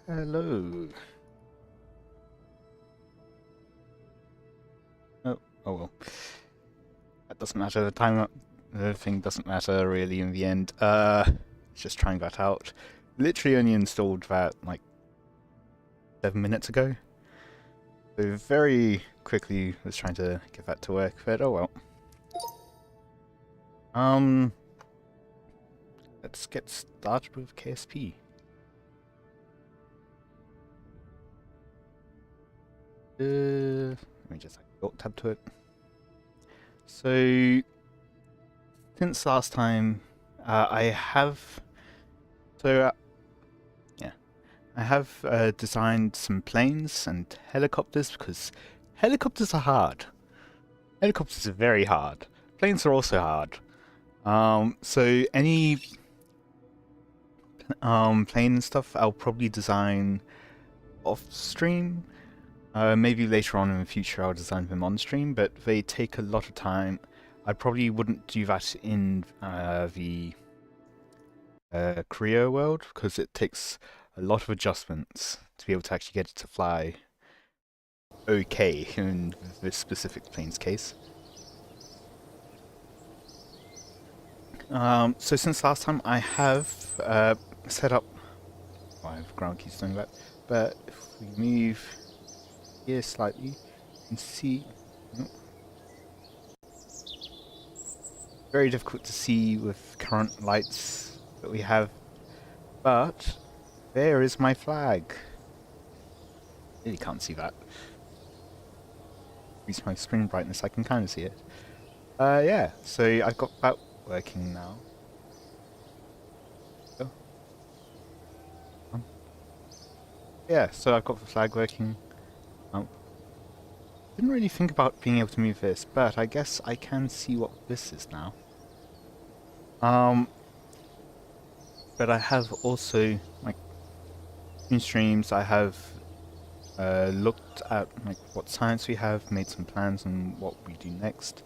Hello. Oh, oh well. That doesn't matter. The thing doesn't matter really in the end. Just trying that out. Literally only installed that like 7 minutes ago. So very quickly was trying to get that to work, but oh well. Let's get started with KSP. Let me just alt tab to it. So since last time, I have designed some planes and helicopters because helicopters are hard. Helicopters are very hard. Planes are also hard. So any plane and stuff, I'll probably design off stream. Maybe later on in the future I'll design them on stream, but they take a lot of time. I probably wouldn't do that in the Korea world because it takes a lot of adjustments to be able to actually get it to fly okay in this specific plane's case. So since last time I have set up, well, I have ground keys doing that, but if we move here slightly, you can see, very difficult to see with current lights that we have, but there is my flag. Really can't see that. Increase my screen brightness, I can kind of see it. Yeah, so I've got that working now. Oh. Yeah, so I've got the flag working. Didn't really think about being able to move this, but I guess I can see what this is now. But I have also, like, in streams, I have looked at like what science we have, made some plans on what we do next.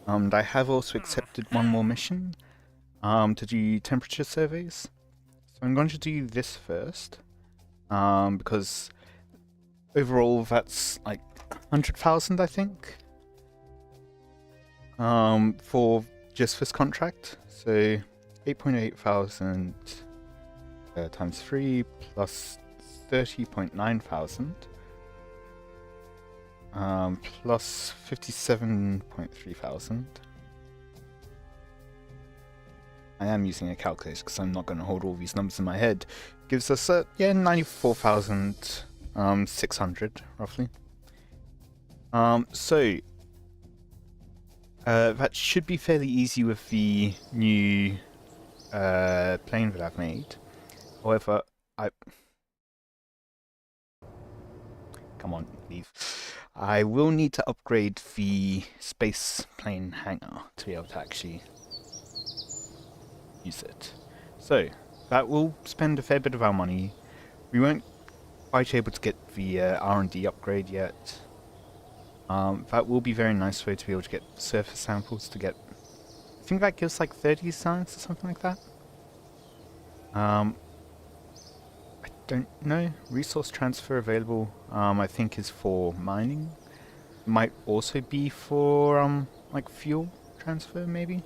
And I have also accepted one more mission to do temperature surveys. So I'm going to do this first, because overall that's like 100,000, I think, for just this contract. So 8.8 thousand times 3 plus 30.9 thousand plus 57.3 thousand. I am using a calculator because I'm not going to hold all these numbers in my head. Gives us 94,600 roughly. So that should be fairly easy with the new plane that I've made. However, come on, leave. I will need to upgrade the space plane hangar to be able to actually use it. So that will spend a fair bit of our money. We won't quite able to get the R&D upgrade yet. That will be very nice way to be able to get surface samples to get. I think that gives like 30 science or something like that. I don't know. Resource transfer available, I think is for mining. Might also be for like fuel transfer maybe,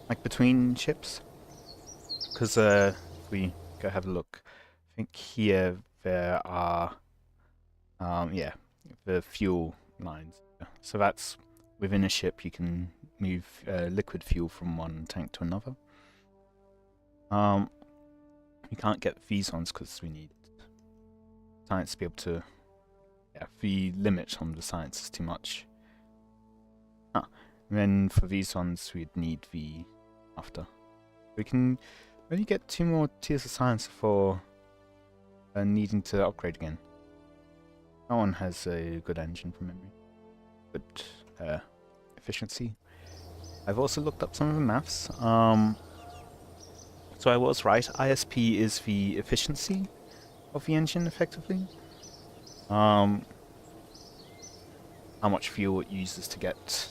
like between ships. Because if we go have a look, I think here there are yeah, the fuel lines. So that's within a ship you can move liquid fuel from one tank to another. We can't get these ones because we need science to be able to. Yeah, the limit on the science is too much. And then for these ones we'd need the after. We can only get 2 more tiers of science for needing to upgrade again. That one has a good engine from memory. Good efficiency. I've also looked up some of the maths. So I was right. ISP is the efficiency of the engine, effectively. How much fuel it uses to get,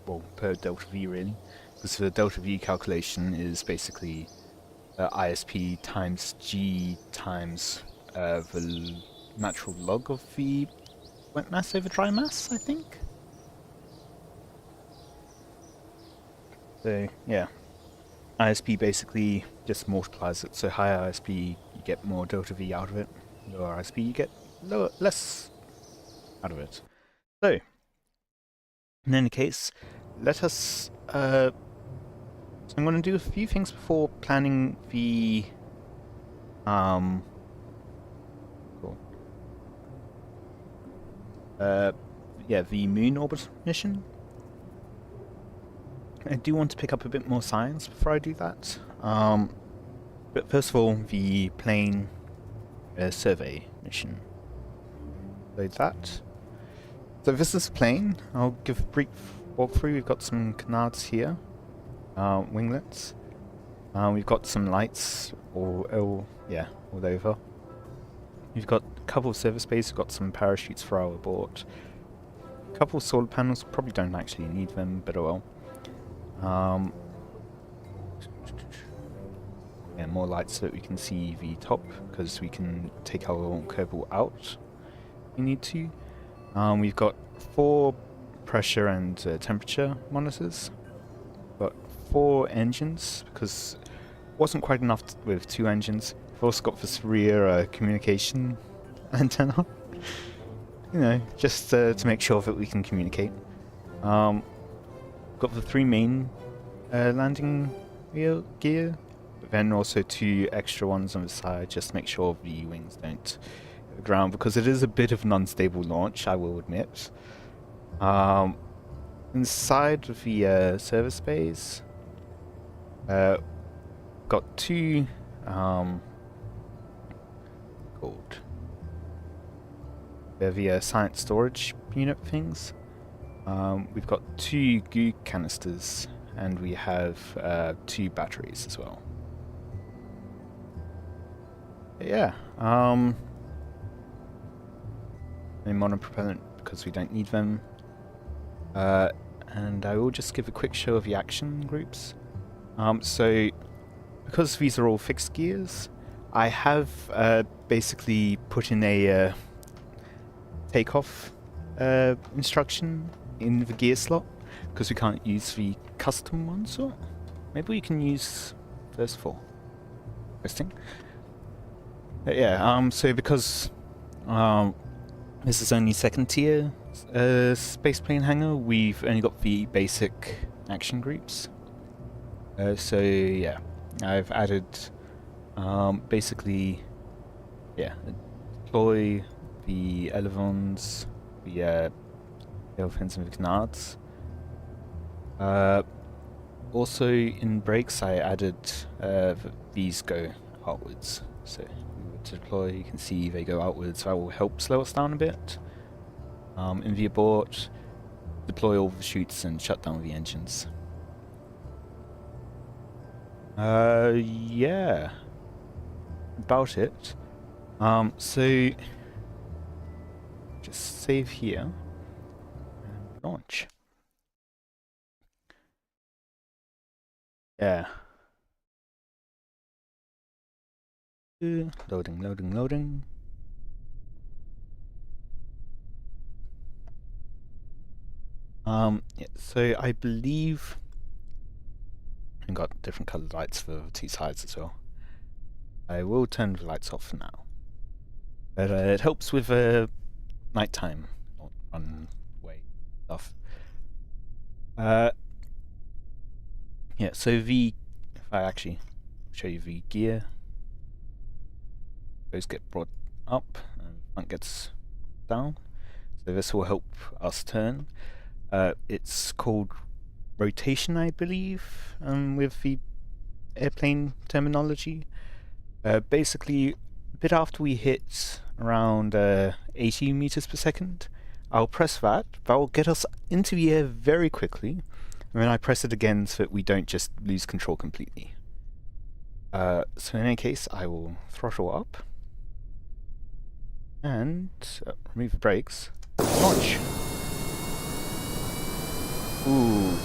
well, per delta V really, because the delta V calculation is basically ISP times G times the natural log of the wet mass over dry mass, I think. So yeah, ISP basically just multiplies it. So higher ISP, you get more delta V out of it. Lower ISP, you get less out of it. So in any case, let us. So I'm going to do a few things before planning the cool. Yeah, the moon orbit mission. I do want to pick up a bit more science before I do that. But first of all, the plane survey mission. So that. So this is the plane. I'll give a brief walkthrough. We've got some canards here, winglets. We've got some lights all over. We've got a couple of service bays. We've got some parachutes for our abort. A couple of solar panels. Probably don't actually need them, but oh well. Yeah, more lights so that we can see the top, because we can take our Kerbal out if we need to. We've got 4 pressure and temperature monitors. Got 4 engines, because it wasn't quite enough with 2 engines. We've also got this rear communication antenna. You know, just to make sure that we can communicate. Got the 3 main landing gear, but then also 2 extra ones on the side, just to make sure the wings don't hit the ground, because it is a bit of an unstable launch, I will admit. Inside of the service bays, got 2 called they're the science storage unit things. We've got 2 goo canisters, and we have 2 batteries as well. But yeah, a monopropellant because we don't need them. And I will just give a quick show of the action groups. So because these are all fixed gears, I have basically put in a takeoff instruction in the gear slot, because we can't use the custom one, so maybe we can use first 4. Interesting. But yeah, so because this is only 2nd tier spaceplane hangar, we've only got the basic action groups. So yeah, I've added basically, yeah, deploy the elevons, the tailfins and the canards. Also in brakes I added these go outwards, so to deploy you can see they go outwards. That will help slow us down a bit. In the abort, deploy all the chutes and shut down the engines. Yeah, about it. So just save here and launch. Yeah. Loading, loading, loading. Yeah, so I believe I've got different colored lights for the 2 sides as well. I will turn the lights off for now, but it helps with nighttime runway stuff. Yeah, so if I actually show you the gear, those get brought up and front gets down, so this will help us turn. It's called rotation, I believe, with the airplane terminology. Basically, a bit after we hit around 80 meters per second, I'll press that. That will get us into the air very quickly, and then I press it again so that we don't just lose control completely. So in any case, I will throttle up and remove the brakes. Launch. Ooh.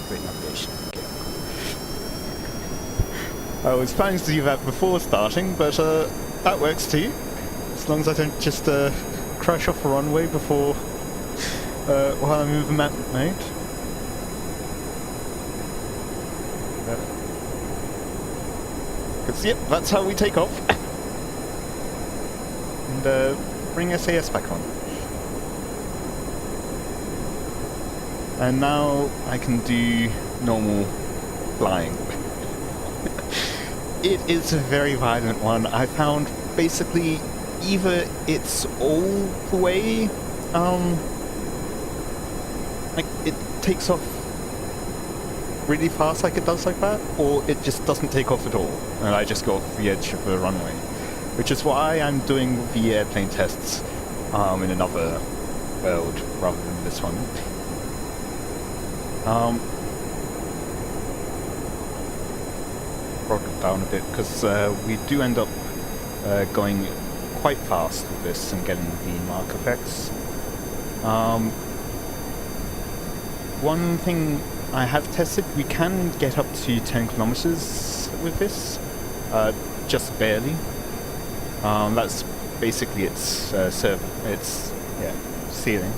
Great navigation. Okay, cool. I was planning to do that before starting, but that works too. As long as I don't just crash off a runway before while I'm in the map mode. Because, yep, that's how we take off. And bring SAS back on. And now I can do normal flying. It is a very violent one. I found basically either it's all the way, like it takes off really fast like it does like that, or it just doesn't take off at all, and I just go off the edge of the runway. Which is why I'm doing the airplane tests in another world rather than this one. Brought it down a bit because we do end up going quite fast with this and getting the mark effects. One thing I have tested, we can get up to 10 kilometers with this, just barely. That's basically its ceiling.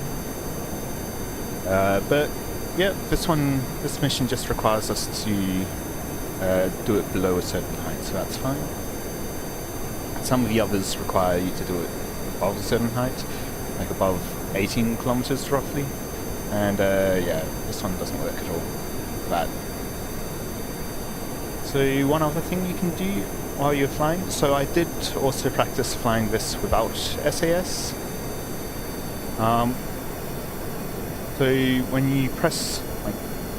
But yeah, this mission just requires us to do it below a certain height, so that's fine. Some of the others require you to do it above a certain height, like above 18 kilometers roughly. And yeah, this one doesn't work at all. Bad. So one other thing you can do while you're flying, so I did also practice flying this without SAS. So when you press like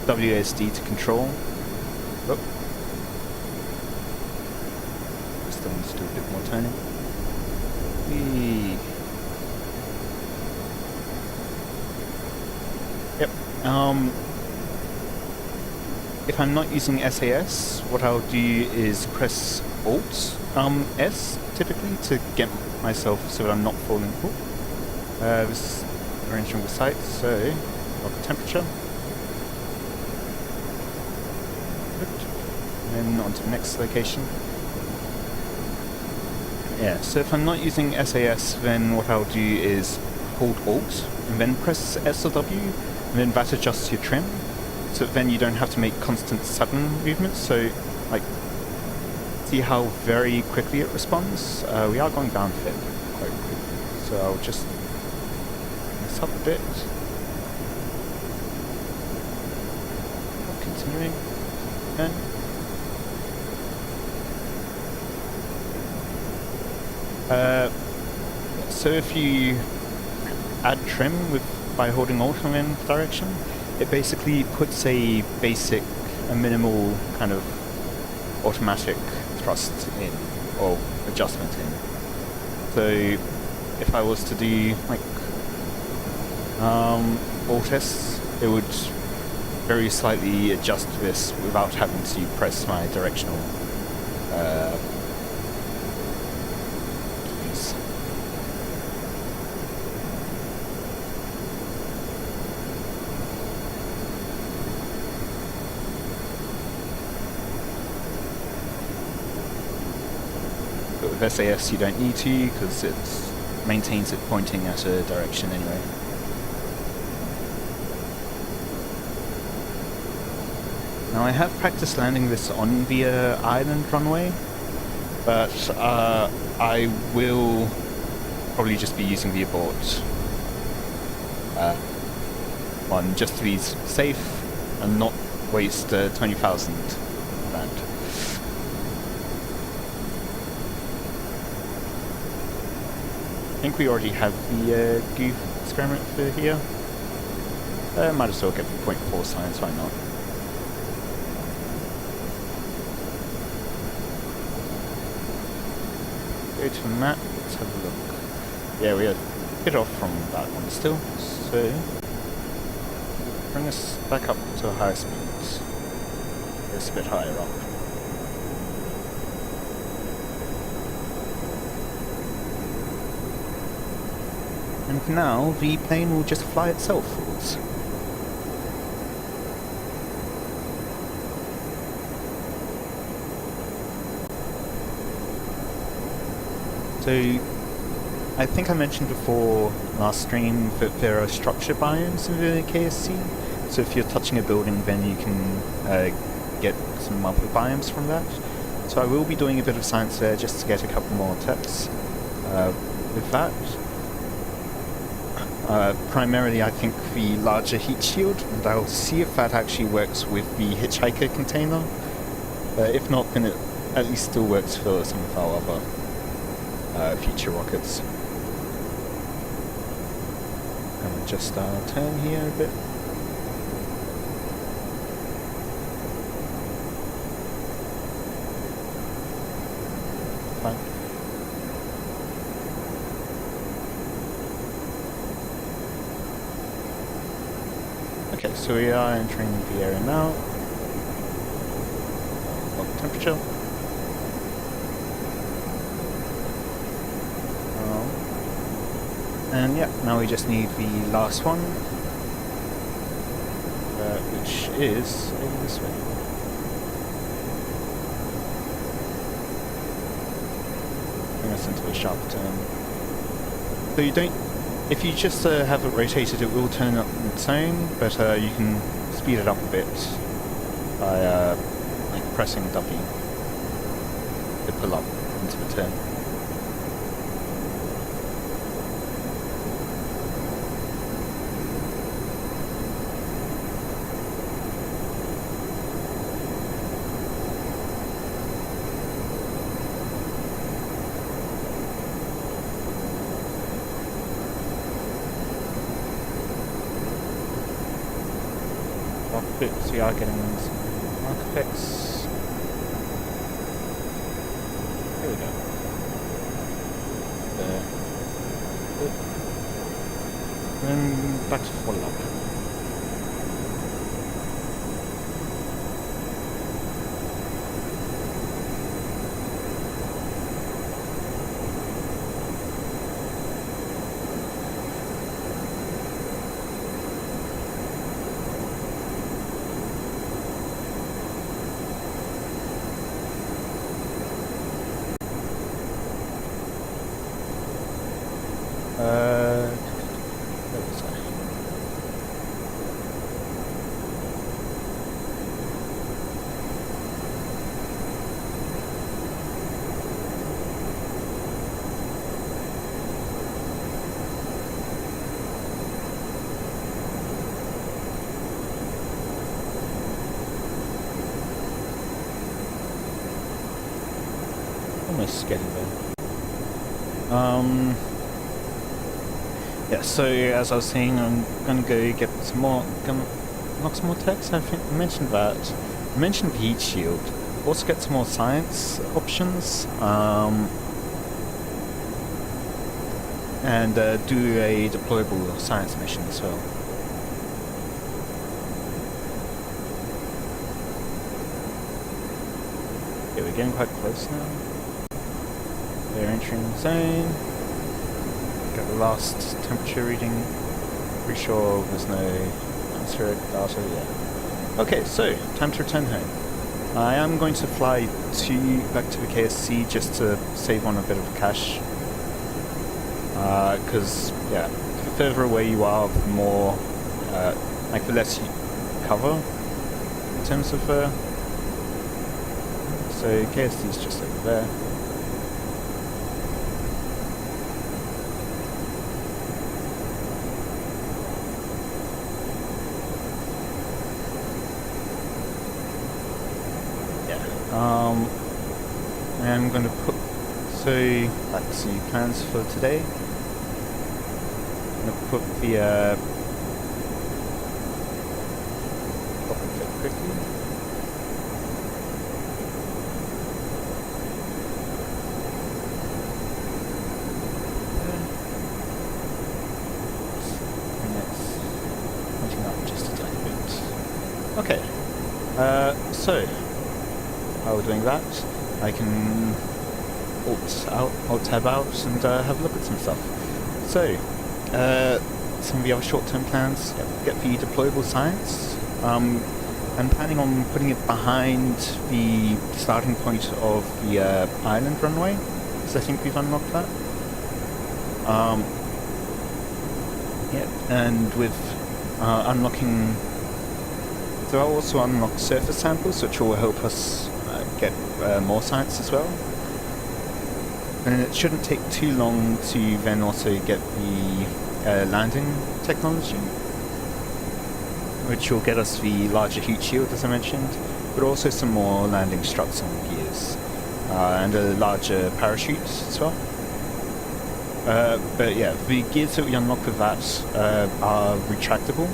WASD to control, still needs to do a bit more turning. Yep. If I'm not using SAS, what I'll do is press Alt S typically to get myself so that I'm not falling. This arrangement with sight, so log the temperature. Good. And then on to the next location. Yeah, so if I'm not using SAS, then what I'll do is hold Alt and then press S or W, and then that adjusts your trim, so then you don't have to make constant sudden movements. So, like, see how very quickly it responds? We are going down fit quite quickly, so I'll just bring this up a bit. Continuing, and so if you add trim by holding Alt and then direction, it basically puts a minimal kind of automatic thrust in, or adjustment in. So if I was to do like Alt S, it would very slightly adjust this without having to press my directional keys. But with SAS you don't need to, because it maintains it pointing at a direction anyway. Now I have practiced landing this on the island runway, but I will probably just be using the abort one just to be safe and not waste 20,000 land. I think we already have the goof experiment for here. Might as well get the 0.4 science, why not? Go to the map, let's have a look. Yeah, we are a bit off from that one still, so bring us back up to a higher speed. It's a bit higher up. And now the plane will just fly itself forwards. So, I think I mentioned before last stream that there are structure biomes in the KSC. So if you're touching a building, then you can get some other biomes from that. So I will be doing a bit of science there just to get a couple more tips with that. Primarily I think the larger heat shield, and I'll see if that actually works with the hitchhiker container. If not, then it at least still works for some of our other future rockets. And we'll just turn here a bit. Fine. Okay, so we are entering the area now. What temperature? And yeah, now we just need the last one, which is over this way. Bring us into a sharp turn. So you don't, if you just have it rotated, it will turn up on its own, but you can speed it up a bit by like pressing W to pull up into the turn. So we are getting some mark effects. There we go. There. Good. And then back to full up. Where was I? Almost getting there. Yeah, so as I was saying, I'm gonna go get some more, knock some more text. I think I mentioned that. I mentioned the heat shield. Also get some more science options, and do a deployable science mission as well. Okay, we're getting quite close now. We're entering the zone. Got the last temperature reading. Pretty sure there's no atmospheric data yet. Okay, so time to return home. I am going to fly back to the KSC just to save on a bit of cash. Because yeah, the further away you are, the more like the less you cover in terms of. So KSC is just over there. I'm going to put, so that's the plans for today. I'm going to put the rocket fit quickly. And it's pointing up just a tiny bit. Okay, so while we're doing that, I can alt tab out and have a look at some stuff. So, some of the other short-term plans, get the deployable science. I'm planning on putting it behind the starting point of the island runway, because I think we've unlocked that. Yeah, and with unlocking, so I'll also unlock surface samples, which will help us get more science as well. And it shouldn't take too long to then also get the landing technology, which will get us the larger heat shield, as I mentioned, but also some more landing struts on gears, and a larger parachute as well. But yeah, the gears that we unlock with that are retractable,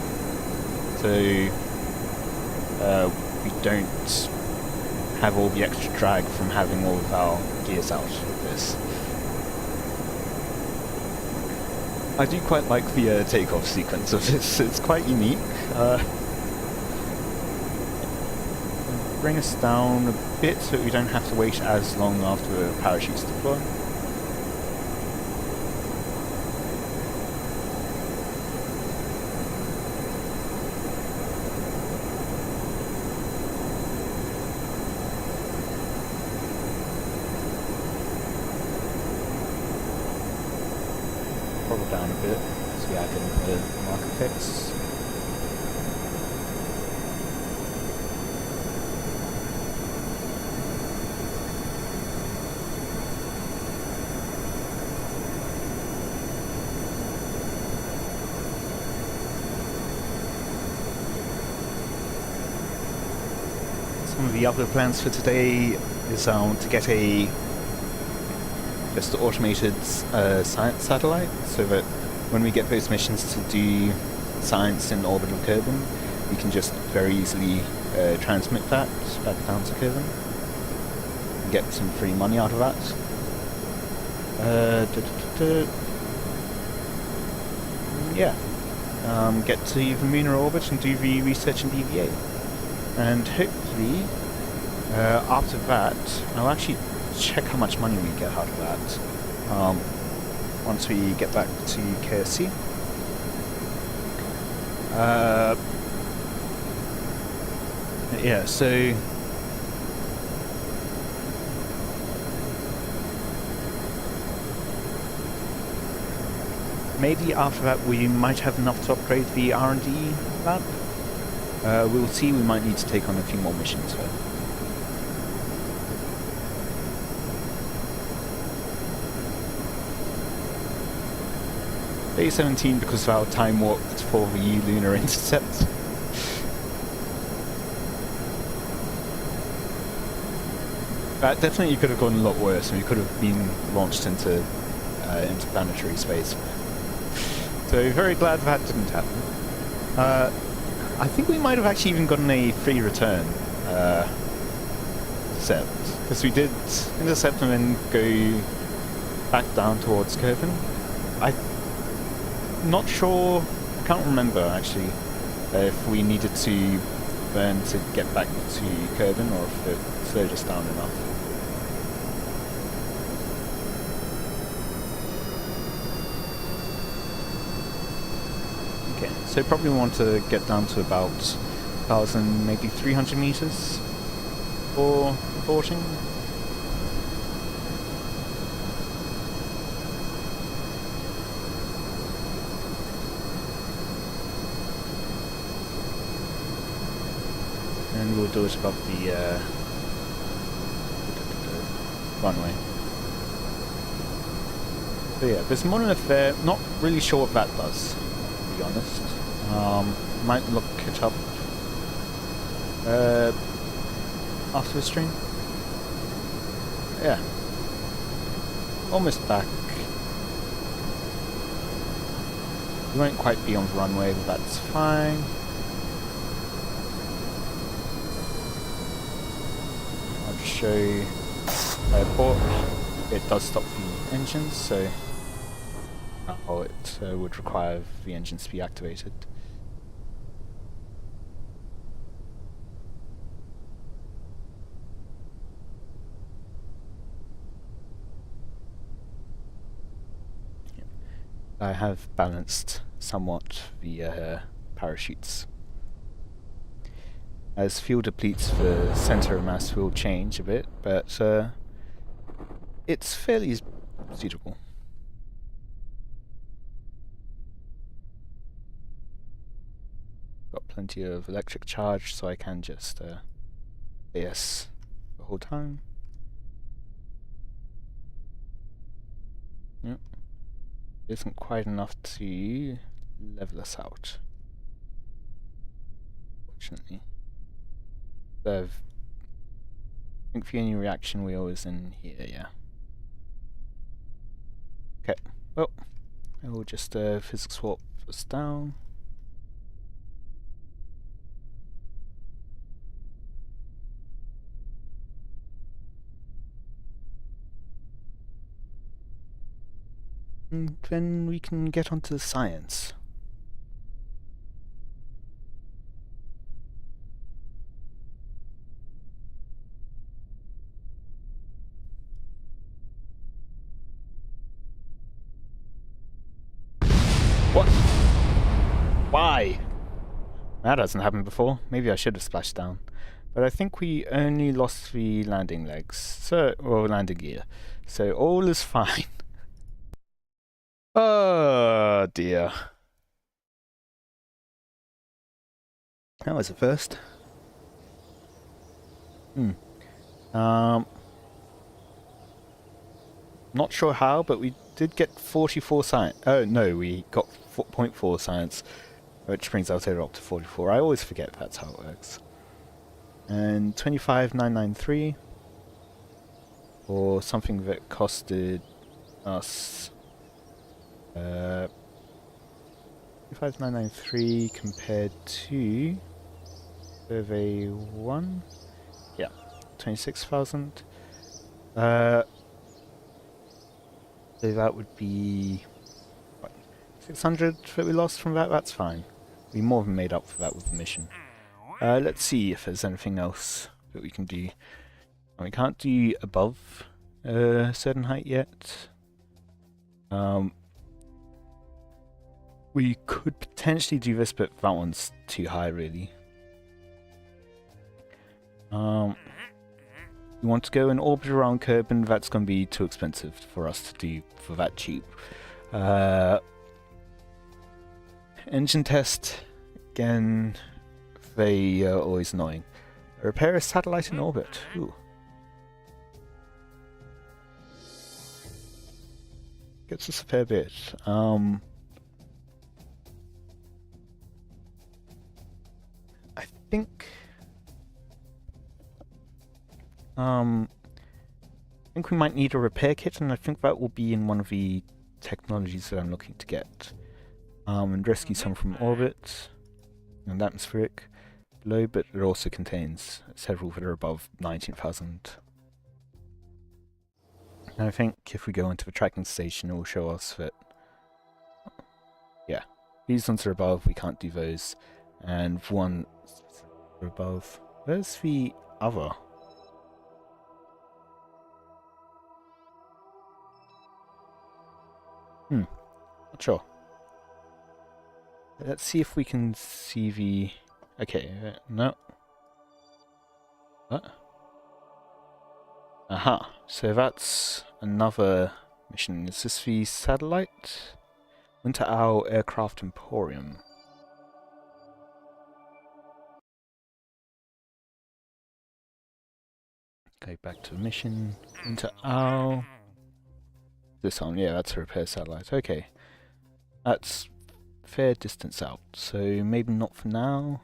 so we don't have all the extra drag from having all of our gears out with this. I do quite like the takeoff sequence of this, it's quite unique. Bring us down a bit so that we don't have to wait as long after the parachutes deploy. Down a bit as we add in the mark effects. Some of the other plans for today is to get a just automated science satellite, so that when we get those missions to do science in orbital Kerbin, we can just very easily transmit that back down to Kerbin and get some free money out of that. Yeah, get to the Muner orbit and do the research in DVA, and hopefully after that I'll actually check how much money we get out of that once we get back to KSP. Yeah, so maybe after that we might have enough to upgrade the R&D lab. We'll see, we might need to take on a few more missions though. Day 17 because of our time warped for the lunar intercept. That definitely could have gone a lot worse, and we could have been launched into interplanetary space. So very glad that didn't happen. I think we might have actually even gotten a free return intercept, because we did intercept and then go back down towards Kerbin. Not sure, I can't remember actually if we needed to burn to get back to Kerbin or if it slowed us down enough. Okay, so probably want to get down to about 1,000, maybe 300 meters for reporting. And we'll do it above the runway. So yeah, there's a monolith there, not really sure what that does, to be honest. Might look it up after the stream. Yeah. Almost back. We won't quite be on the runway, but that's fine. Show airport. It does stop the engines, so now it would require the engines to be activated. I have balanced somewhat the parachutes. As fuel depletes, the center of mass will change a bit, but it's fairly suitable. Got plenty of electric charge, so I can just AS the whole time. Yep. Isn't quite enough to level us out, fortunately. I think for any reaction wheel is in here, yeah. Okay, well, I will just physics swap us down. And then we can get onto the science. What? Why? That hasn't happened before. Maybe I should have splashed down. But I think we only lost the landing legs, or landing gear. So all is fine. Oh dear. That was a first. Not sure how, but we did get 44 science. Oh no, we got 0.4 science, which brings our total up to 44. I always forget that's how it works. And 25,993 for something that costed us 25,993 compared to survey 1. Yeah, 26,000. So that would be what, 600 that we lost from that. That's fine. We more than made up for that with the mission. Let's see if there's anything else that we can do. We can't do above a certain height yet. We could potentially do this, but that one's too high, really. We want to go and orbit around Kerbin. That's going to be too expensive for us to do for that cheap. Engine test, again, they are always annoying. Repair a satellite in orbit. Ooh. Gets us a fair bit. I think we might need a repair kit, and I think that will be in one of the technologies that I'm looking to get. And rescue some from orbit and atmospheric below, but it also contains several that are above 19,000. And I think if we go into the tracking station, it will show us that, yeah, these ones are above, we can't do those, and one are above. Where's the other? Not sure. Let's see if we can see the... Okay, no. What? Aha, so that's another mission. Is this the satellite? Winter Owl Aircraft Emporium. Go back to the mission. Winter Owl. This one, yeah, that's a repair satellite. Okay. That's fair distance out, so maybe not for now.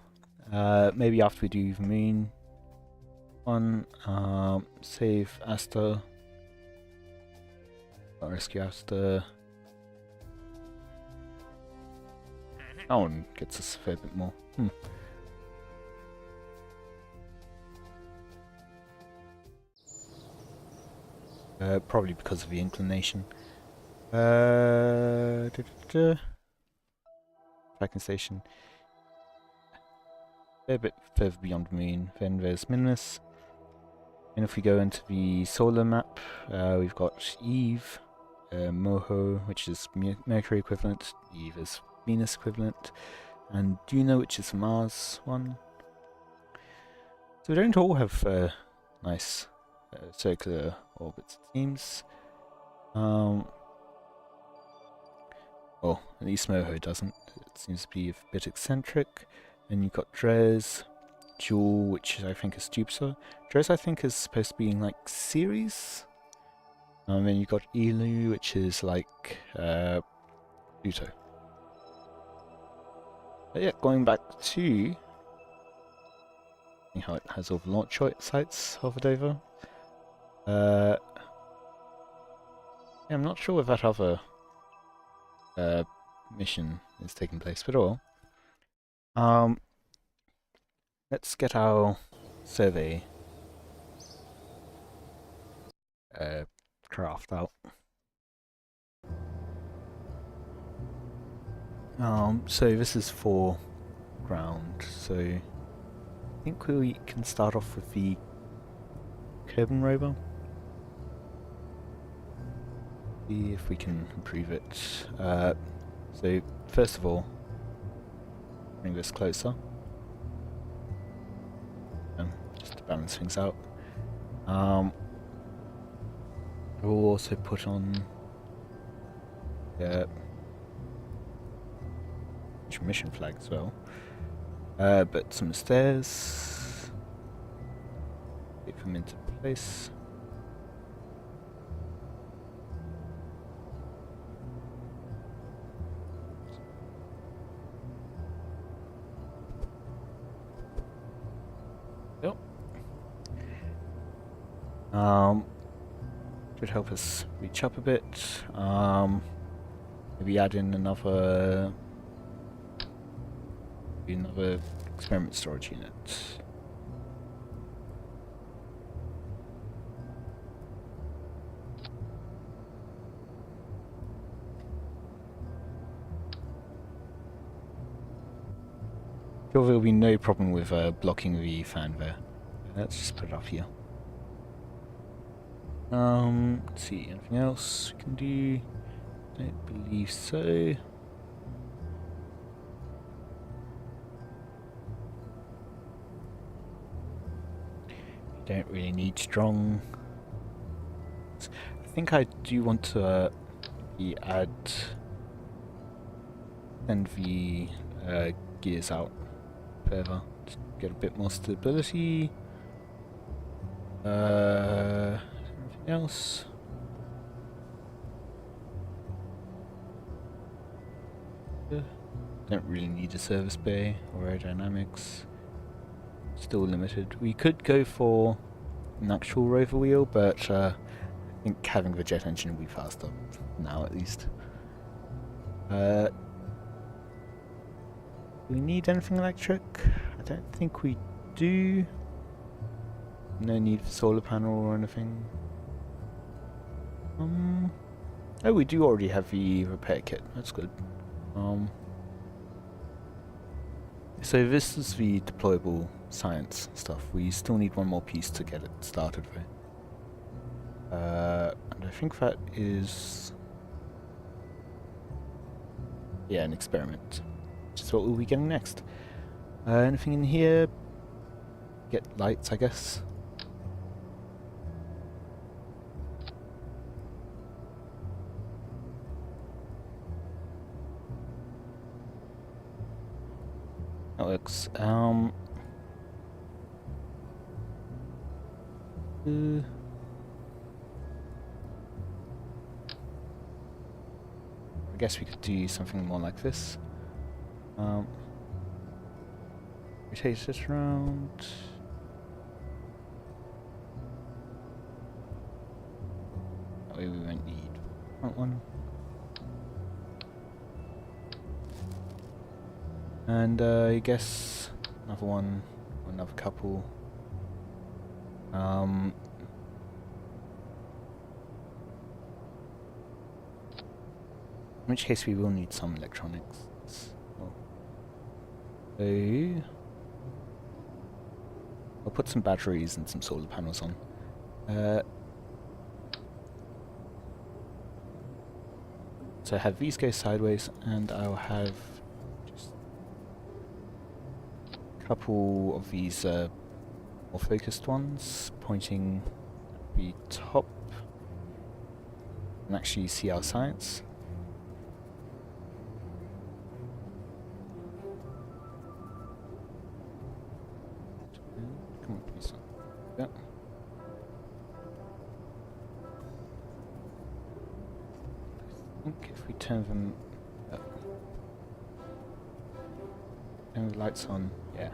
Maybe after we do the moon one. Save Asta. Or rescue Asta. That one gets us a fair bit more. Probably because of the inclination. Tracking station. A bit further beyond the moon. Then there's Minus. And if we go into the solar map, we've got Eve, Moho, which is Mercury equivalent. Eve is Venus equivalent. And Juno, which is the Mars one. So they don't all have nice circular orbits, it seems. Well, at least Moho doesn't. It seems to be a bit eccentric. And you've got Drez, Jewel, which I think is Jupiter. Drez, I think, is supposed to be in, like, Ceres. And then you've got Elu, which is, like, Pluto. But yeah, going back to how it has all the launch sites hovered over. Yeah, I'm not sure if that other mission is taking place, but all. Let's get our survey craft out. So this is for ground, so I think we can start off with the Kerbin rover. See if we can improve it. So first of all, bring this closer. Just to balance things out. We'll also put on mission flag as well. But some stairs. Get them into place. Yep. Should help us reach up a bit. Maybe add in another experiment storage unit. Sure, there'll be no problem with blocking the fan there. Let's just put it up here. Let's see, anything else we can do? Don't believe so. You don't really need strong. I think I do want to send the gears out further to get a bit more stability. Anything else? Don't really need a service bay or aerodynamics. Still limited. We could go for an actual rover wheel, but I think having the jet engine will be faster now, at least. Do we need anything electric? I don't think we do. No need for solar panel or anything. Oh, we do already have the repair kit. That's good. So this is the deployable science stuff. We still need one more piece to get it started though. And I think that is... yeah, an experiment. Which is what we'll be getting next. Anything in here? Get lights, I guess. That works. I guess we could do something more like this. Rotate it around. That way we won't need front one. And I guess another one, or another couple. In which case we will need some electronics. Oh. So I'll put some batteries and some solar panels on. So I have these go sideways, and I'll have just a couple of these more focused ones pointing at the top. and actually see our science. Come on, please. Yeah. I think if we turn them up, turn the lights on, yeah.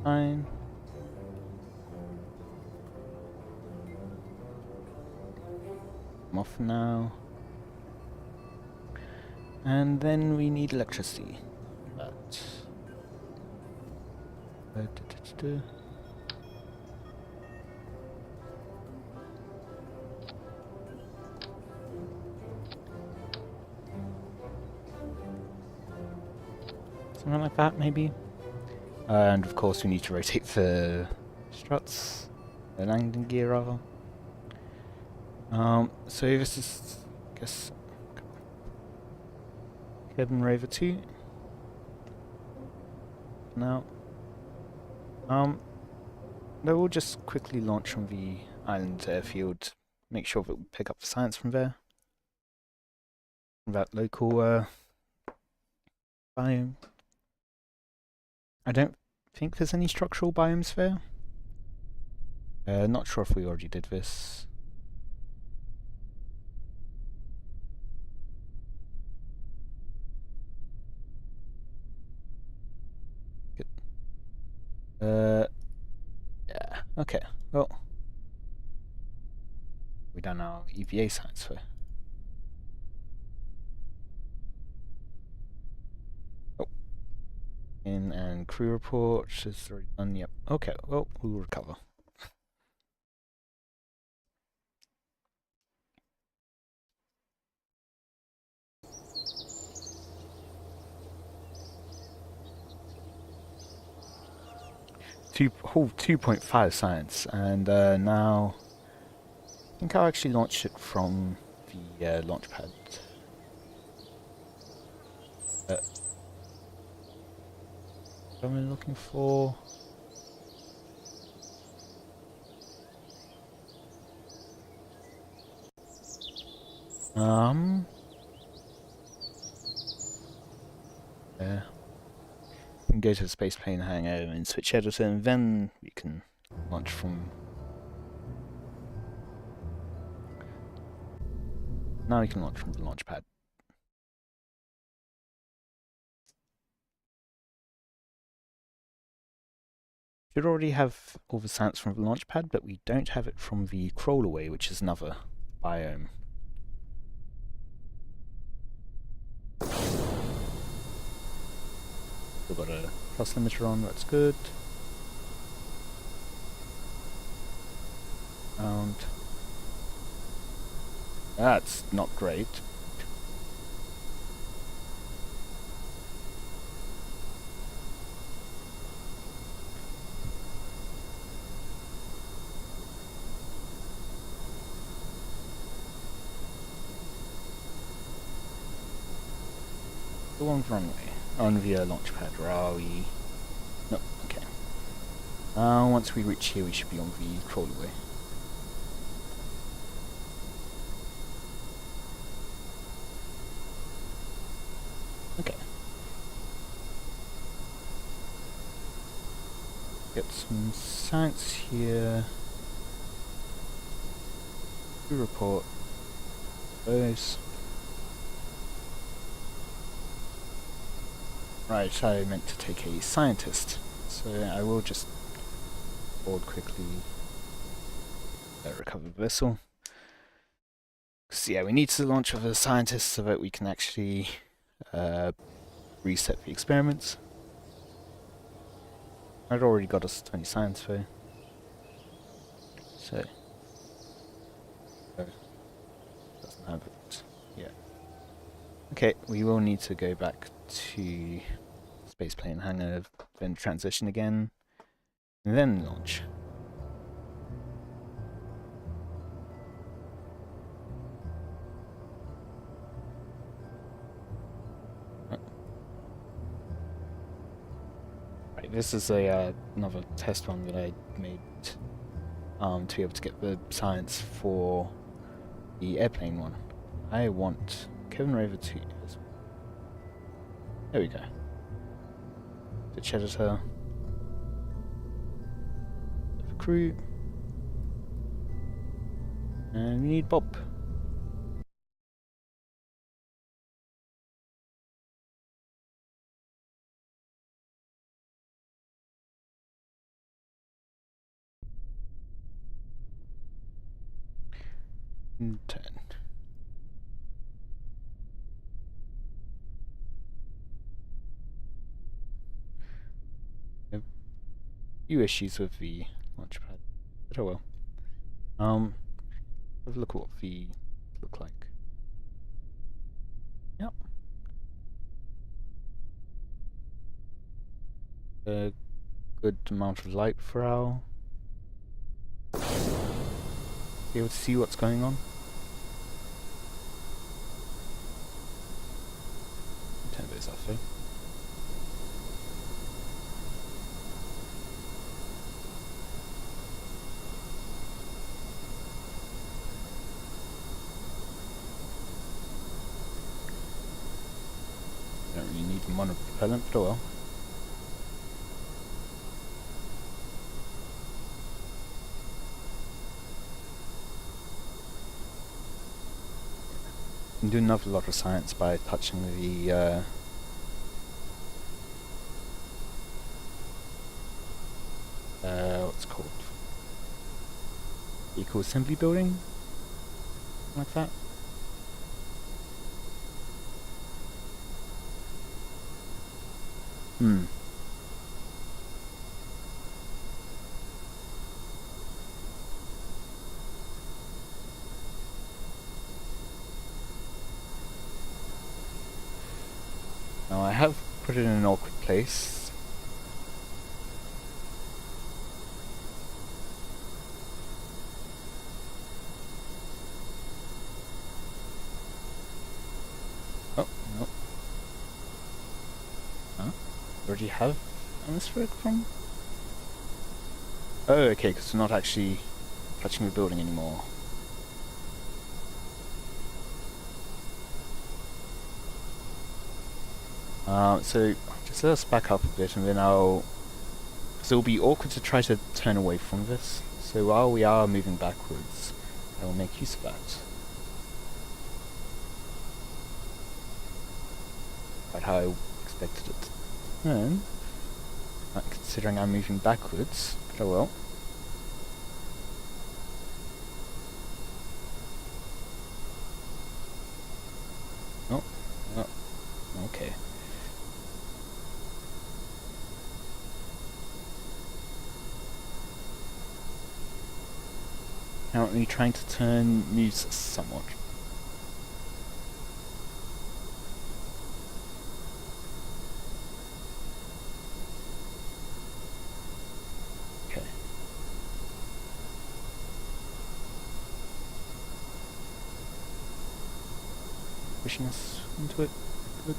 Fine. I'm off now. And then we need electricity. But something like that, maybe. And of course, we need to rotate the struts, the landing gear rather. So this is, I guess, Kerbin Rover 2. Now, they will just quickly launch from the island airfield. Make sure that we pick up the science from there, from that local biome. I don't think there's any structural biomes there. Not sure if we already did this. Good. Yeah, okay, well. We done our EVA science for. Oh. In and crew report is already done, yep. Okay, well, we'll recover. Whole 2.5 science, and now I think I'll actually launch it from the launch pad. What am I looking for? Yeah. We can go to the space plane hangar and switch editor, and then we can launch from. Now we can launch from the launch pad. Should already have all the science from the launch pad, but we don't have it from the crawlaway, which is another biome. We've got a plus limiter on, that's good. And that's not great. The one runway on the launch pad. Where are we? No, okay. Once we reach here, we should be on the crawlaway. Okay. Get some science here. Report those. Right, I meant to take a scientist, so I will just board quickly, recover the vessel. Because yeah, we need to launch with a scientist so that we can actually reset the experiments. I'd already got us 20 science though, so doesn't have it yet. Okay, we will need to go back to spaceplane hangar, then transition again, and then launch. Right, this is a another test run that I made to be able to get the science for the launch pad. So I will just board quickly, recover the vessel. Because yeah, we need to launch with a scientist so that we can actually reset the experiments. I'd already got us 20 science though, so The airplane one. I want Kevin Raver 2. There we go. Ditch editor. Crew. And we need Bob. And 10. A few issues with the launchpad, but oh well. Have a look at what the look like. Yep. A good amount of light for our be able to see what's going on. Turn those off though. Don't really need monopropellant, but oh well. I'm doing another lot of science by touching the what's it called? Vehicle assembly building? Like that. Now I have put it in an awkward place. Oh, no. Huh? Already have atmospheric from? Oh, okay, because we're not actually touching the building anymore. So just let us back up a bit and then I'll... So it'll be awkward to try to turn away from this. So while we are moving backwards, I will make use of that. Quite how I expected it to turn. Considering I'm moving backwards, but oh well. Oh, oh, okay. Currently trying to turn muse somewhat. Okay. Pushing us into it. Good.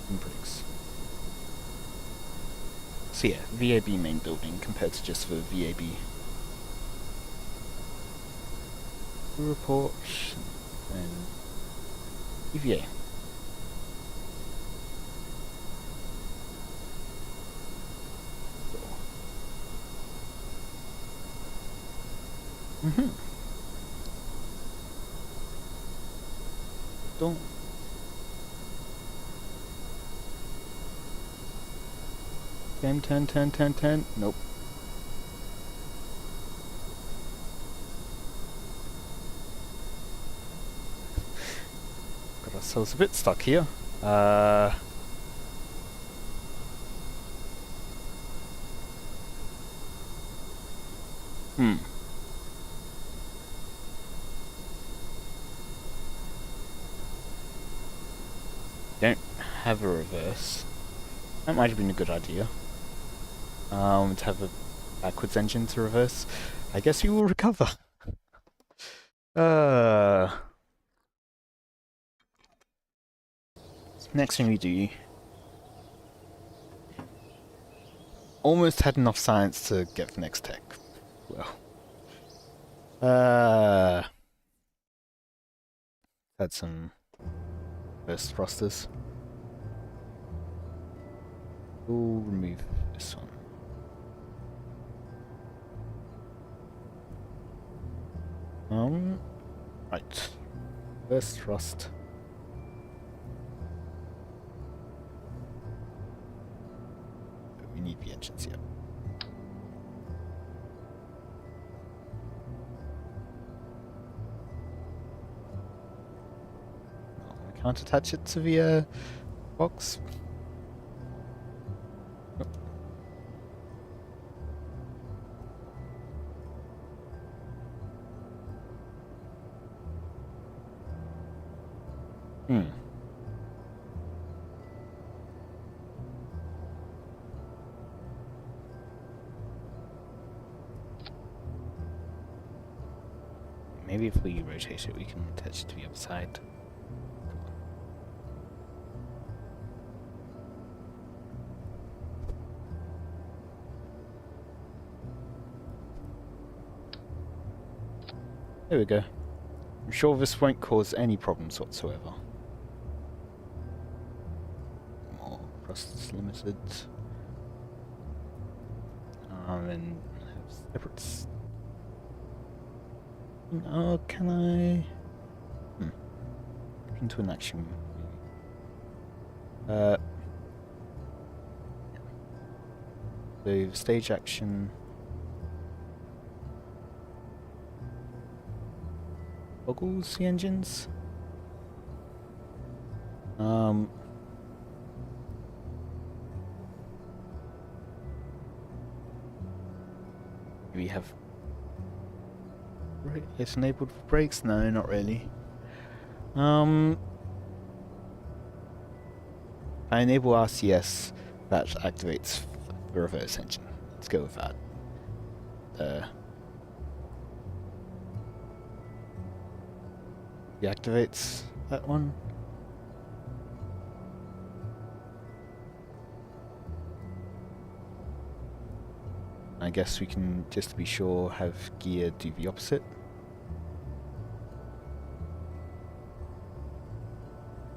And brakes. So yeah, VAB main building compared to just the VAB. Report and EVA. Don't. Ten. Nope. Got ourselves a bit stuck here. Don't have a reverse. That might have been a good idea. To have a backwards engine to reverse. I guess we will recover. Next thing we do. Almost had enough science to get the next tech. Well. Add some burst thrusters. We'll remove this one. Right. Burst thrust. We need the engines here. I can't attach it to the box. Oh. Maybe if we rotate it, we can attach it to the other side. There we go. I'm sure this won't cause any problems whatsoever. More thrusts limited. And have separate. Oh, can I? Into an action. So the stage action. Toggles the engines. We have. Right, it's enabled for brakes? No, not really. I enable RCS, that activates the reverse engine. Let's go with that. Deactivates that one. I guess we can, just to be sure, have gear do the opposite.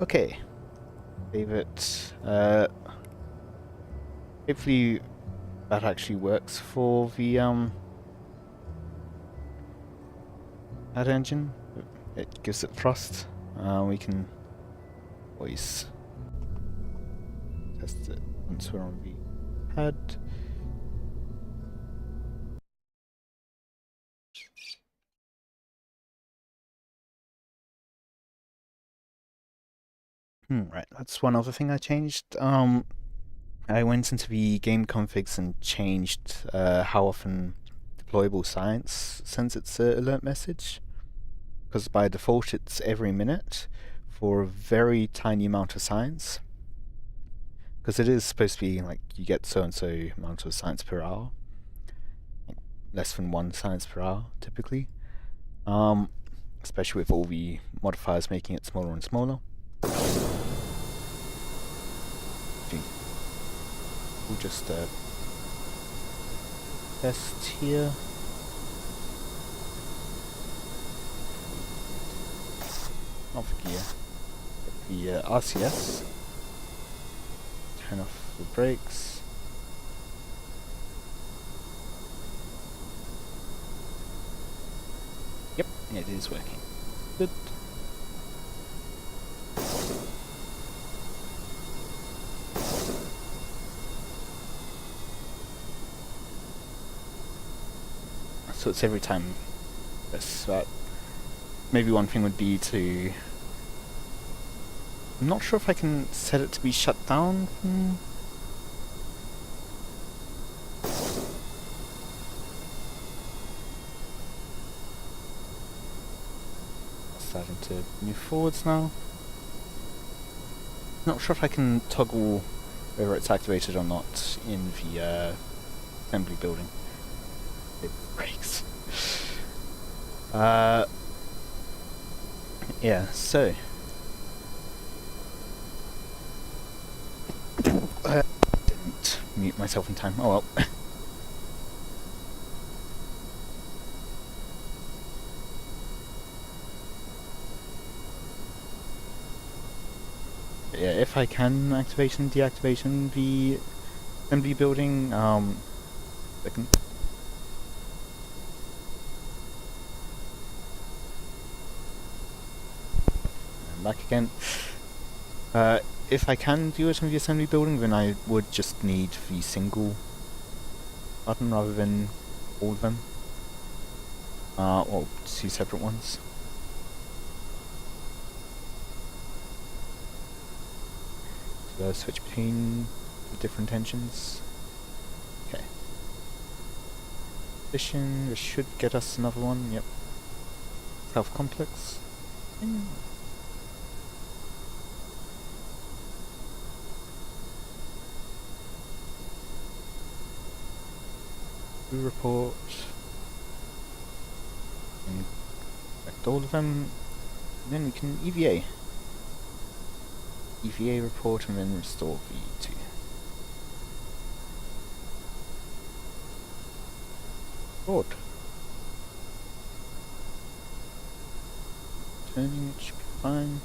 Okay. Save it. Hopefully that actually works for the that engine. It gives it thrust. We can always test it once we're on the pad. Right, that's one other thing I changed. I went into the game configs and changed how often deployable science sends its alert message. Because by default it's every minute for a very tiny amount of science. Because it is supposed to be like you get so and so amount of science per hour. Less than 1 science per hour typically. Especially with all the modifiers making it smaller and smaller. We'll just test here. Not the gear, but the RCS. Turn off the brakes. Yep, it is working. Good. So it's every time this. Maybe one thing would be to. I'm not sure if I can set it to be shut down. Starting to move forwards now. Not sure if I can toggle whether it's activated or not in the assembly building. It breaks. Yeah, so didn't mute myself in time. Oh well. if I can activation, deactivation the assembly building, second. And back again. If I can do it on the assembly building, then I would just need the single button rather than all of them. Or 2 separate ones. So switch between the different engines. Okay. Addition, this should get us another one, yep. Self-complex. Crew report. And select all of them. And then we can EVA. EVA report and then restore V2. Good. Turning should be fine.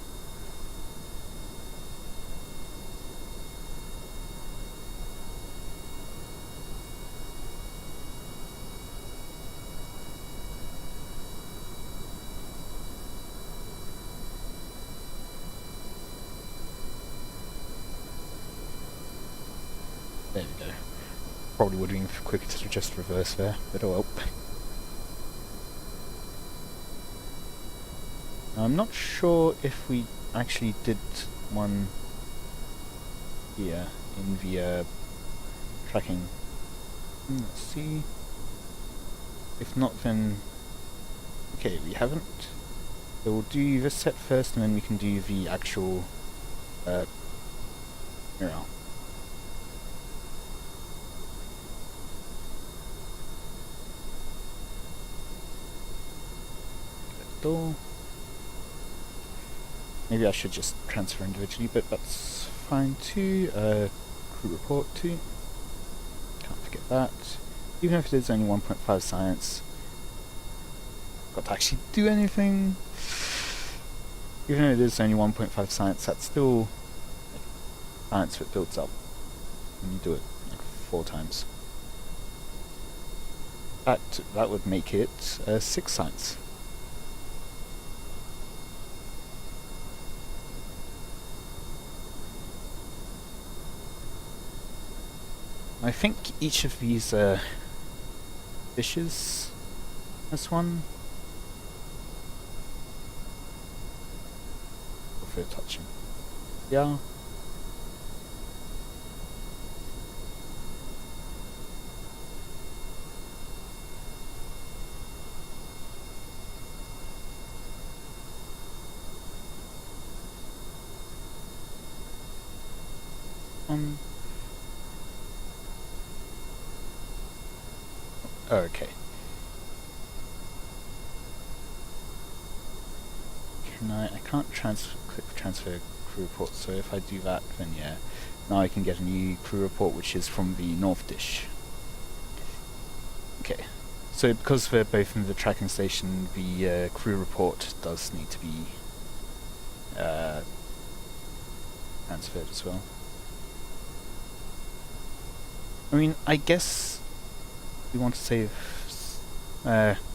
There we go. Probably would have been quicker to just reverse there, but oh well. I'm not sure if we actually did one here in the tracking. Let's see. If not, then okay, we haven't. So we'll do this set first, and then we can do the actual mirror. Door. Maybe I should just transfer individually, but that's fine too. Crew report too. Can't forget that. Even if it is only 1.5 science, got to actually do anything. Even though it is only 1.5 science, that's still like, science that builds up when you do it like 4 times. That would make it 6 science. I think each of these dishes has one. If they're touching. Yeah. Okay. I can't click transfer crew report, so if I do that, then yeah. Now I can get a new crew report, which is from the north dish. Okay. So because they're both in the tracking station, the crew report does need to be transferred as well. I mean, I guess we want to save.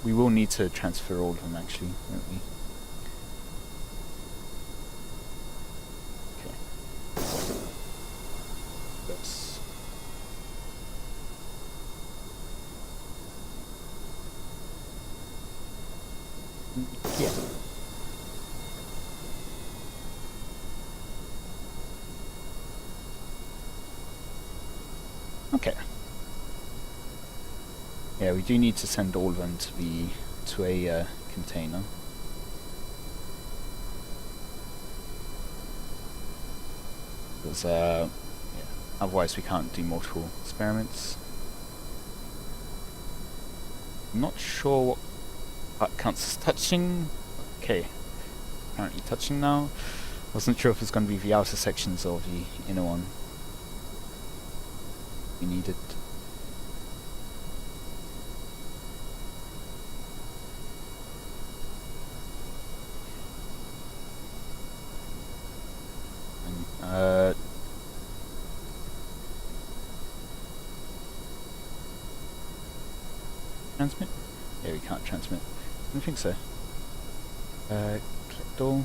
We will need to transfer all of them actually, won't we? Okay. That's yeah. Okay. Yeah, we do need to send all of them to a container. Because yeah, otherwise we can't do multiple experiments. I'm not sure what part counts as touching. Okay, apparently touching now. Wasn't sure if it's going to be the outer sections or the inner one we needed. Transmit? Yeah, we can't transmit. I don't think so. Collect all.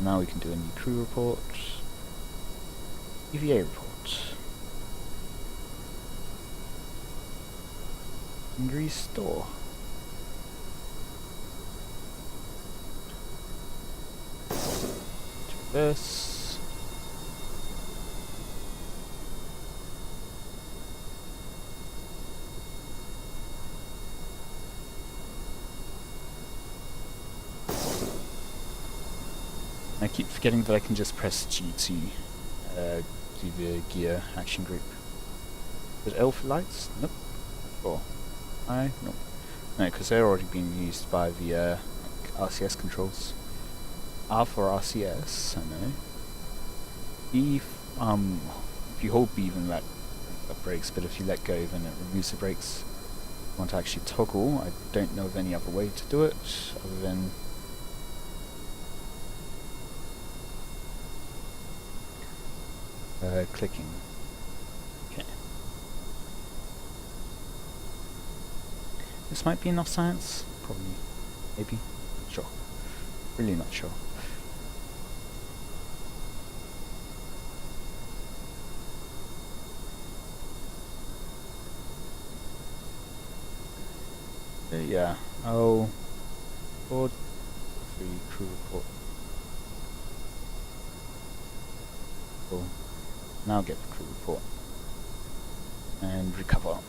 Now we can do a new crew report. EVA report. And restore. Traverse. I keep forgetting that I can just press G to do the gear action group. Is it L for lights? Nope. Or I? Nope. No, because they're already being used by the RCS controls. R for RCS, I know. E, if you hold B then that brakes, but if you let go then it removes the brakes. If you want to actually toggle, I don't know of any other way to do it, other than clicking. Okay. This might be enough science? Probably. Maybe. Not sure. Really not sure. Yeah. Oh. Board 3 crew report. Cool. Now get the crew report. And recover.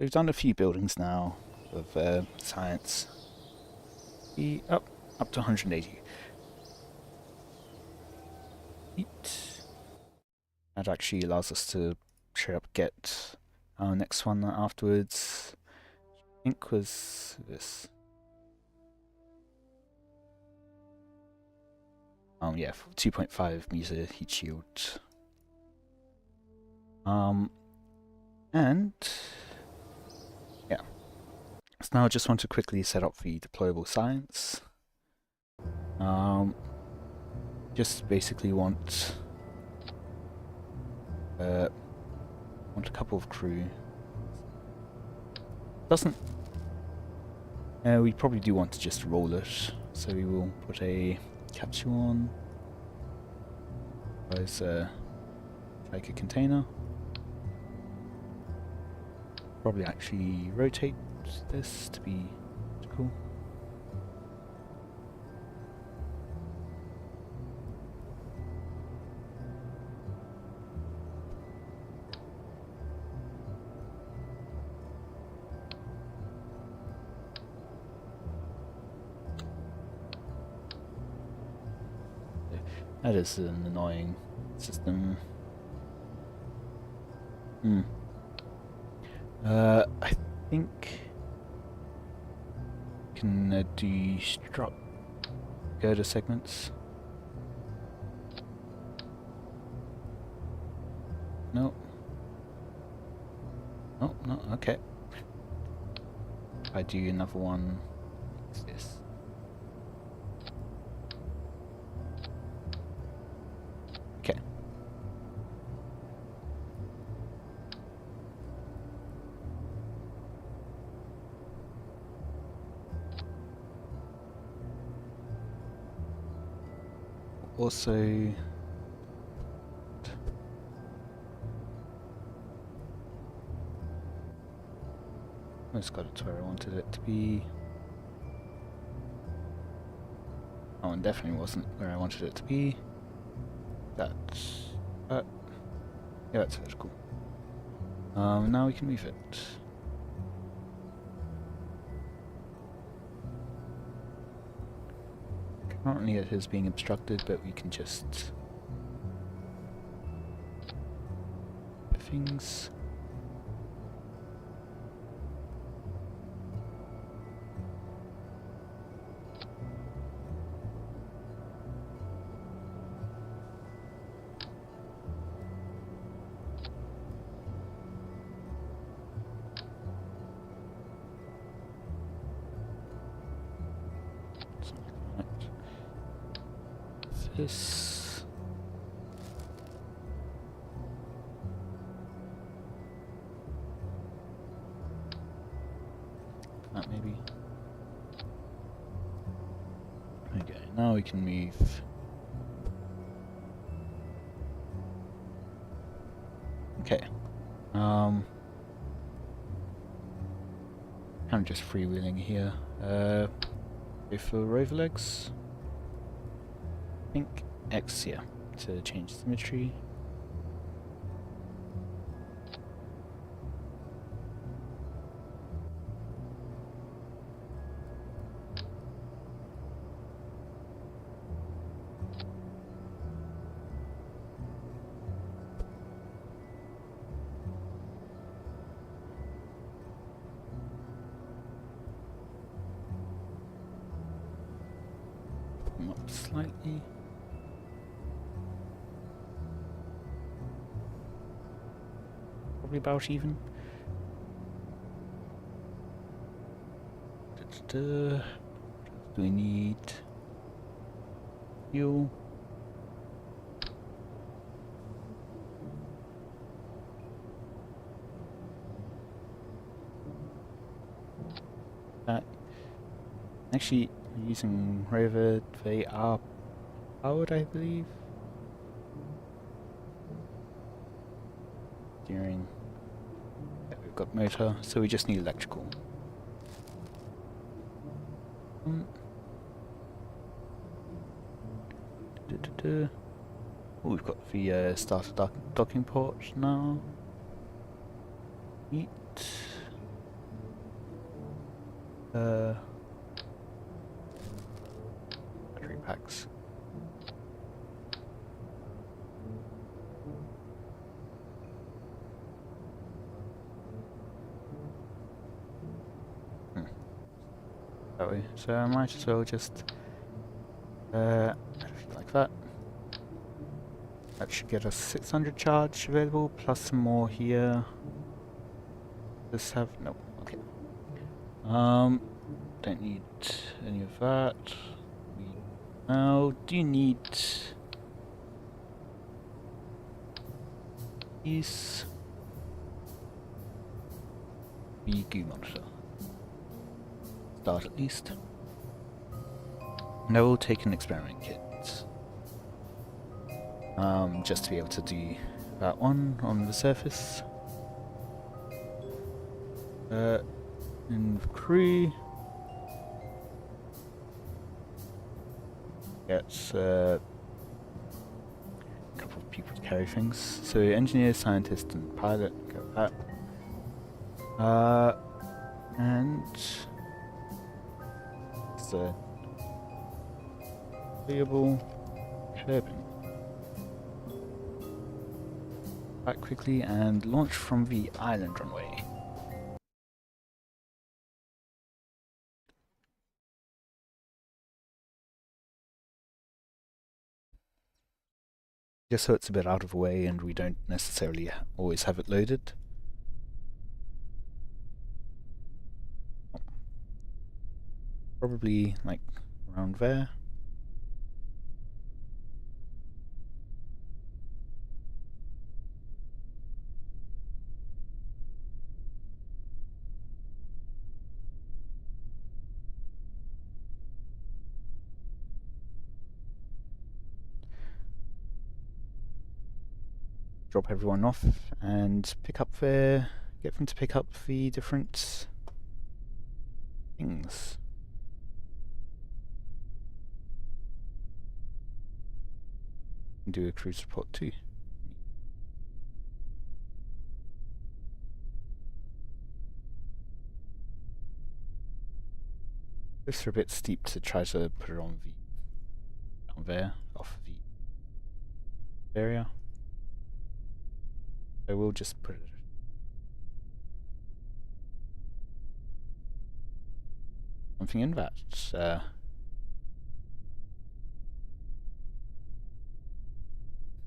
We've done a few buildings now of science. Up to 180. Eat. That actually allows us to straight up get our next one afterwards. I think was this. Yeah, 2.5 meter heat shield. And yeah. So now I just want to quickly set up the deployable science. Just basically want a couple of crew. Doesn't. We probably do want to just roll it, so we will put a capsule on. There's like a container. Probably actually rotate this to be cool. That is an annoying system. I think we can destruct girder segments. No. Oh, no, okay. If I do another one, what's this? Okay. Also, it's got it where I wanted it to be. Oh, and definitely wasn't where I wanted it to be. That's yeah, that's vertical. Now we can move it. Currently it is being obstructed, but we can just put things. This. now we can move. Okay. Kind of just freewheeling here. Go for rover legs. I think X, yeah, to change symmetry. Come up slightly. Probably about even. Do we need fuel? Actually, using rover, they are powered, I believe. Steering. Yeah, we've got motor, so we just need electrical. Oh, we've got the starter docking port now. Neat. Battery packs. That way. So I might as well just like that. That should get us 600 charge available, plus some more here. Just have no. Okay. Don't need any of that. We now do need these. The goo monitor. Start at least. Now we'll take an experiment kit. Just to be able to do that one on the surface. And crew gets a couple of people to carry things. So engineer, scientist, and pilot go that. And it's a variable turbine. Back quickly and launch from the island runway. Just so it's a bit out of the way and we don't necessarily always have it loaded. Probably like around there. Drop everyone off and pick up get them to pick up the different things. Do a cruise report too. Those are a bit steep to try to put it on down there, off the area. So we'll just put it something in that.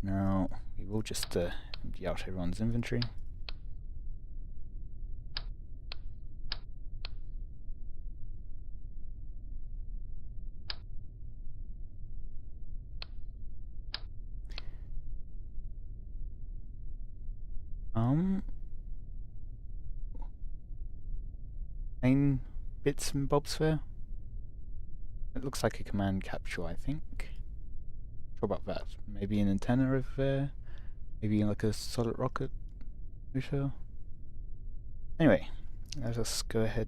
Now we will just empty out everyone's inventory. Main bits and bobs there. It looks like a command capsule, I think. Sure about that. Maybe an antenna over there. Maybe like a solid rocket motor. Anyway, let us go ahead.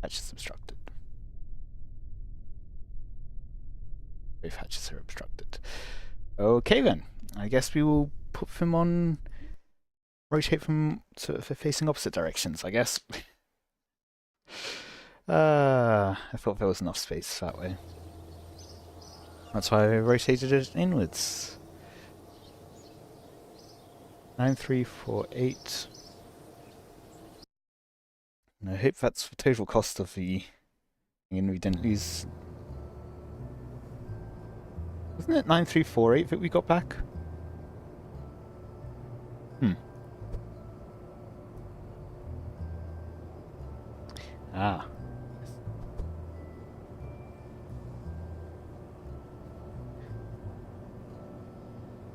Hatches obstructed. Both hatches are obstructed. Okay then. I guess we will put them on. Rotate them sort of facing opposite directions, I guess. I thought there was enough space that way. That's why I rotated it inwards. 9348. And I hope that's the total cost of the thing and we didn't lose. Wasn't it 9348 that we got back? Ah.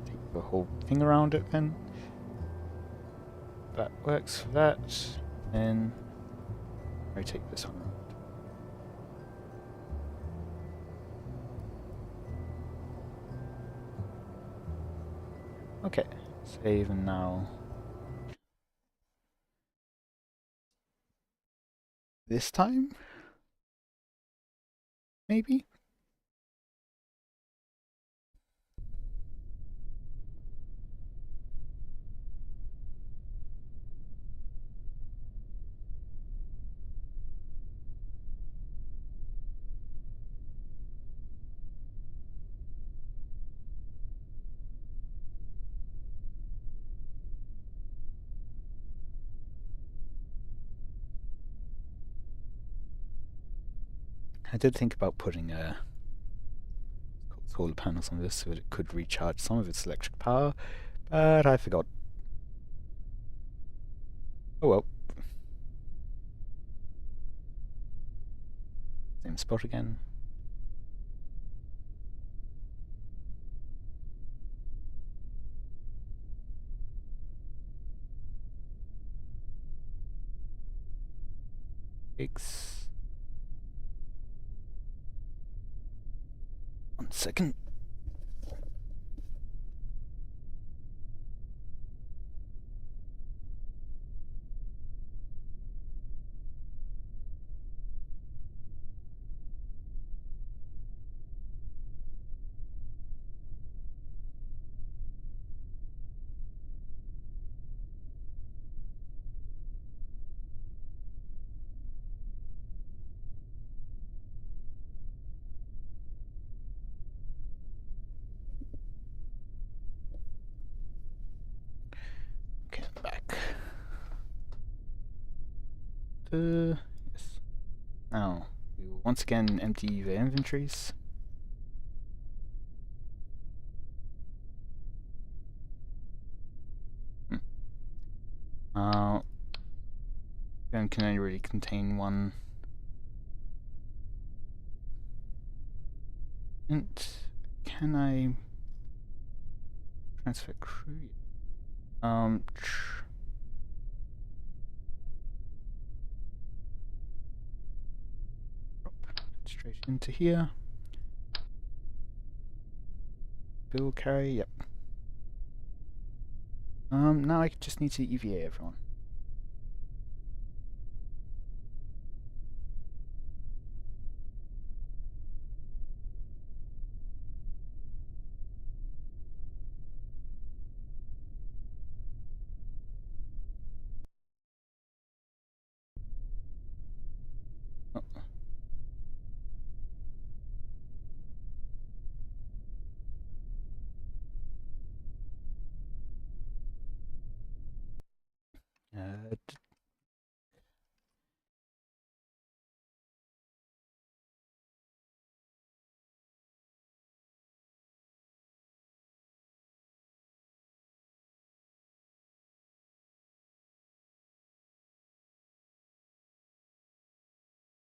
Take the whole thing around it then. That works for that. Then rotate this one around. Okay, save and now. This time? Maybe? I did think about putting solar panels on this so that it could recharge some of its electric power, but I forgot. Oh well. Same spot again. X. 1 second. Okay, I'm back. Yes. Now, we will once again empty the inventories. Gun can only really contain one. Int. Can I transfer crew? Straight into here. Bill carry, yep. Now I just need to EVA everyone. Oh.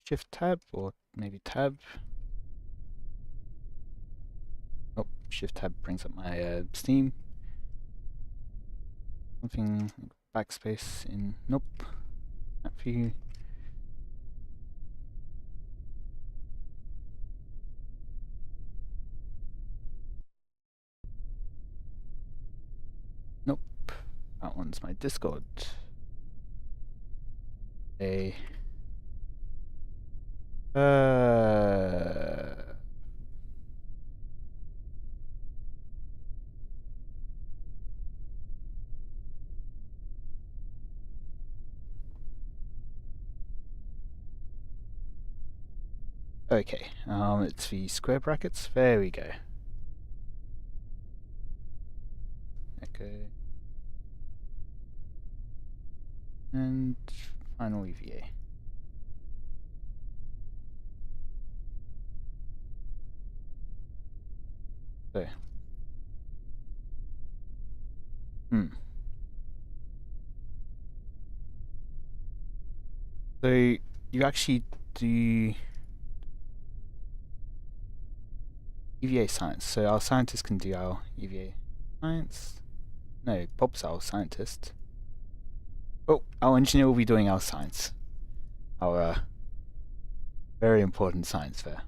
Shift tab or maybe tab. Oh, shift tab brings up my Steam. Something like backspace in. Nope. That view. That one's my Discord. A okay, it's the square brackets. There we go. Okay. And final EVA. So. So you actually do EVA science. So our scientist can do our EVA science. No, Bob's our scientist. Oh, our engineer will be doing our science. Our very important science fair.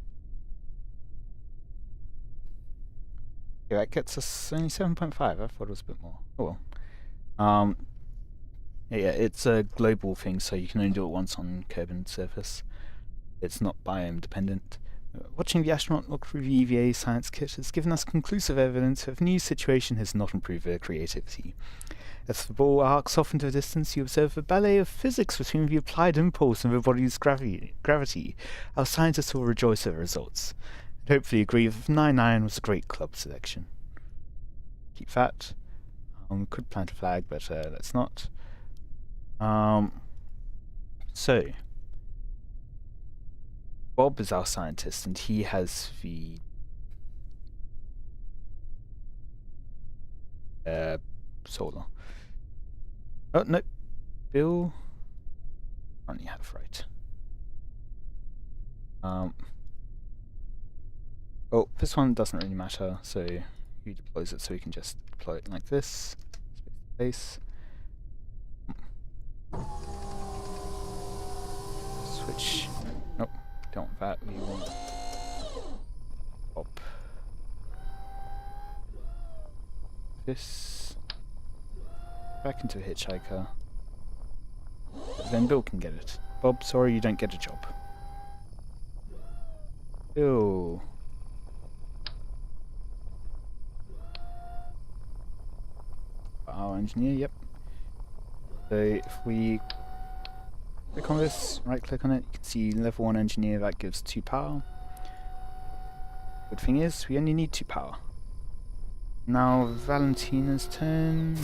Okay, that gets us only 7.5. I thought it was a bit more. Oh well. Yeah, it's a global thing, so you can only do it once on Kerbin surface. It's not biome dependent. Watching the astronaut look through the EVA science kit has given us conclusive evidence that the new situation has not improved their creativity. As the ball arcs off into the distance, you observe a ballet of physics between the applied impulse and the body's gravity. Our scientists will rejoice at the results, and hopefully agree that 9-9 was a great club selection. Keep that. We could plant a flag, but let's not. So Bob is our scientist, and he has the solar. Oh no, Bill. Only have right. Oh, this one doesn't really matter. So he deploys it, so we can just deploy it like this. Space. Switch. Nope, don't want that. We want Bob. This back into a hitchhiker. Then Bill can get it. Bob, sorry you don't get a job. Bill. Our engineer, yep. So if we click on this, right click on it, you can see level 1 engineer, that gives 2 power. Good thing is, we only need 2 power. Now Valentina's turn.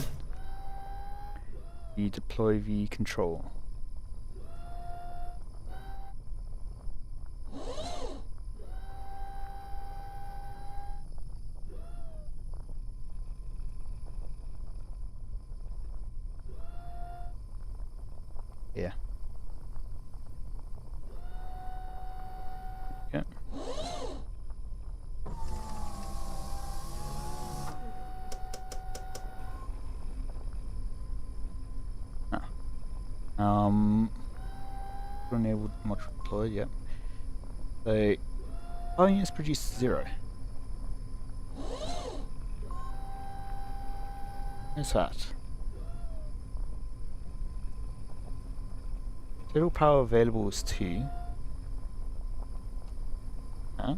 We deploy the control. Yeah. Yeah. Enabled module deployed, yep. So our units produce 0. What's that? Total power available is 2. Huh?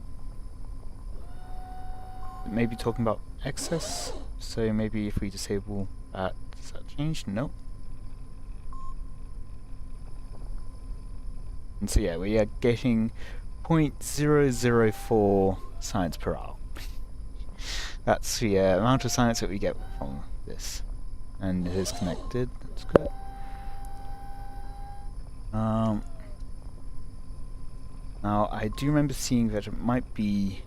Maybe talking about excess, so maybe if we disable that, does that change? Nope. And so yeah, we are getting 0.004 science per hour. That's the amount of science that we get from this. And it is connected, that's good. Now I do remember seeing that it might be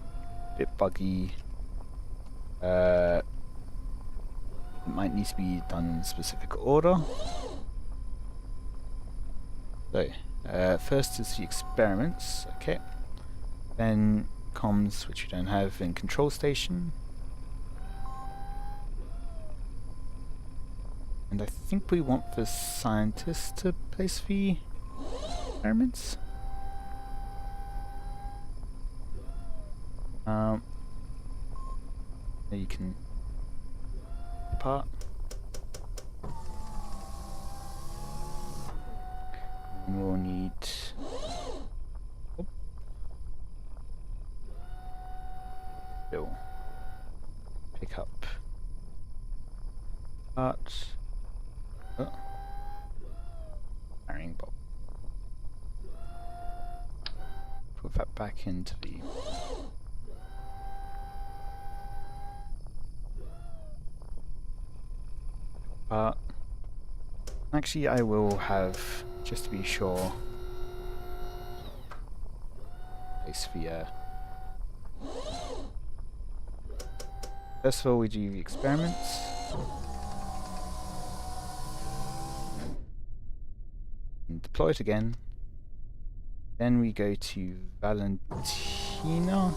a bit buggy. It might need to be done in a specific order. So, first is the experiments, okay. Then comms, which we don't have, in control station. And I think we want the scientist to place the experiments. You can part. And we'll need... Oh. Bill. Pick up. Parts. Oh. Carrying Bob. Put that back into the... But actually I will have, just to be sure, place the first of all we do the experiments. And deploy it again. Then we go to Valentina.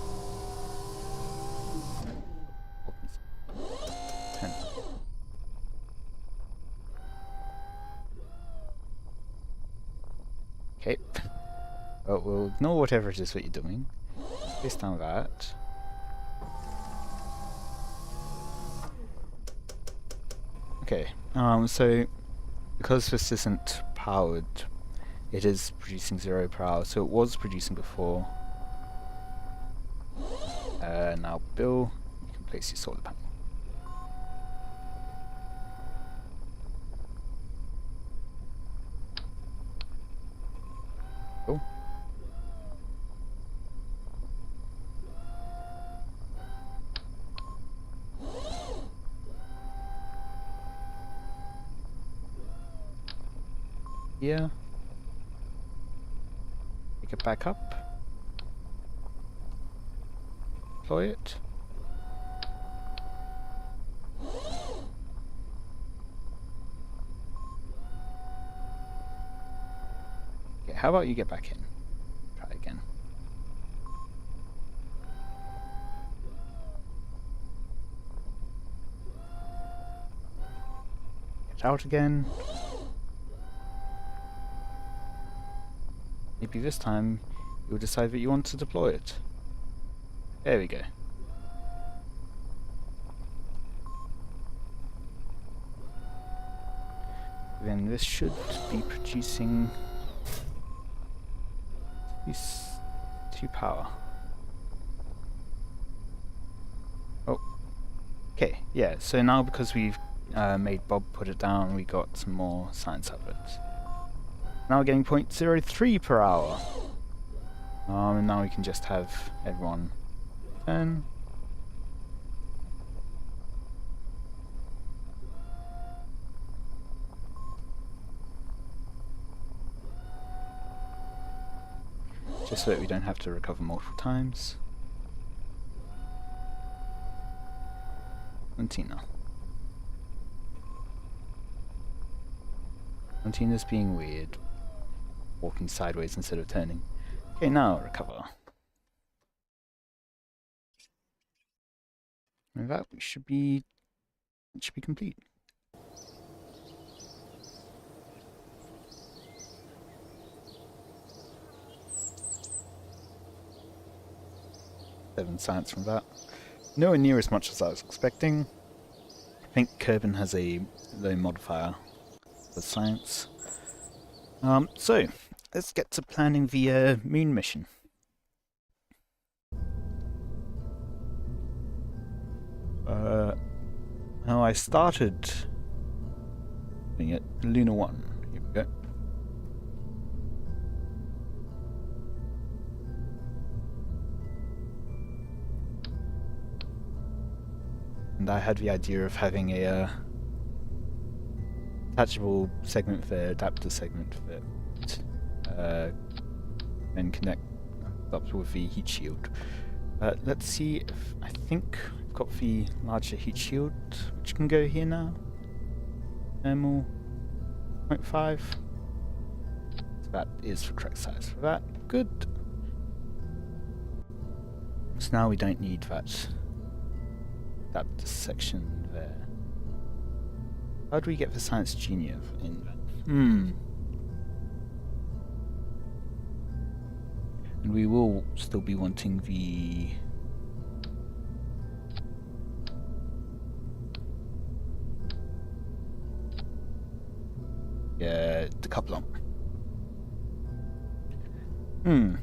Okay. Well, we'll ignore whatever it is that you're doing. Place down that. Okay. So because this isn't powered, it is producing 0 per hour. So it was producing before. Now, Bill, you can place your solar panel. Cool. Yeah. Pick it back up. Deploy it. Okay, how about you get back in? Try again. Get out again. Maybe this time you'll decide that you want to deploy it. There we go. Then this should be producing these 2 power. Oh, okay, yeah. So now because we've made Bob put it down, we got some more science out of it. Now we're getting 0.03 per hour. And now we can just have everyone turn. Just so that we don't have to recover multiple times. And Tina. And Tina's being weird. Walking sideways instead of turning. Okay, now recover. And that should be complete. Seven science from that. Nowhere near as much as I was expecting. I think Kerbin has a low modifier for science. So let's get to planning the moon mission. Now I started doing it Luna 1. Here we go. And I had the idea of having a attachable segment for it, adapter segment for it, and connect up with the heat shield. Let's see if I think I've got the larger heat shield, which can go here now. Thermal 0.5. So that is the correct size for that. Good. So now we don't need that adapter section there. How do we get the Science Junior in? And we will still be wanting the decoupler. Hmm.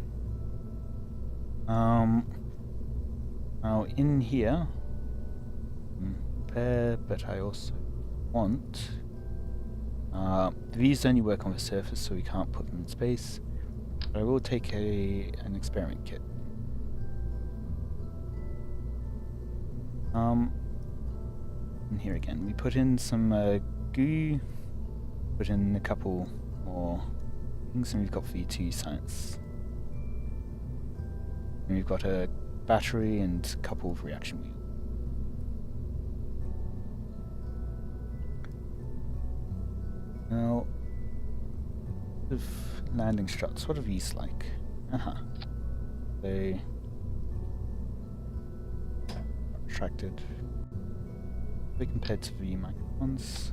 Now in here, repair, but I also want. These only work on the surface, so we can't put them in space. But I will take an experiment kit. And here again, we put in some goo, put in a couple more things, and we've got V2 science. And we've got a battery and a couple of reaction wheels. Now, of landing struts, what are these like? They retracted. They compared to the microns.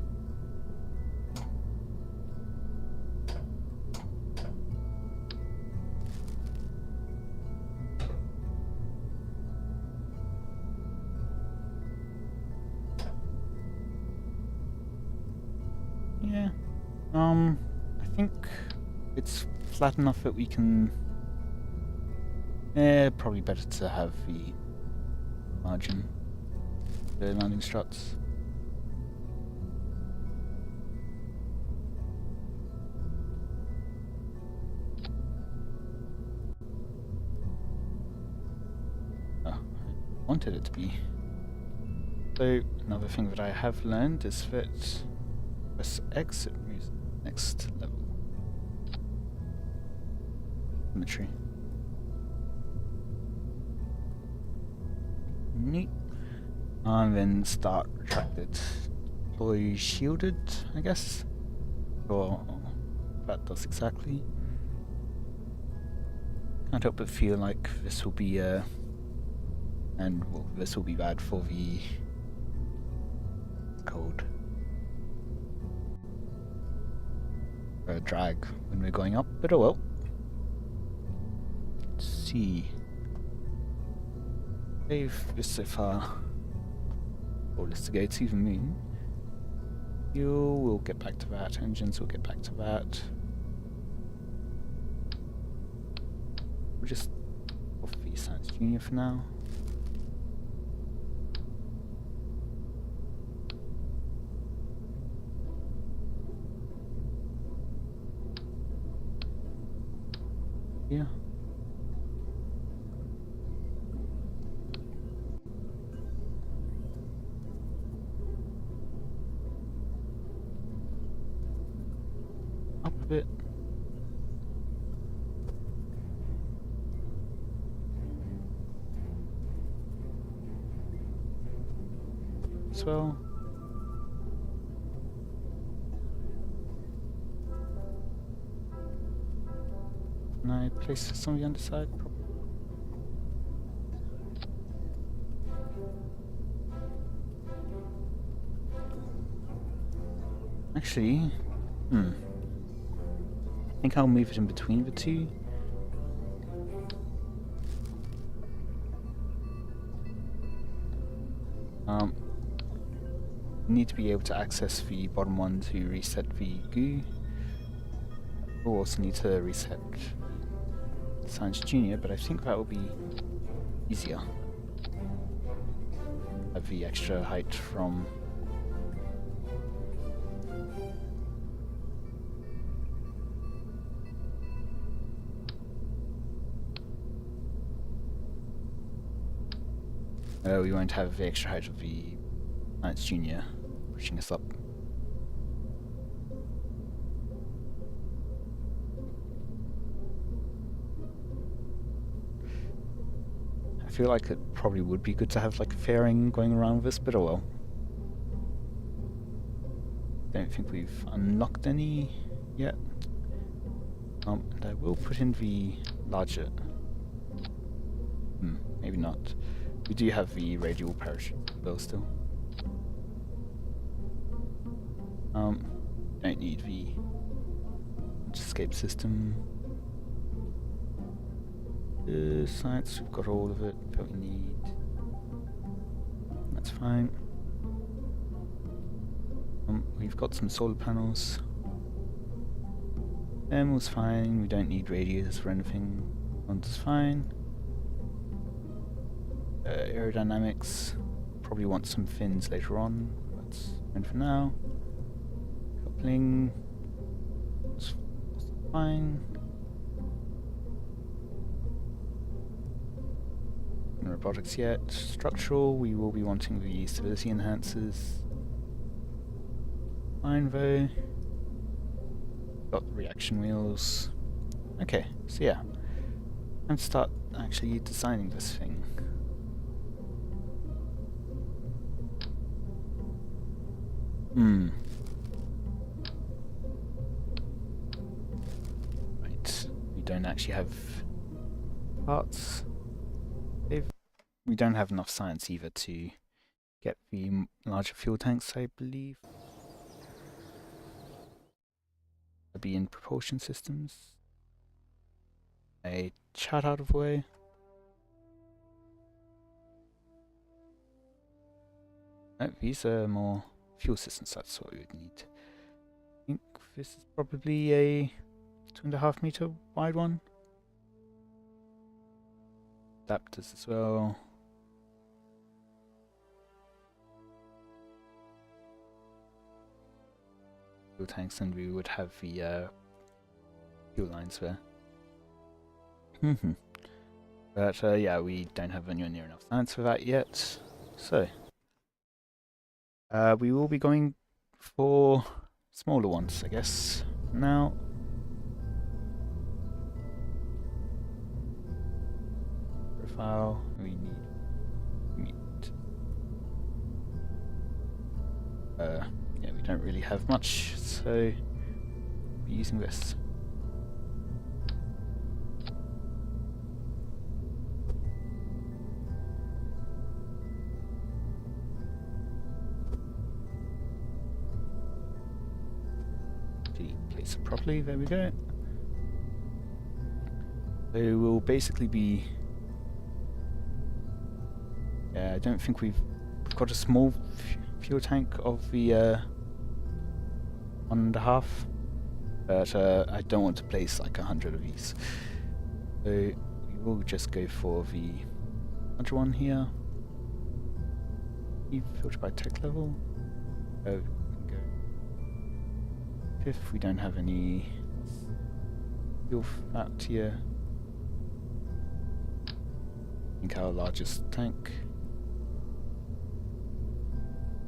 Yeah. I think it's flat enough that we can. Probably better to have the margin. The landing struts. Oh, I wanted it to be. So another thing that I have learned is that press X, it moves to the next level. Symmetry. Neat. And then start retracted. Deploy shielded, I guess. Or that does exactly. Can't help but feel like this will be and well, this will be bad for the code. Drag when we're going up, but oh well. Let's see. Save this so far. All is to go to the moon. Fuel, we'll get back to that. Engines, we'll get back to that. We'll just off the Science Junior for now. Yeah. Up a bit. As well. Can I place this on the underside? Actually, I think I'll move it in between the two. Need to be able to access the bottom one to reset the goo. We'll also need to reset Science Junior, but I think that will be easier. Have the extra height from we won't have the extra height of the Science Junior pushing us up. I feel like it probably would be good to have like a fairing going around this, but oh well. Don't think we've unlocked any yet. And I will put in the larger. Maybe not. We do have the radial parachute though still. Don't need the escape system. Science, we've got all of it that we need. That's fine. We've got some solar panels. Thermal's fine, we don't need radiators for anything. One's fine. Aerodynamics, probably want some fins later on. That's fine for now. Coupling, it's fine. No robotics yet. Structural, we will be wanting the stability enhancers. Fine though. Got the reaction wheels. Okay, so yeah. Time to start actually designing this thing. Right, we don't actually have parts. We don't have enough science either to get the larger fuel tanks, I believe. They'll be in propulsion systems. A chat out of the way. No, these are more fuel systems, that's what we would need. I think this is probably a 2.5 meter wide one. Adapters as well. Fuel tanks, and we would have the fuel lines there. But yeah, we don't have anywhere near enough science for that yet. So we will be going for smaller ones, I guess. Now, profile, we need yeah, we don't really have much, so we'll be using this. Place it properly, there we go. So we'll basically be... Yeah, I don't think we've got a small fuel tank of the 1.5, but I don't want to place like 100 of these. So we will just go for the larger one here. Filter by tech level. If we don't have any fuel fat here, I think our largest tank.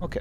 Okay.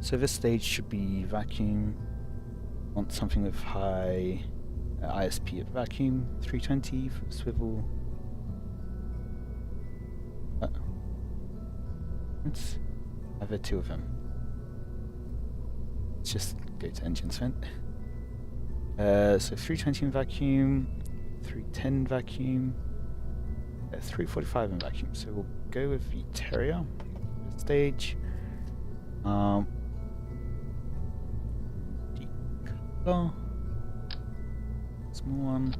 So this stage should be vacuum. Want something with high ISP at vacuum, 320 for swivel. Let's have two of them. Let's just go to engines vent. So 320 in vacuum, 310 vacuum, 345 in vacuum. So we'll go with the Terrier stage. Decolor. Small one.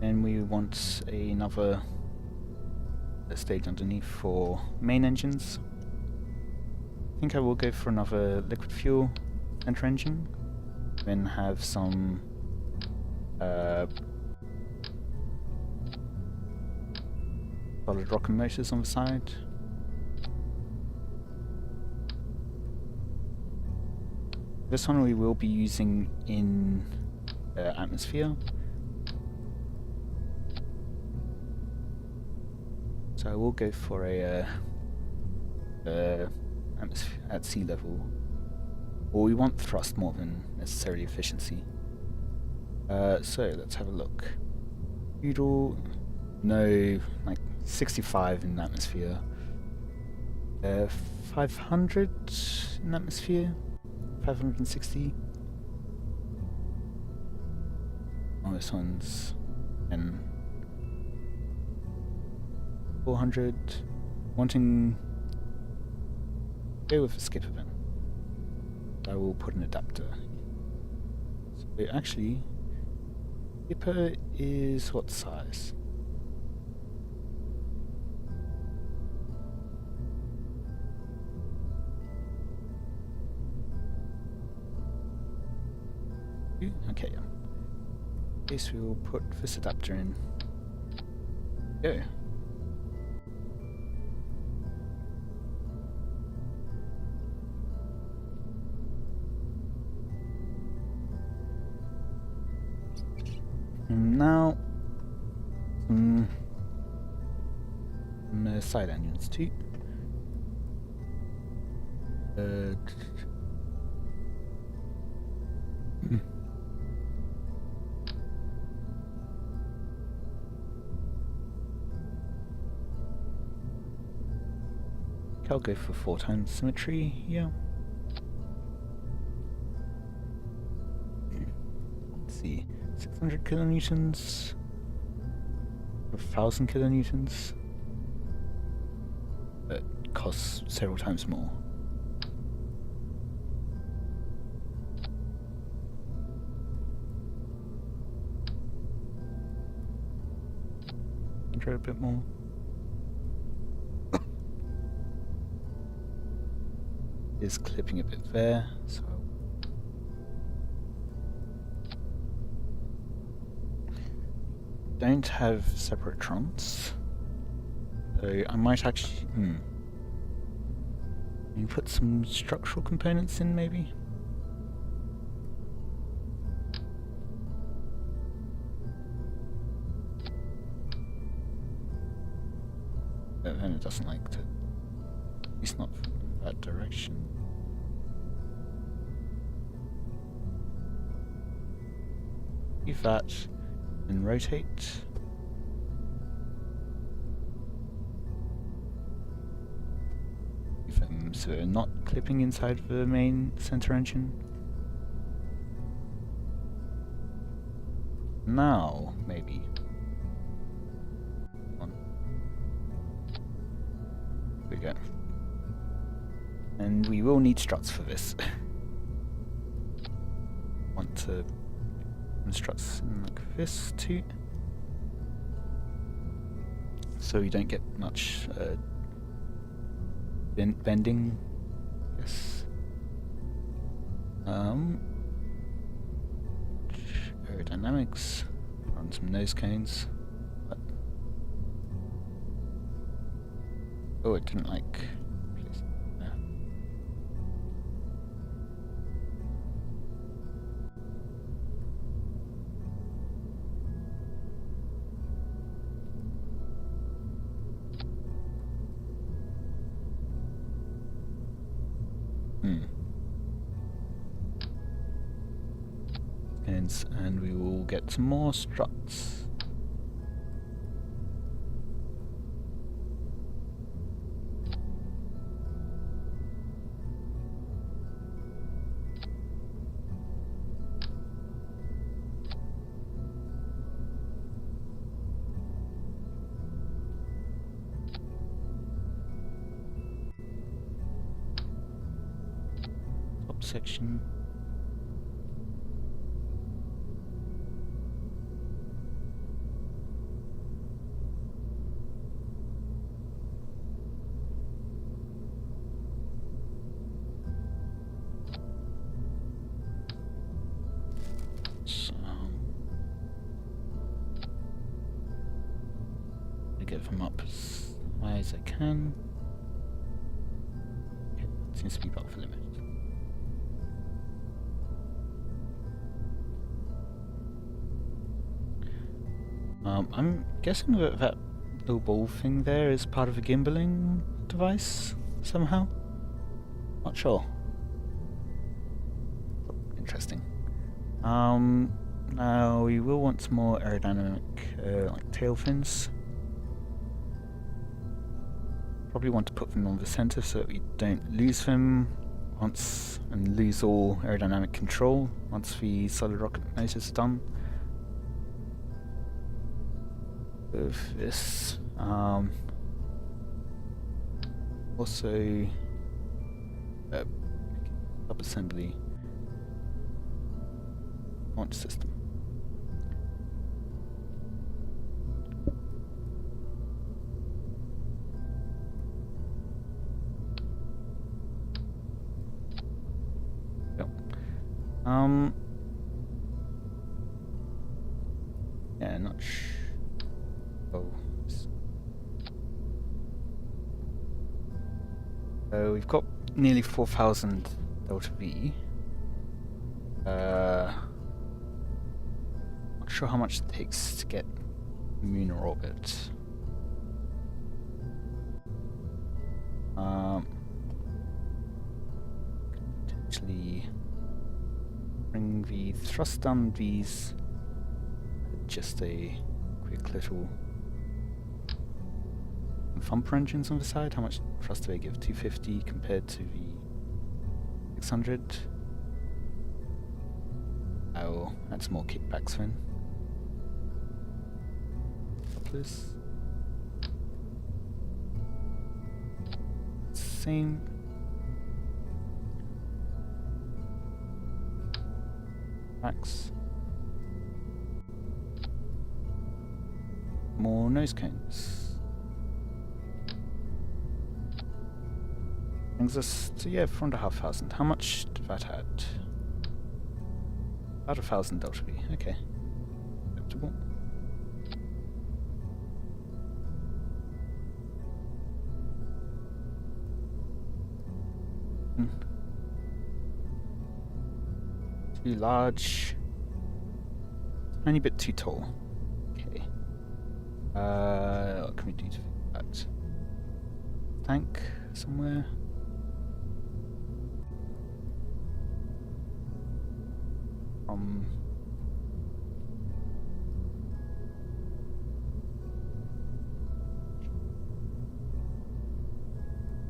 Then we want another stage underneath for main engines. I think I will go for another liquid fuel center engine, then have some solid rocket motors on the side. This one we will be using in atmosphere. So I will go for a atmosphere at sea level. Or we want thrust more than necessarily efficiency. So let's have a look. Feudal, No, like 65 in atmosphere. 500 in atmosphere. 560. Oh, this one's 400. Wanting. Go with a skipper bin. I will put an adapter. So actually, skipper is what size? Okay, yeah. Okay, so we'll put this adapter in. Go. And now, some side engines too. I'll go for 4 times symmetry, yeah. Let's see, 600 kilonewtons, 1,000 kilonewtons. But costs several times more. Try a bit more. Is clipping a bit there, so don't have separate trunks. So I might actually you put some structural components in maybe. But then it doesn't like to, at least not from that direction. Leave that and rotate. So we're not clipping inside the main center engine. Now, maybe. Here we go. And we will need struts for this. Want to struts in like this too, so you don't get much bending. Yes. Aerodynamics. Run some nose cones. But oh, it didn't like. And we will get some more struts. Top section. Get them up as high as I can. Okay, seems to be about the limit. I'm guessing that that little ball thing there is part of a gimbaling device somehow. Not sure. Interesting. Now we will want some more aerodynamic like tail fins. Probably want to put them on the center so that we don't lose them once and lose all aerodynamic control once the solid rocket motors are done. With this, also sub-assembly launch system. Yeah, not oh. So we've got nearly 4,000 delta V. Not sure how much it takes to get Muner orbit. Potentially bring the thrust down these. Just a quick little thumper engines on the side. How much thrust do they give? 250 compared to the 600. Oh, that's more kickbacks then. Couplers. Same. Backs. More nose cones. Brings us to, yeah, 4,500. How much did that add? About 1,000 delta V. Okay. Acceptable. Too large. Tiny bit too tall. Okay. What can we do to fix that? Tank somewhere.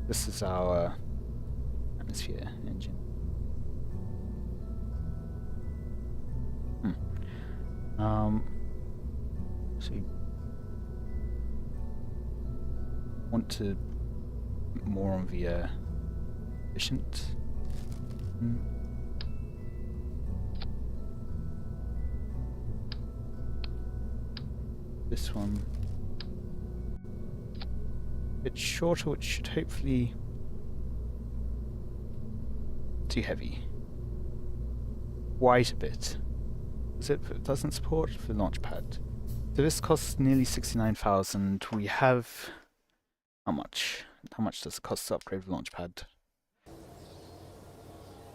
This is our atmosphere engine. So we want to put more on the efficient. This one a bit shorter, which should hopefully too heavy. Wide a bit. It doesn't support the launch pad. So this costs nearly 69,000. We have how much? How much does it cost to upgrade the launch pad?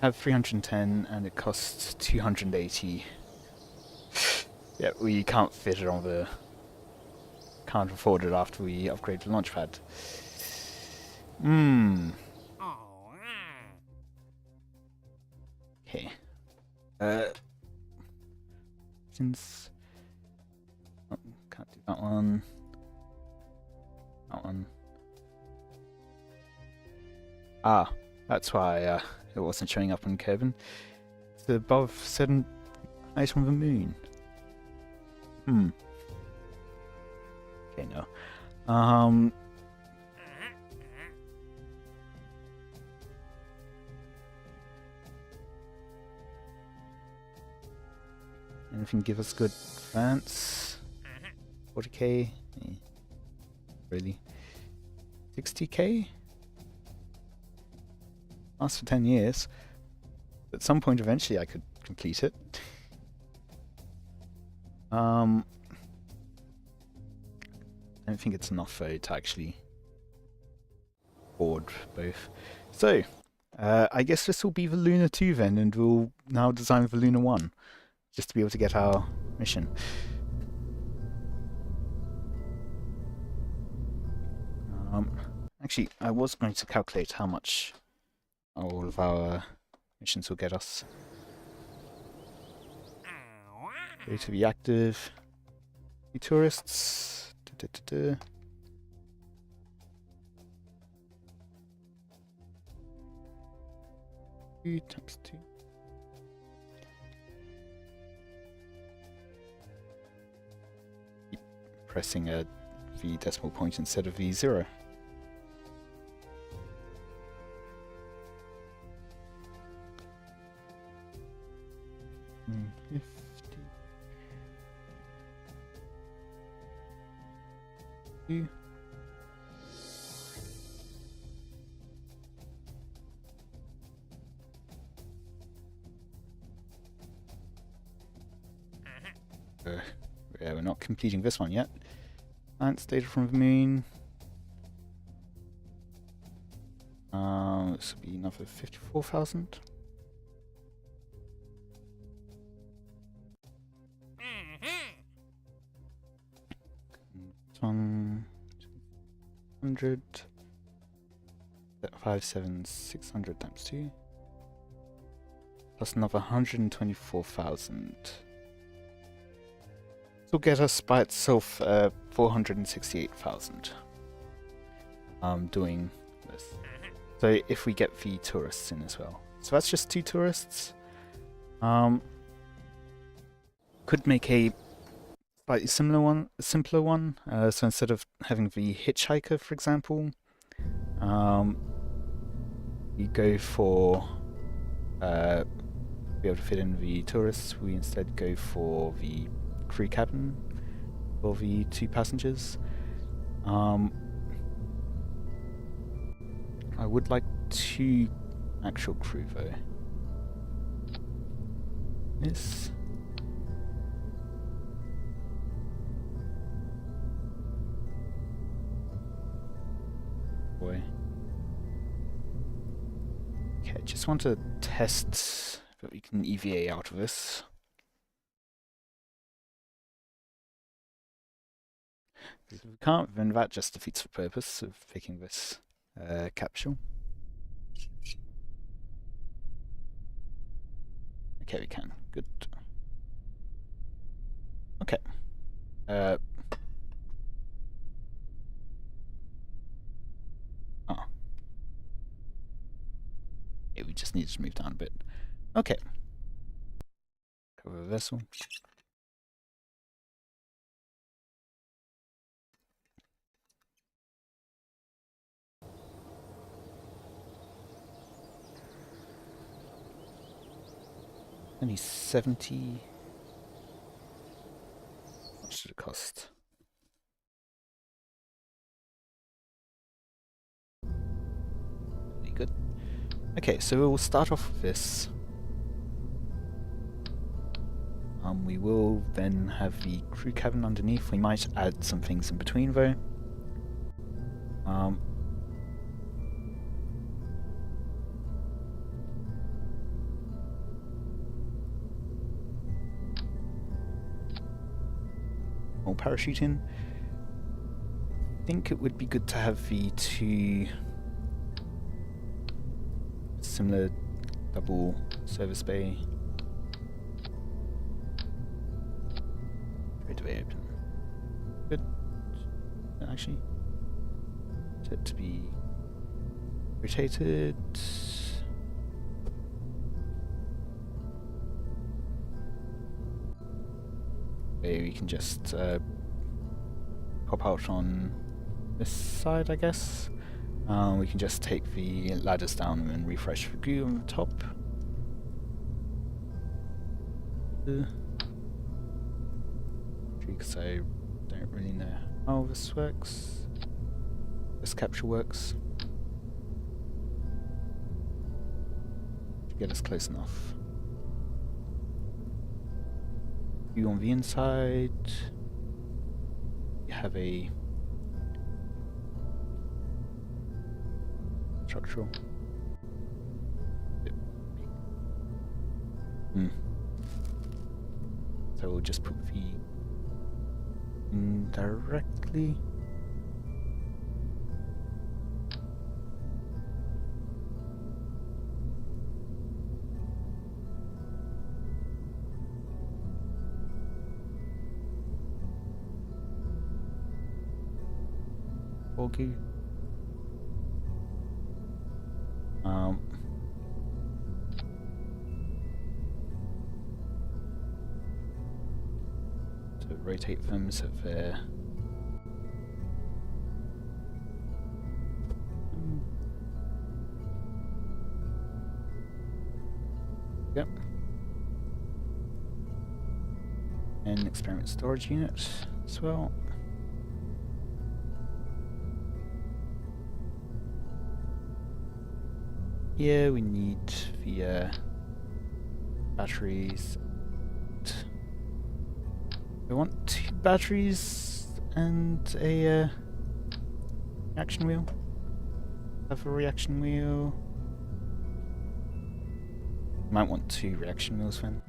Have 310 and it costs 280. Yeah, we can't fit it on the... Can't afford it after we upgrade the launch pad. Okay. Since... Oh, can't do that one. That one. Ah, that's why it wasn't showing up on Kevin. It's above certain height from the moon. Okay, no. Anything give us good advance? 40k? Really? 60k? Lasts for 10 years. At some point eventually I could complete it. I don't think it's enough though to actually board both. So, I guess this will be the Lunar 2 then, and we'll now design the Lunar 1. Just to be able to get our mission. Actually, I was going to calculate how much all of our missions will get us. Go to the active. The tourists. 2 times 2. Keep pressing the decimal point instead of the 0. Yeah, we're not completing this one yet. Science data from the moon. This will be another 54,000. One 100. 600 times 2. Plus another 124,000. This will get us by itself 468,000. Doing this. So if we get the tourists in as well. So that's just 2 tourists. Could make a slightly simpler one. So instead of having the hitchhiker, for example, we go for to be able to fit in the tourists. We instead go for the crew cabin for the 2 passengers. I would like 2 actual crew though. This. Boy. Okay, I just want to test that we can EVA out of this. If we can't, then that just defeats the purpose of picking this capsule. Okay, we can. Good. Okay. Oh. Yeah, we just need to move down a bit. Okay. Cover the vessel. Only 70. What should it cost? Really good. Okay, so we'll start off with this. We will then have the crew cabin underneath. We might add some things in between though. More parachuting. I think it would be good to have the 2 similar double service bay. Straight away open. Good. Actually, set to be rotated. Okay, we can just pop out on this side, I guess. We can just take the ladders down and refresh the view on the top. Because I don't really know how this works. This capture works. Should get us close enough. View on the inside. You have a structural. So we'll just put the in directly. Okay. So rotate them so they're... Yep. And experiment storage unit as well. Here we need the batteries. We want 2 batteries and a reaction wheel. Have a reaction wheel. Might want 2 reaction wheels then.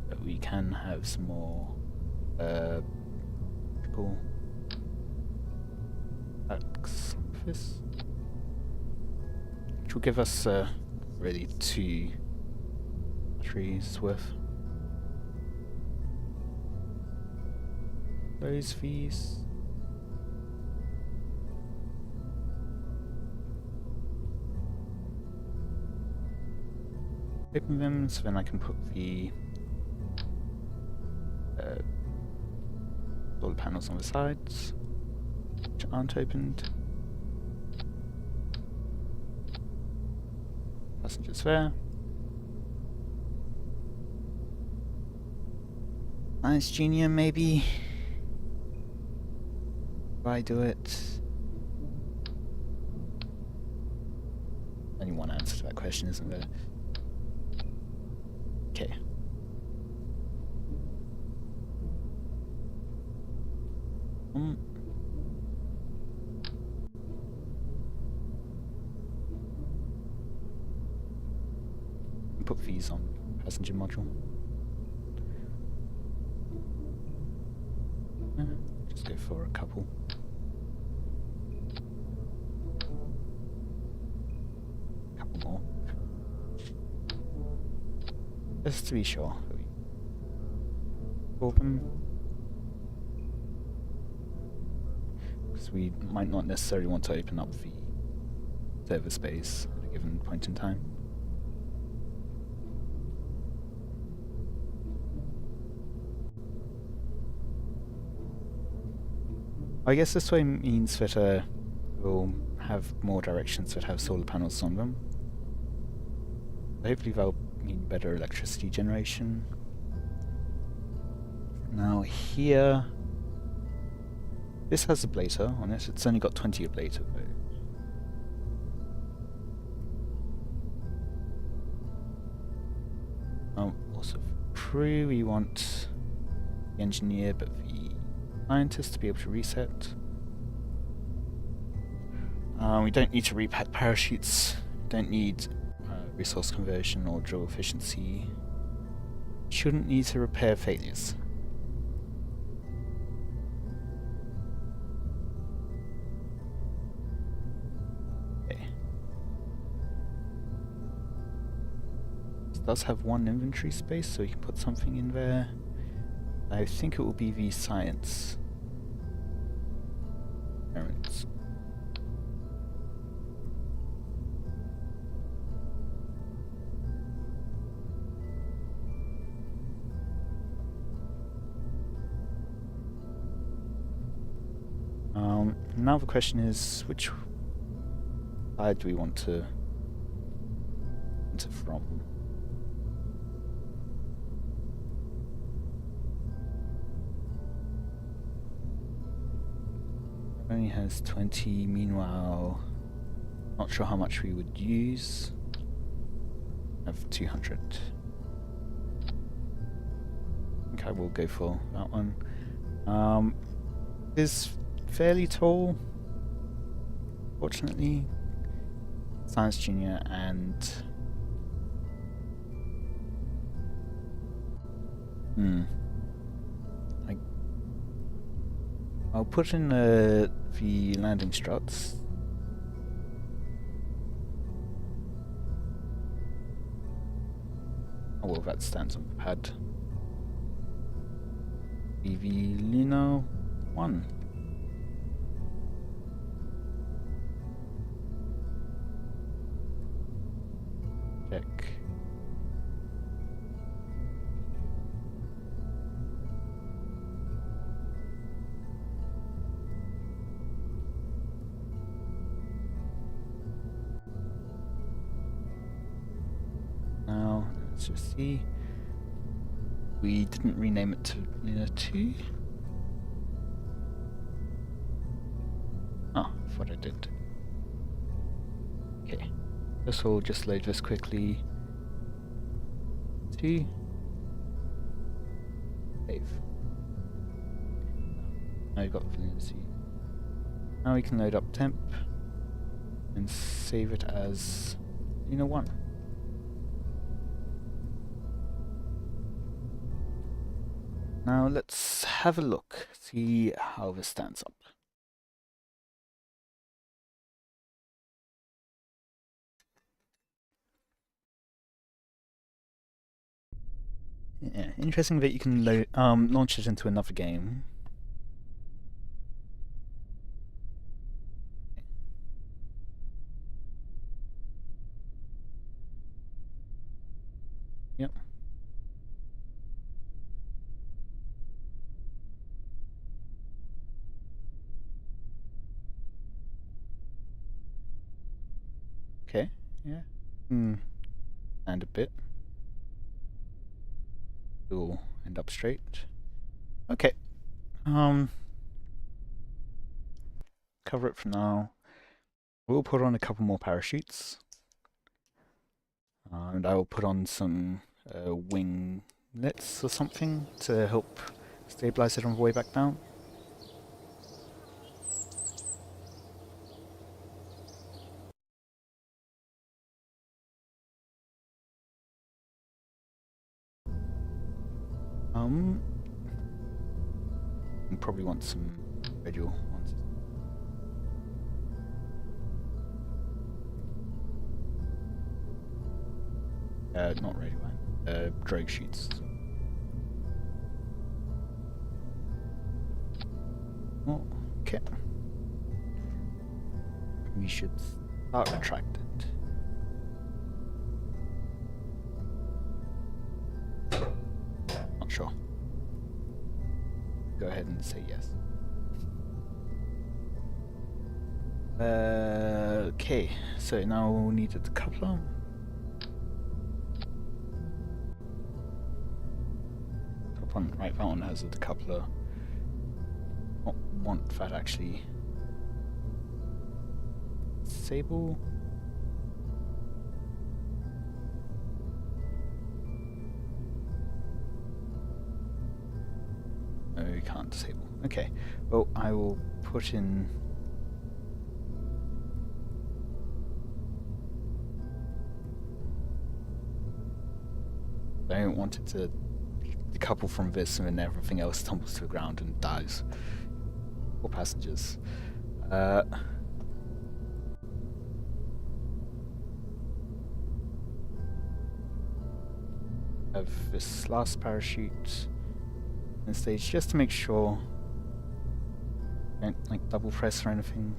But we can have some more triple packs of this, which will give us really 2 batteries worth. Those fees. Open them so then I can put the solar panels on the sides, which aren't opened. Passengers there. Nice Junior, maybe. Why do it? Only one answer to that question, isn't there? Okay. Put these on passenger module. Just go for a couple. More. Just to be sure. Open. Because we might not necessarily want to open up the server space at a given point in time. I guess this way means that we'll have more directions that have solar panels on them. Hopefully that'll mean better electricity generation. Now here, this has a blazer on it. It's only got 20 ablator though. Also for crew we want the engineer but the scientist to be able to reset. We don't need to repack parachutes. Don't need resource conversion or drill efficiency. Shouldn't need to repair failures. Okay. This does have 1 inventory space, so we can put something in there. I think it will be the science experiments. Now the question is, which side do we want to enter from? It only has 20, meanwhile, not sure how much we would use. I have 200. I think I will go for that one. Is fairly tall, fortunately. Science Junior and I'll put in the landing struts. Oh well, that stands on the pad. EV Lino 1. let's just see. We didn't rename it to Muner 2. Oh, I thought I did. Okay, this will just load this quickly. 2. Save. Now we've got fluency. Now we can load up temp and save it as Muner 1. Now let's have a look, see how this stands up. Yeah, interesting that you can launch it into another game. Yep. Okay, yeah. And a bit. We'll end up straight. Okay. Cover it for now. We'll put on a couple more parachutes. And I will put on some winglets or something to help stabilize it on the way back down. You probably want some radial ones. Not radial line. Drogue sheets. Oh, okay. We should start retracted. Not sure. Go ahead and say yes. Okay, so now we'll need a decoupler. Right, that one has a decoupler. Not want that actually. Disable. No, we can't disable. Okay, well, I will put in. I don't want it to decouple from this and then everything else tumbles to the ground and dies. Poor passengers. Have this last parachute in stage just to make sure don't like double press or anything.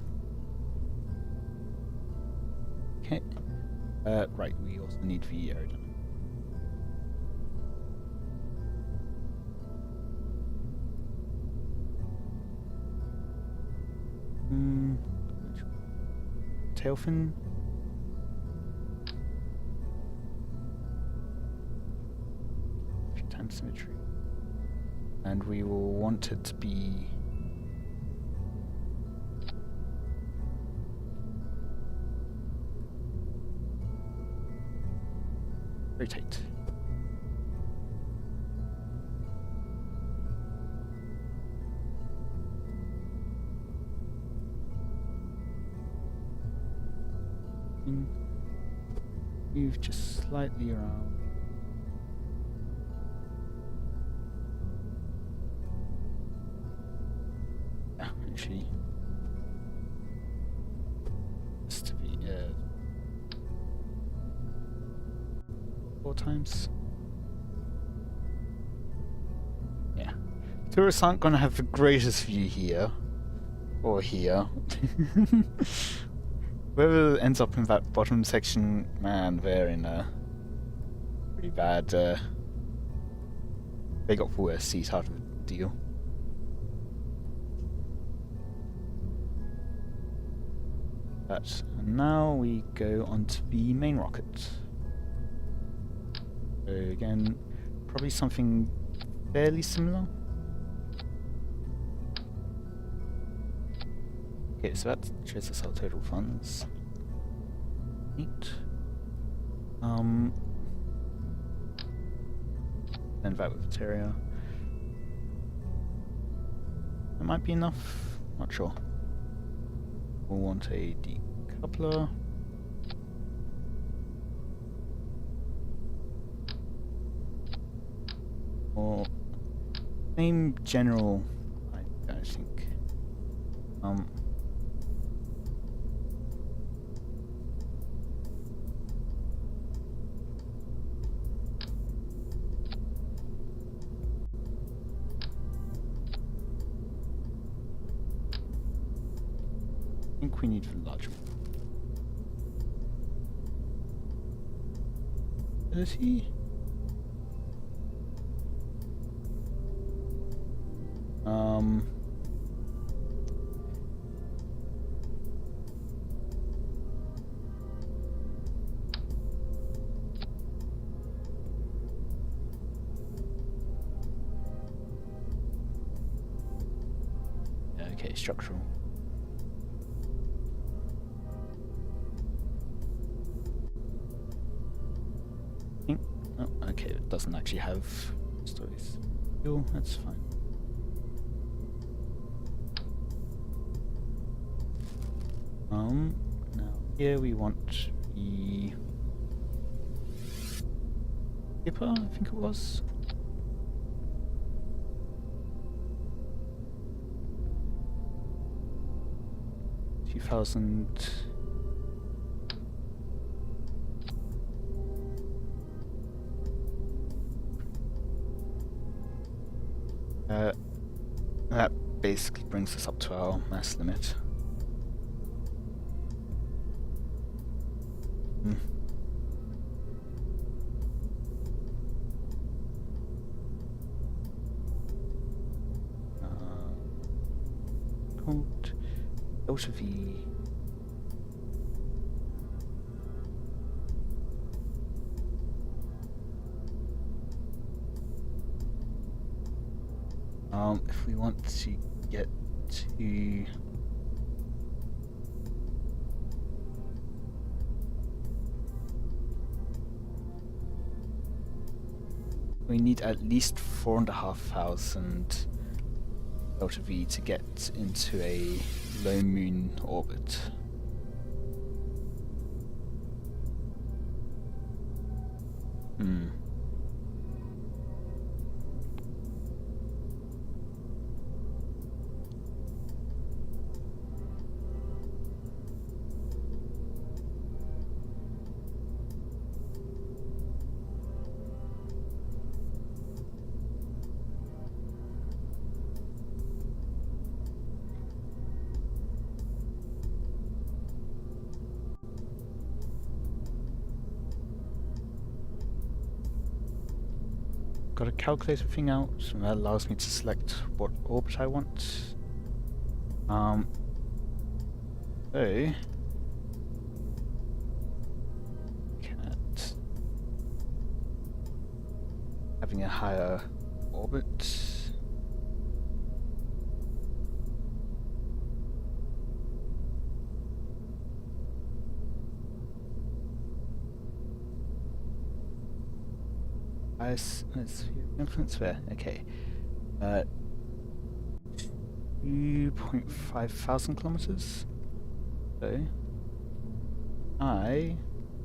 Okay. Right, we also need the aerodynamic. Tail fin. A few times symmetry. And we will want it to be rotate. Move just slightly around. Yeah, actually, just to be 4 times. Yeah, tourists aren't gonna have the greatest view here or here. Whoever ends up in that bottom section, man, they're in a pretty bad. They got the worst seat out of the deal. And now we go onto the main rocket. So again, probably something fairly similar. Okay, so that shows us our total funds. Neat. And that with Terria. That might be enough. Not sure. We'll want a decoupler. Or same general, I think. I think we need a larger one. 30? Okay, structural. Oh, okay, it doesn't actually have stories. Cool, that's fine. Now here we want the skipper, I think it was. $2,000. That basically brings us up to our mass limit. Called Delta V. If we want to get to we need at least 4,500 Delta V to get into a low moon orbit. Got a calculator thing out, and that allows me to select what orbit I want. So having a higher orbit. Let's influence where? Okay. 2.5 thousand kilometers. So I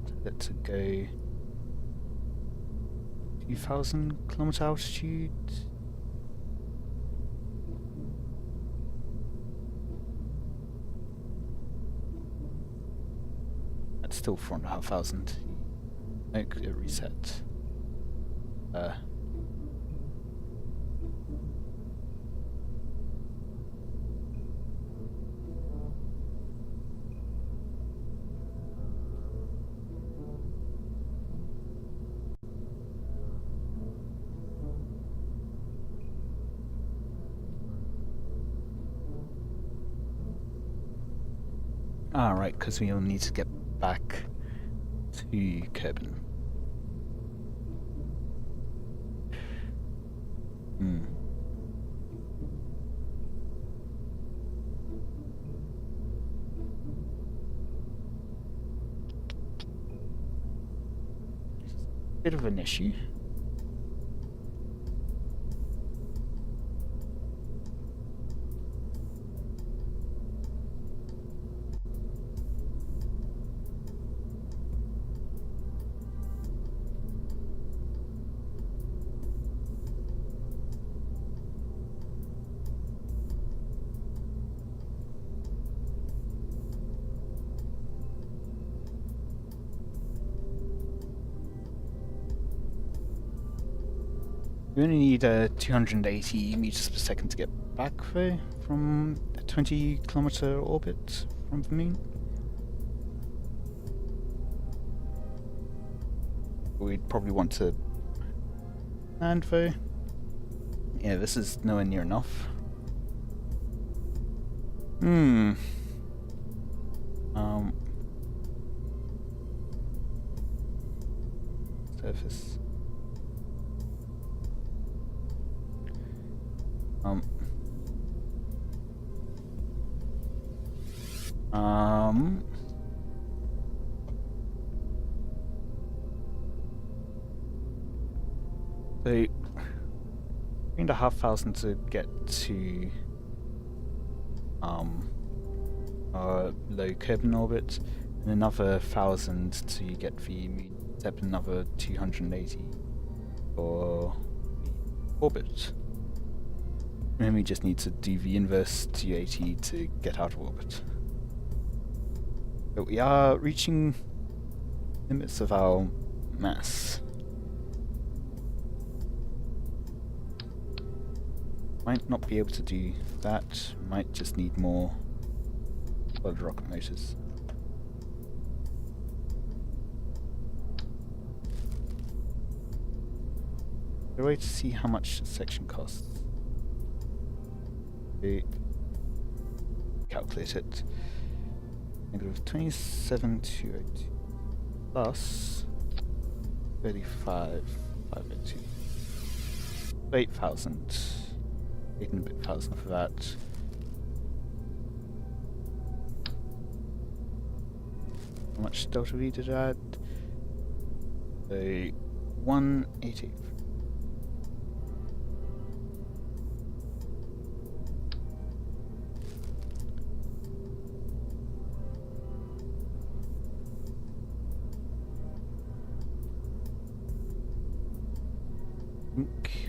tell it to go 2,000 kilometer altitude. That's still 4,500. Make it reset. Right, because we'll need to get back to Kerbin. Hmm. Bit of an issue. We only need 280 meters per second to get back though from a 20-kilometer orbit from the moon. We'd probably want to land though. Yeah, this is nowhere near enough. Surface. Um. So 3,500 to get to low Kerbin orbit, and another 1,000 to get the moon, except another 280 for the orbit. And then we just need to do the inverse 280 to get out of orbit. But we are reaching limits of our mass. Might not be able to do that, might just need more solid rocket motors. Is there a way to see how much a section costs? Calculate it. Negative 27,202 plus 35,502. 8,000. 8,000 for that. How much delta V did I add? 180.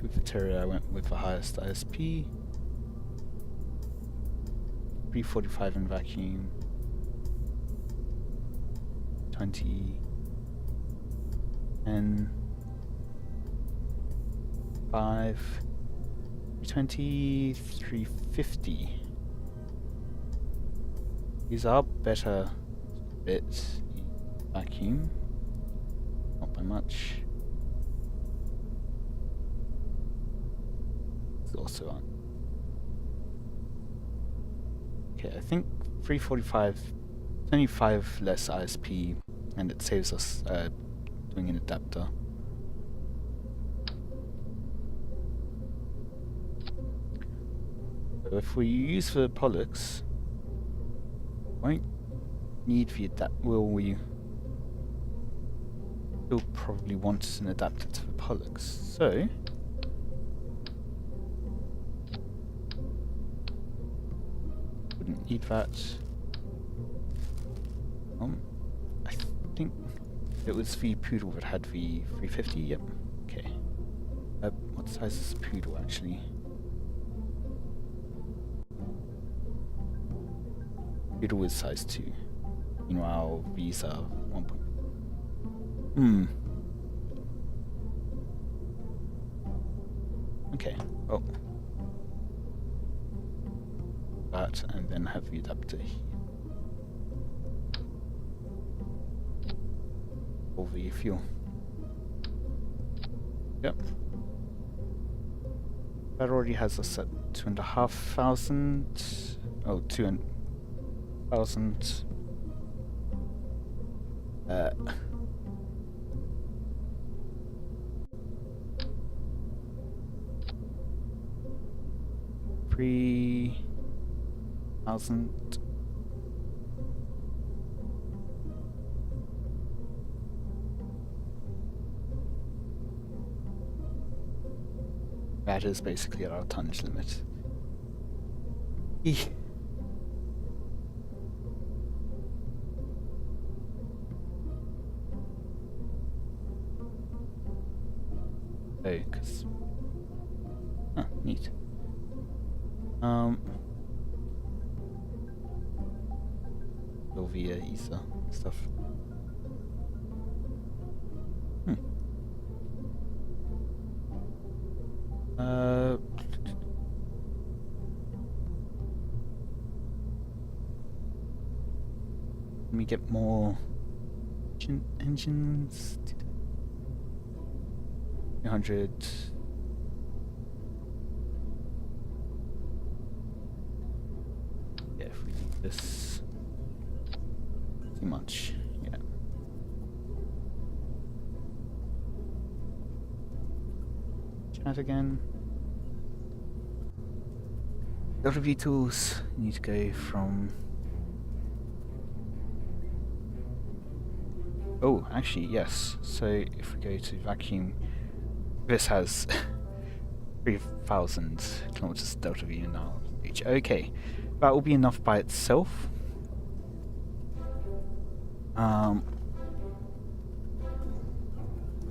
With the Terra I went with the highest ISP. 345 in vacuum. 20 and 5 320 350. These are better bits in vacuum, not by much. It's also on. Okay, I think 345, 25 less ISP, and it saves us doing an adapter. So if we use the Pollux, won't need the will we still probably want an adapter to the Pollux. So wouldn't need that. I think it was the Poodle that had the 350, yep. Okay. What size is the Poodle actually? Poodle is size 2. Meanwhile, these are 1. Okay. Oh. That, and then have the adapter here. For the fuel. Yep. That already has us at 2,500. Oh, 2,000. 3,000. That is basically our tonnage limit. Eeh. Oh, because... Huh, neat. Sylvia, Isa, stuff. Let me get more engines. 300. Yeah, if we do this too much, yeah. Chat again. Delta-V tools need to go from... Oh, actually, yes. So if we go to vacuum, this has 3,000 kilometers Delta-V in our reach. Okay, that will be enough by itself.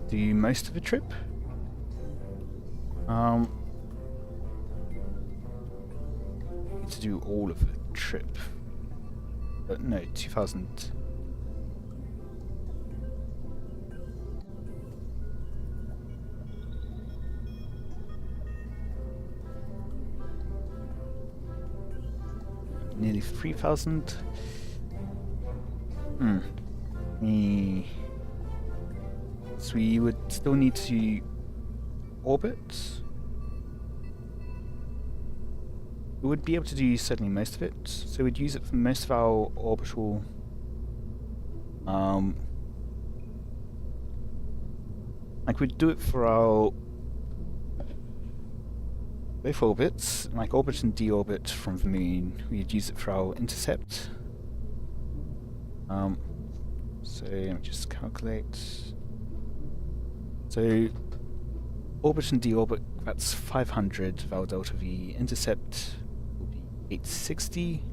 Do most of the trip. Need to do all of the trip. But no, 2,000. Nearly 3,000. So we would still need to orbit. We would be able to do certainly most of it. So we'd use it for most of our orbital like we'd do it for our both orbits, like orbit and deorbit from the moon. We'd use it for our intercept. So let me just calculate. So orbit and deorbit, that's 500 Val Delta V. Intercept will be 860.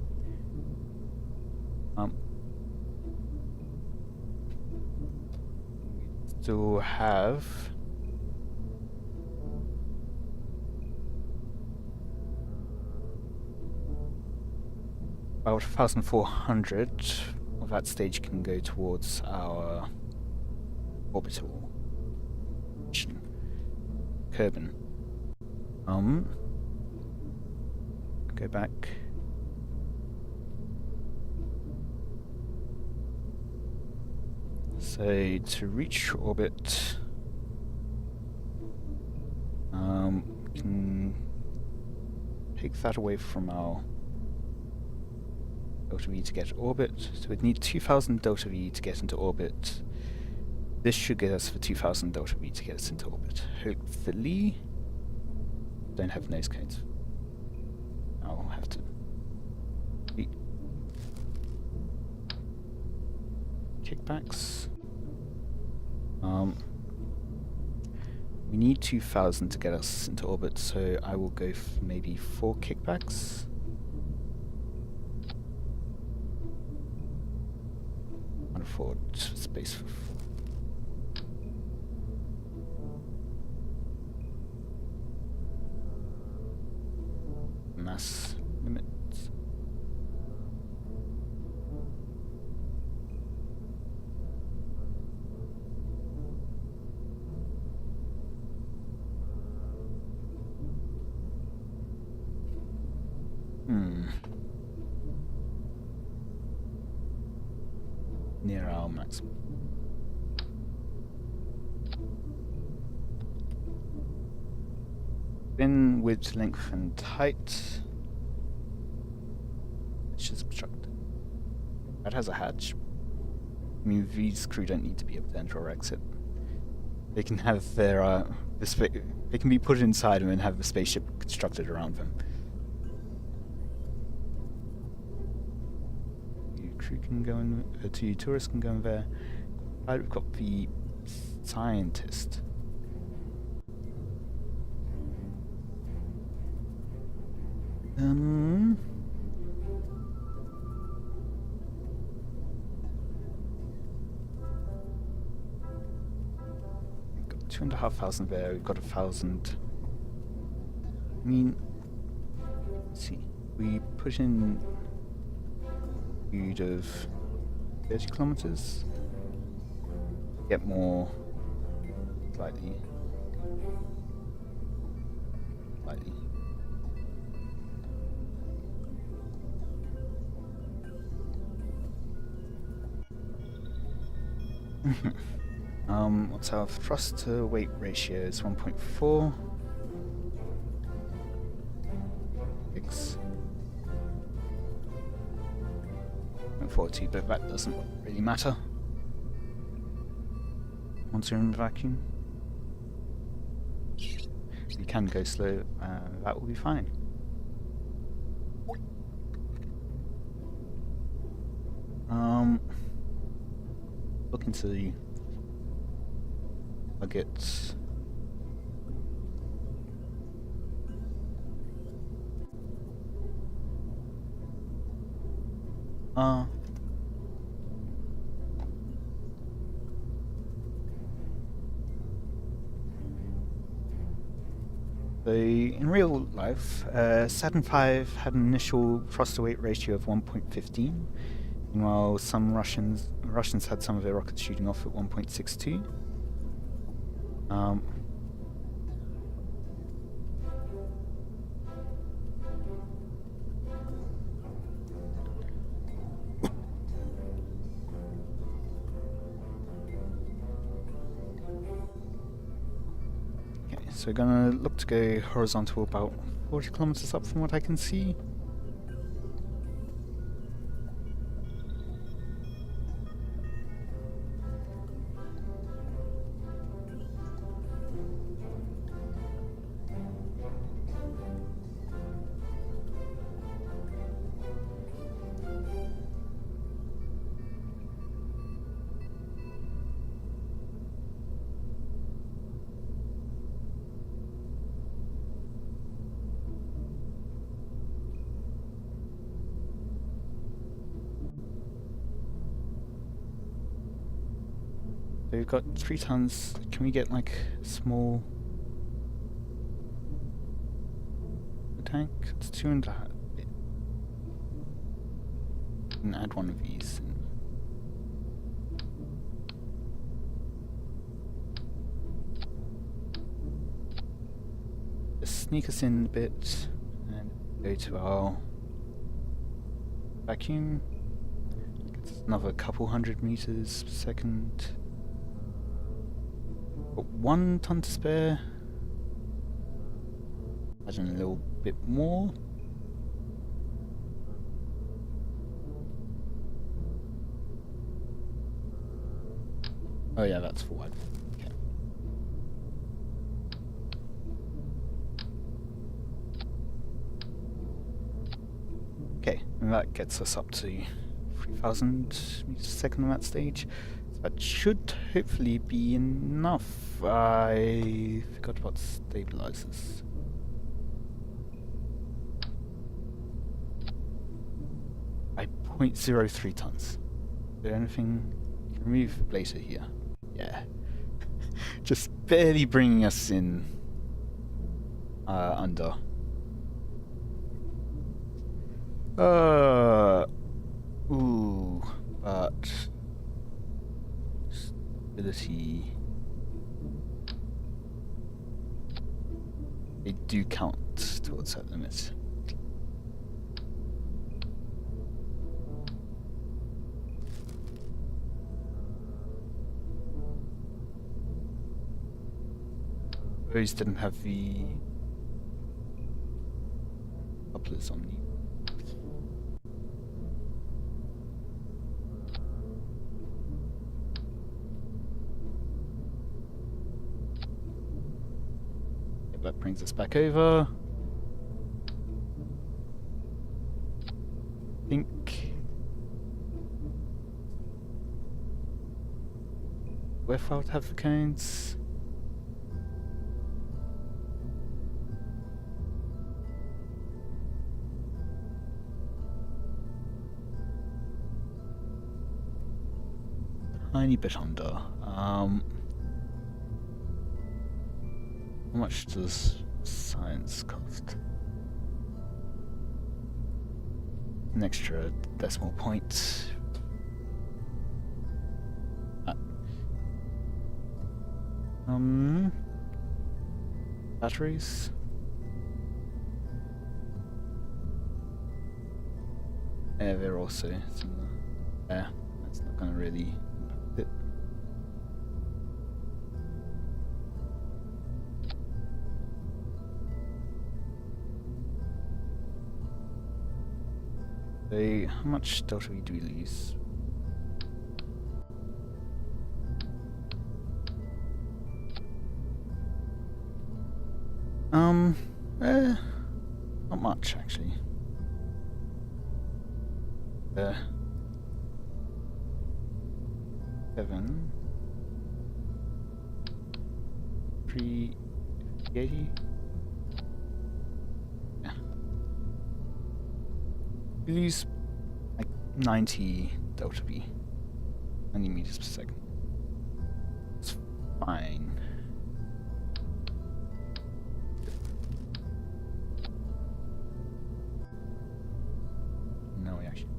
Still have about 1,400 of that stage can go towards our orbital mission. Kerbin. Go back. So to reach orbit, we can take that away from our Delta V to get orbit. So we'd need 2,000 Delta V to get into orbit. This should get us for 2,000 Delta V to get us into orbit. Hopefully. Don't have nose cones. I'll have to kickbacks. We need 2,000 to get us into orbit, so I will go for maybe 4 kickbacks. Can't afford space for 4. Mass limits. Near our maximum. Fin width, length, and height. Which is obstructed. That has a hatch. I mean, these crew don't need to be able to enter or exit. They can have their they can be put inside them and have the spaceship constructed around them. crew can go in, 2 tourists can go in there. Right, we've got the scientist. We've got 2,500 there, we've got 1,000. I mean, let's see, we put in speed of 30 kilometers, get more, slightly. What's our thrust to weight ratio? Is 1.4. 6.40, but that doesn't really matter once you're in the vacuum. You can go slow, that will be fine. Look into the targets. So in real life, Saturn V had an initial thrust to weight ratio of 1.15. Meanwhile, some Russians had some of their rockets shooting off at 1.62. Okay, so we're gonna look to go horizontal about 40 kilometers up from what I can see. So we've got 3 tons. Can we get like a small tank? It's 2.5. And add one of these. Just sneak us in a bit and go to our vacuum. It's another couple hundred meters per second. Got 1 ton to spare. Imagine a little bit more. Oh yeah, that's forward. Okay. Okay, and that gets us up to 3,000 meters per second on that stage. That should hopefully be enough. I forgot about stabilizers. By 0.03 tons. Is there anything? Can remove the blazer here. Yeah. Just barely bringing us in under. Ooh, but stability. They do count towards that limit. Those didn't have the couplers on you. That brings us back over. I think worth to have the cones. Tiny bit under. How much does science cost? An extra decimal point. Batteries. Yeah, they're also similar. Yeah, that's not gonna really impact it. So, how much delta V do we lose? Not much actually. 7, 380. Yeah. We lose like 90 delta V, 90 meters per second. It's fine. No, we actually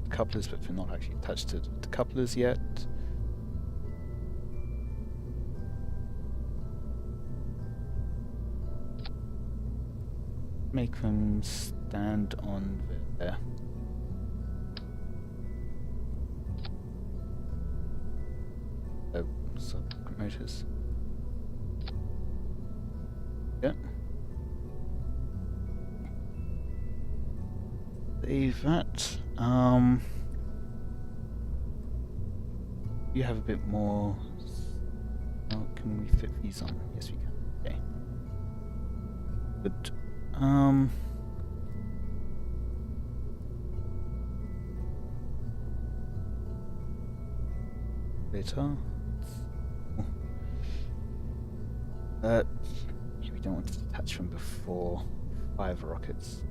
couplers, but we're not actually touched the couplers yet. Make them stand on there. So motors. Yeah. Save that. You have a bit more. Oh, can we fit these on? Yes, we can. Okay. Good. Later. We don't want to detach them before 5 rockets.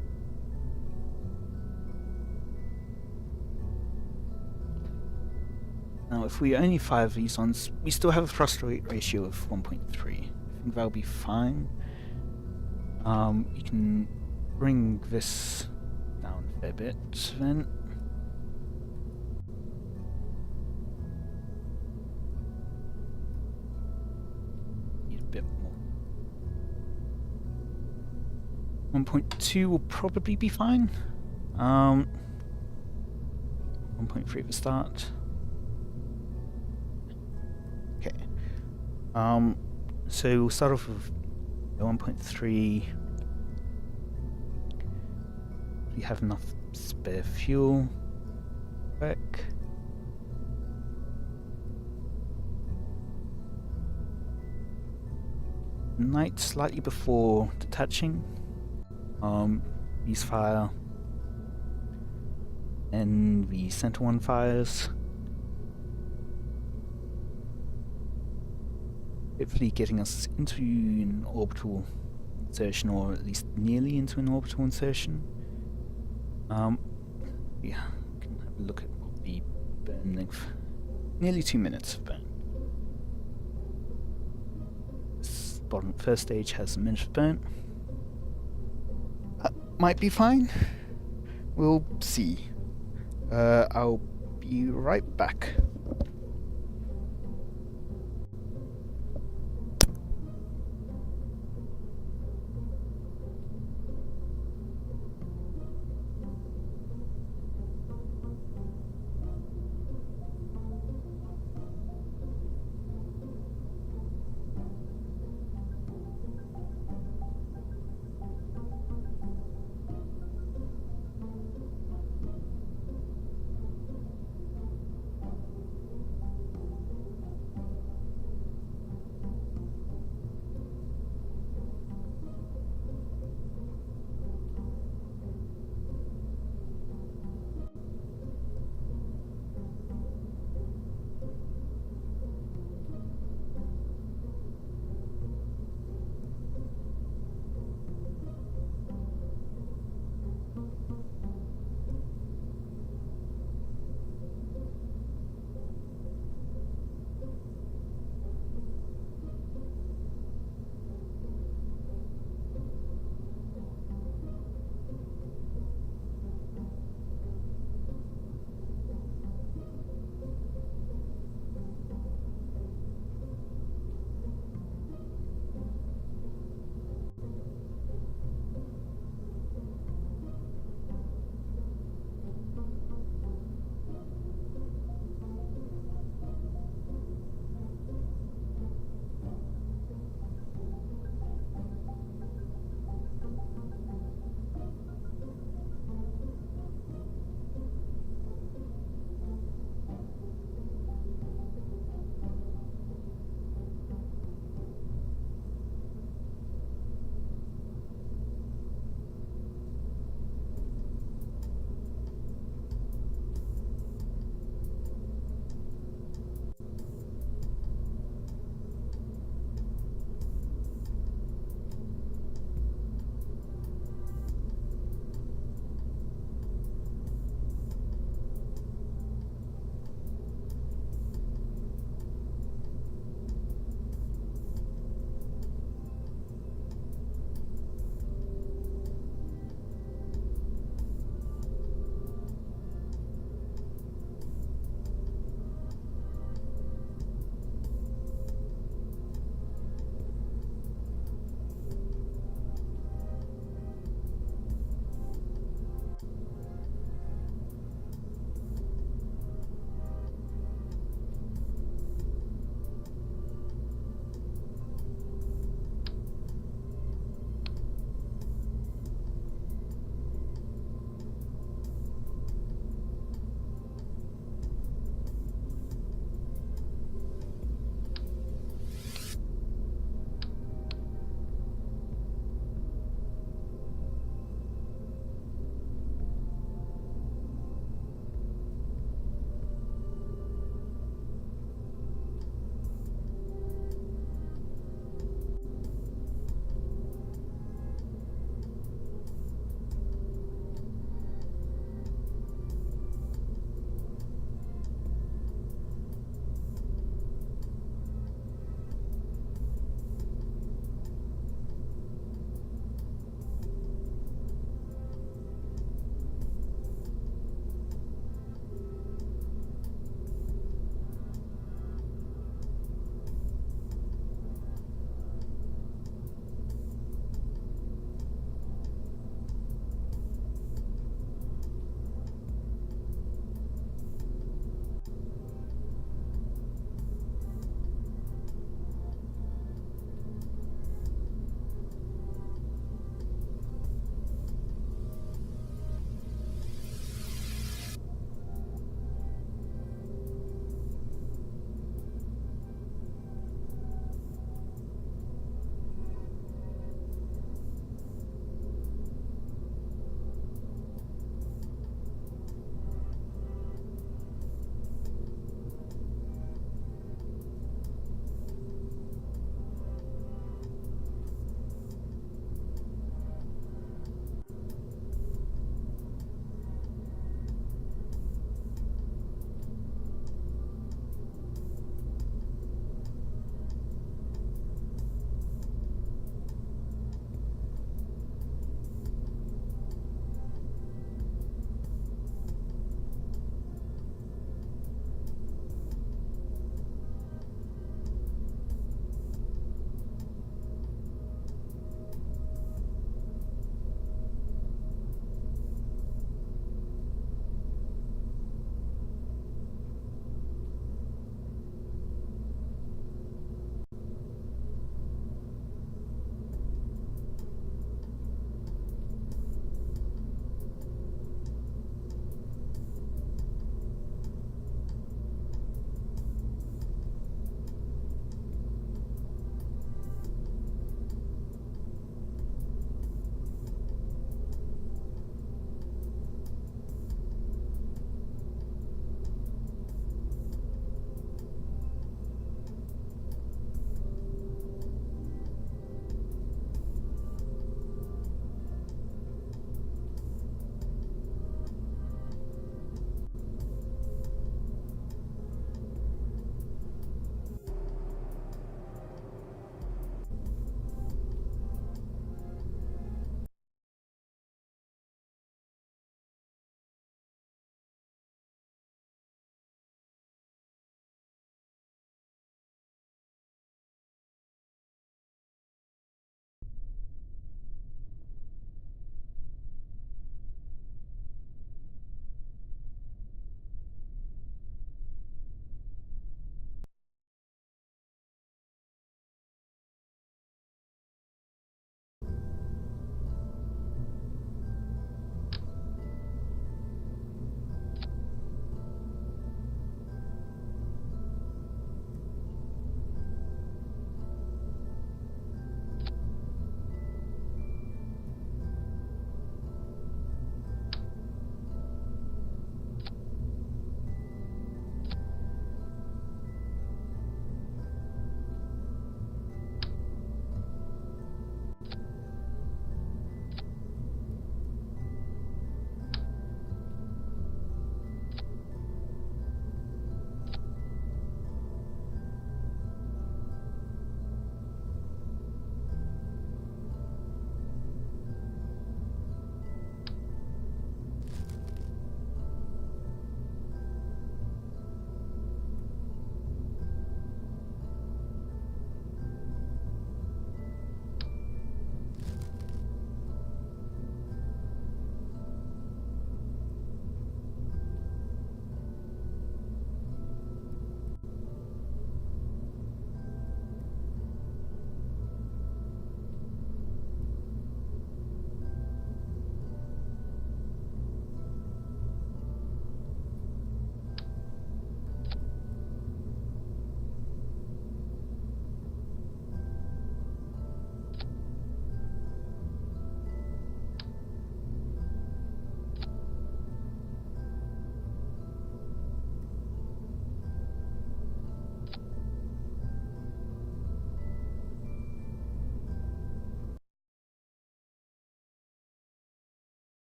Now, if we only fire these ones, we still have a thrust rate ratio of 1.3. I think that'll be fine. You can bring this down a fair bit then. Need a bit more. 1.2 will probably be fine. 1.3 at the start. Okay. So we'll start off with 1.3. We have enough spare fuel. Back. Night slightly before detaching. These fire. And the center one fires. Hopefully getting us into an orbital insertion, or at least nearly into an orbital insertion. Yeah, we can have a look at what the burn length. Nearly 2 minutes of burn. This first stage has a minute of burn. Might be fine. We'll see. I'll be right back.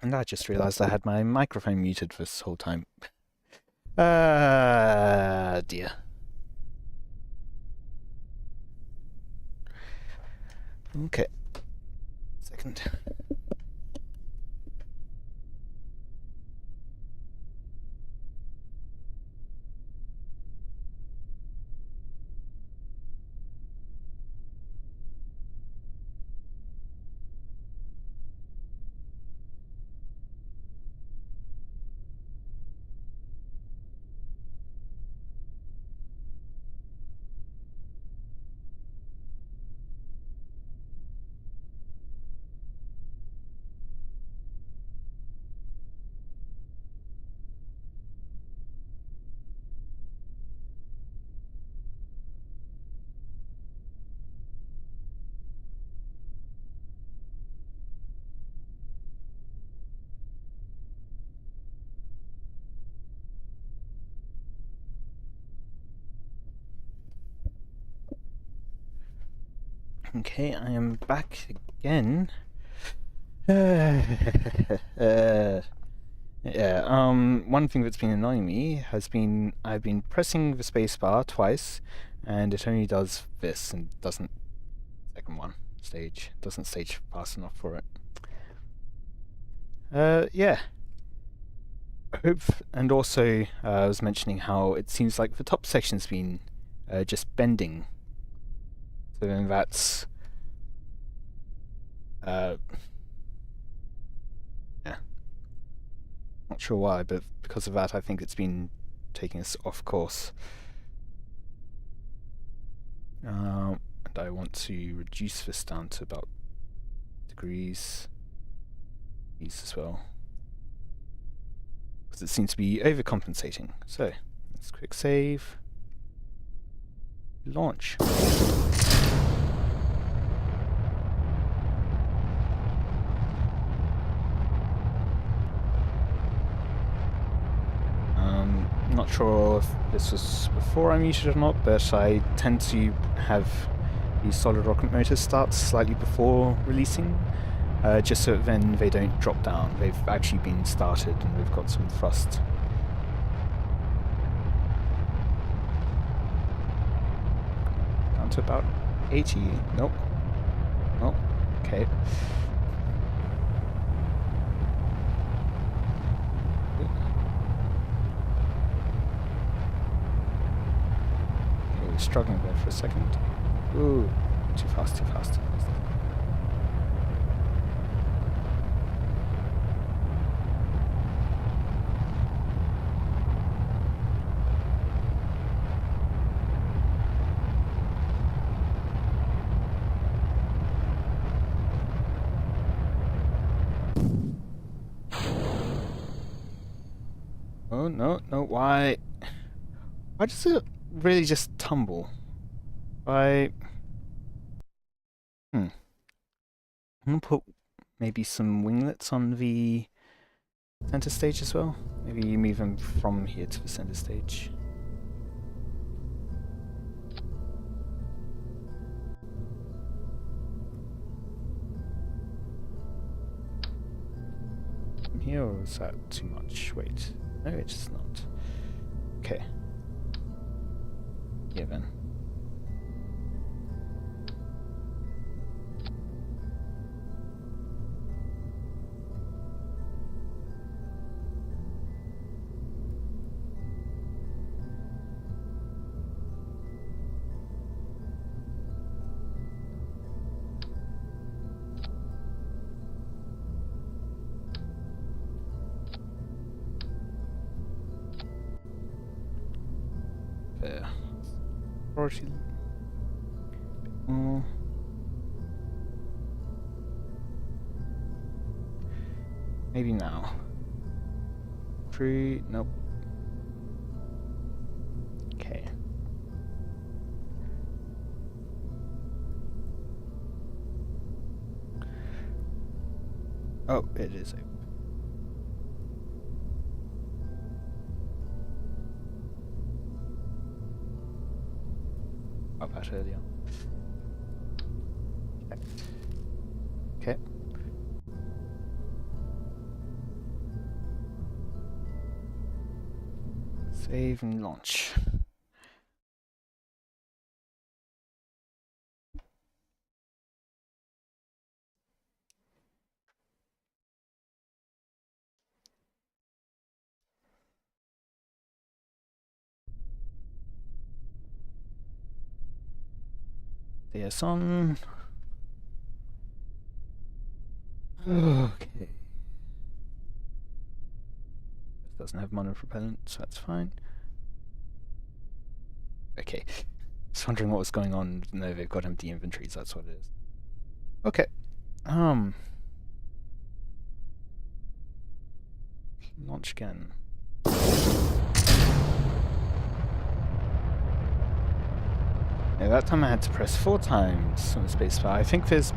And I just realised I had my microphone muted for this whole time. Dear. Okay. Second. Okay, I am back again. One thing that's been annoying me has been I've been pressing the spacebar twice, and it only does this and doesn't doesn't stage fast enough for it. Yeah. And also I was mentioning how it seems like the top section's been just bending. So then that's yeah. Not sure why, but because of that I think it's been taking us off course. And I want to reduce this down to about degrees. These as well. Because it seems to be overcompensating. So, let's quick save. Launch. Not sure if this was before I muted or not, but I tend to have these solid rocket motors start slightly before releasing, just so that then they don't drop down. They've actually been started and we've got some thrust. Down to about 80. Nope. Oh, okay. Struggling there for a second. Ooh, too fast, too fast, too fast. Oh, no, no, why? Why does it really just tumble? I'm gonna put maybe some winglets on the center stage as well. Maybe you move them from here to the center stage. From here, or is that too much? Wait, no, it's not. Okay. Yeah, then. There. Priority. Maybe now. 3. Nope. Okay. Oh, it is open. Up that earlier. Okay. Save and launch. DS on. Okay. This doesn't have Muner propellant, so that's fine. Okay. Just wondering what was going on. No, they've got empty inventories, that's what it is. Okay. Launch again. Yeah, that time I had to press 4 times on the spacebar. I think there's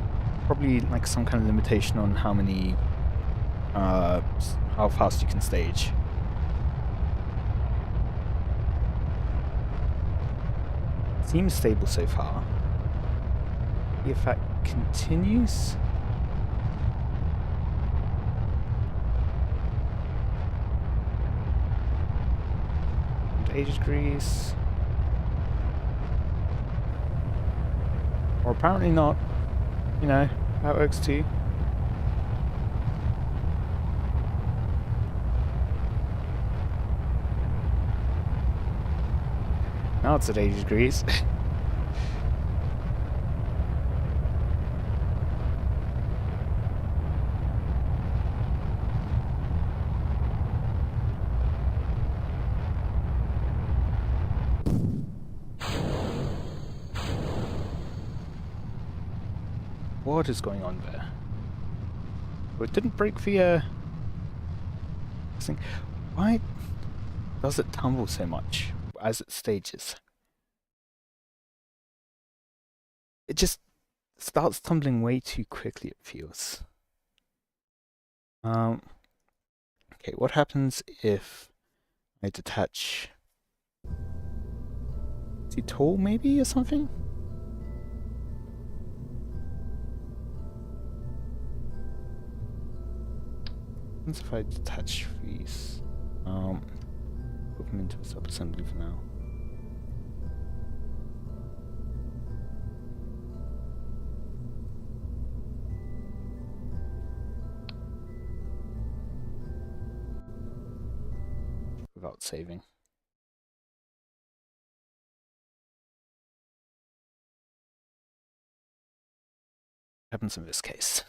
probably like some kind of limitation on how many, how fast you can stage. Seems stable so far. If that continues. 80 degrees. Or apparently not. You know, that works too. Now it's at 80 degrees. What is going on there? Oh, it didn't break the thing. Why does it tumble so much as it stages? It just starts tumbling way too quickly, it feels. Okay, what happens if I detach? Is he tall maybe or something? What happens if I detach these? Put them into a sub-assembly for now. Without saving. What happens in this case?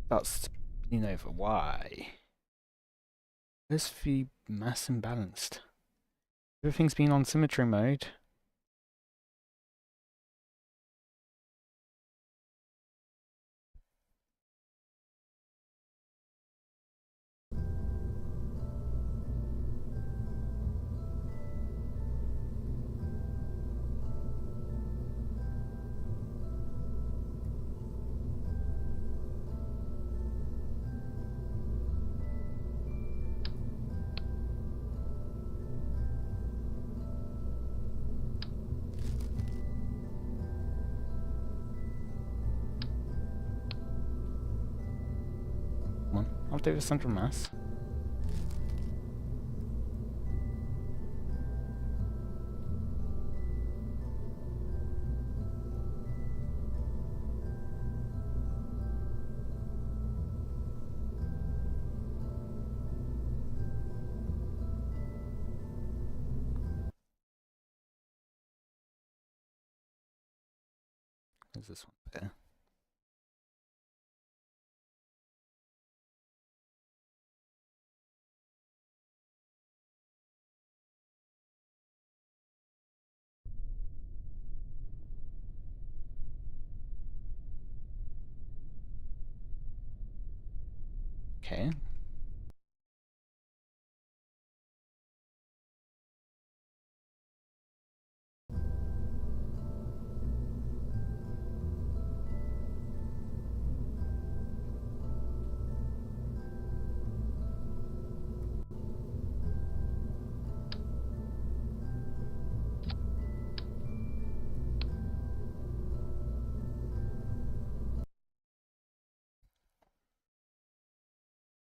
That's spinning over. Why? Where's the mass imbalanced? Everything's been on symmetry mode. Come on, update the central mass. There's this one there. Okay.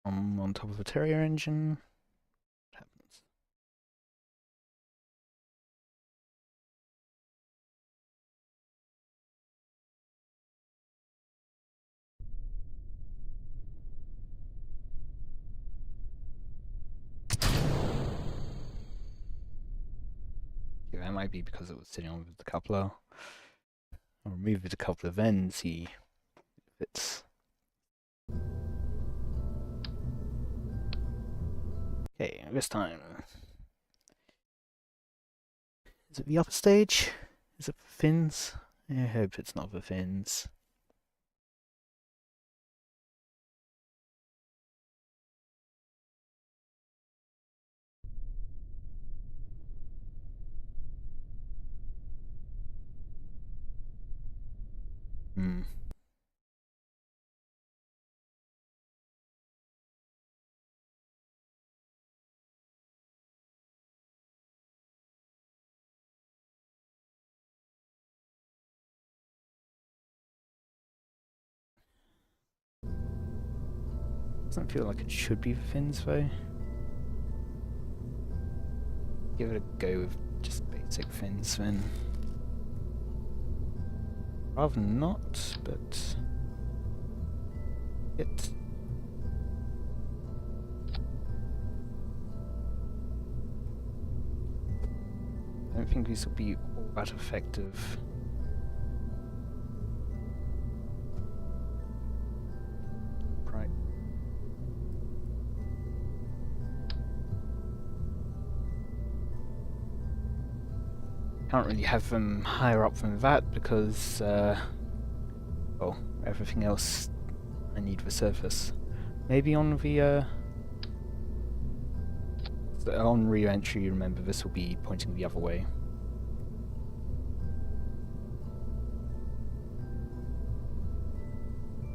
On top of a Terrier engine. What happens? Yeah, that might be because it was sitting on the coupler. I'll remove the coupler then see if it's... Okay, this time. Is it the upper stage? Is it for fins? I hope it's not for fins. Hmm. Doesn't feel like it should be for fins though. Give it a go with just basic fins then. Rather not, but it. I don't think these will be all that effective. Right. Can't really have them higher up than that because, well, everything else I need the surface. Maybe on the, on re-entry, remember this will be pointing the other way.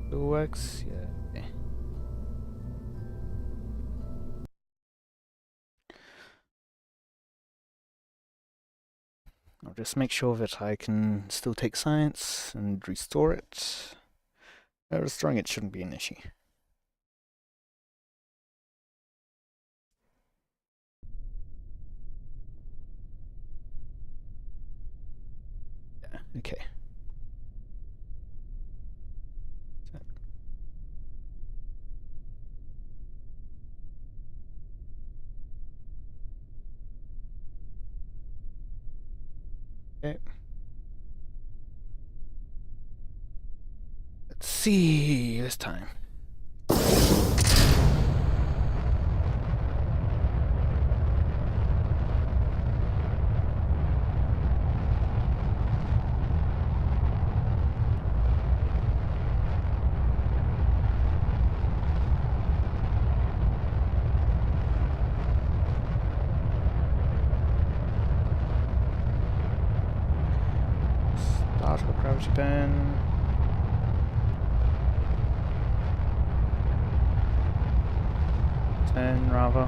Still works? Yeah. Okay. I'll just make sure that I can still take science and restore it. Restoring it shouldn't be an issue. Yeah, okay. Okay. Let's see this time. Start with gravity burn. Turn rather. A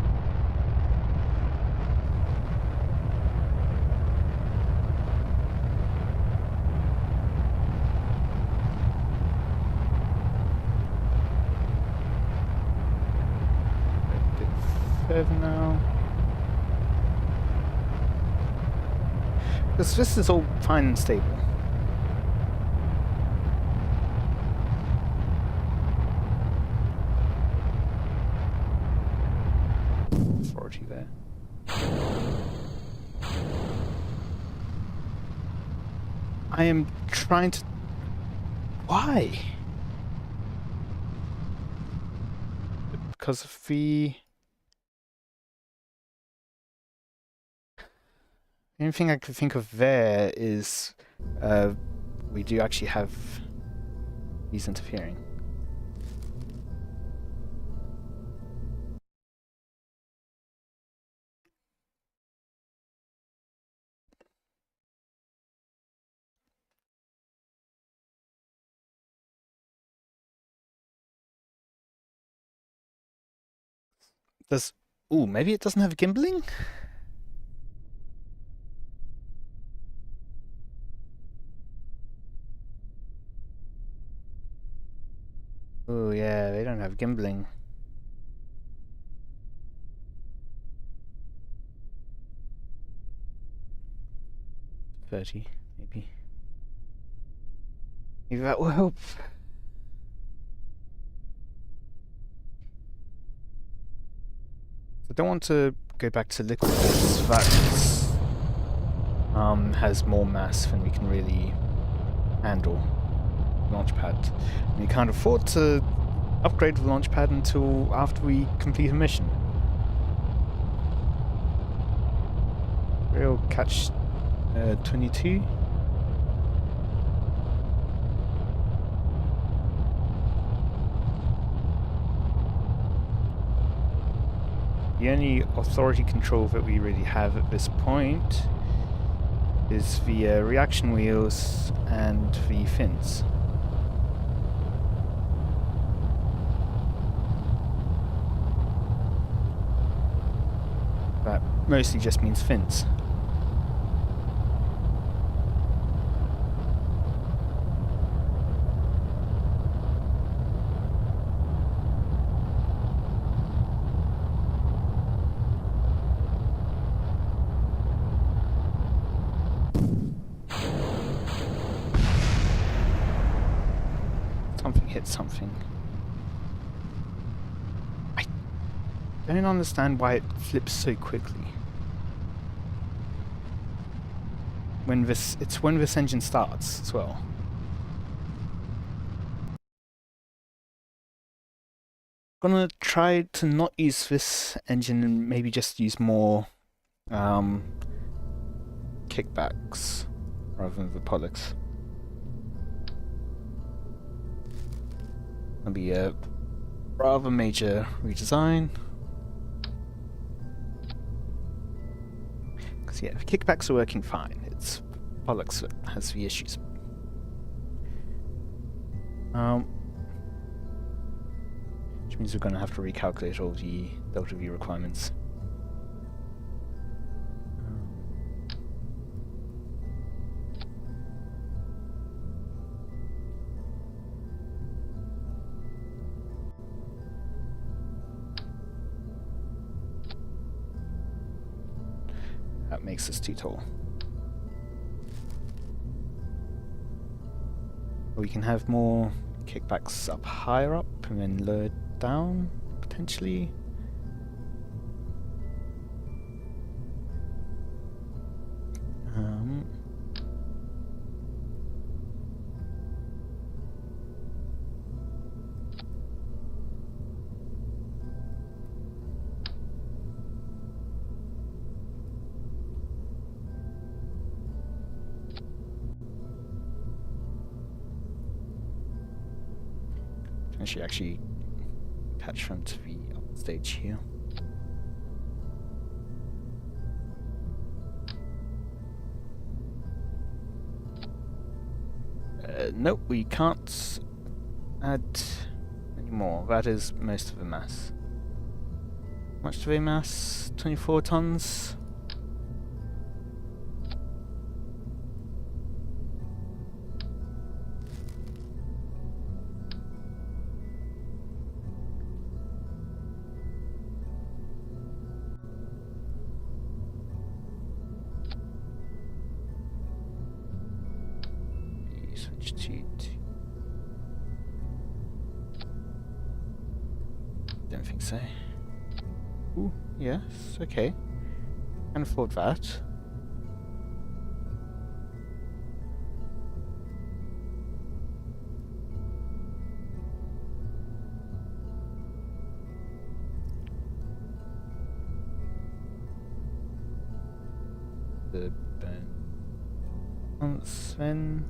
bit further now. Because this is all fine and stable. Authority there. I am trying to... Why? Because of the... The only thing I could think of there is we do actually have these interfering. Does... Ooh, maybe it doesn't have gimbaling? Oh yeah, they don't have gimbaling. 30, maybe. Maybe that will help. I don't want to go back to liquid because that has more mass than we can really handle. Launch pad. We can't afford to upgrade the launch pad until after we complete a mission. Real catch 22. The only authority control that we really have at this point is the reaction wheels and the fins. That mostly just means fins. Something hit something. I don't understand why it flips so quickly. When this engine starts as well. Gonna try to not use this engine and maybe just use more kickbacks rather than the Pollux. That'll be a rather major redesign. Because yeah, the kickbacks are working fine. It's Pollux that has the issues. Which means we're going to have to recalculate all the delta V requirements. That makes us too tall. We can have more kickbacks up higher up and then lower down, potentially. I should actually attach them to the upper stage here. Nope, we can't add any more. That is most of the mass. How much do they mass? 24 tons? Switch to... Don't think so. Ooh, yes, okay. Can afford that. The balance then.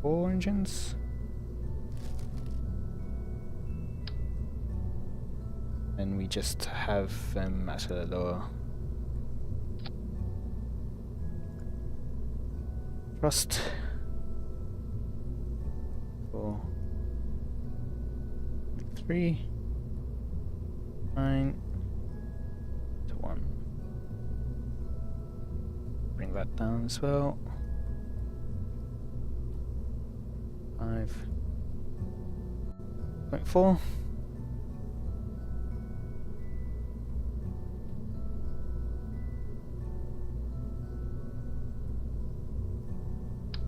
Four engines. And we just have them at a lower thrust. 4, 3, 9 to 1. Bring that down as well. 5, 0.4.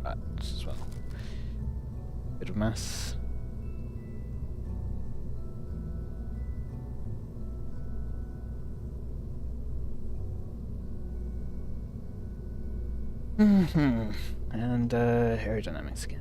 Right, as well. Bit of mass. And aerodynamics again.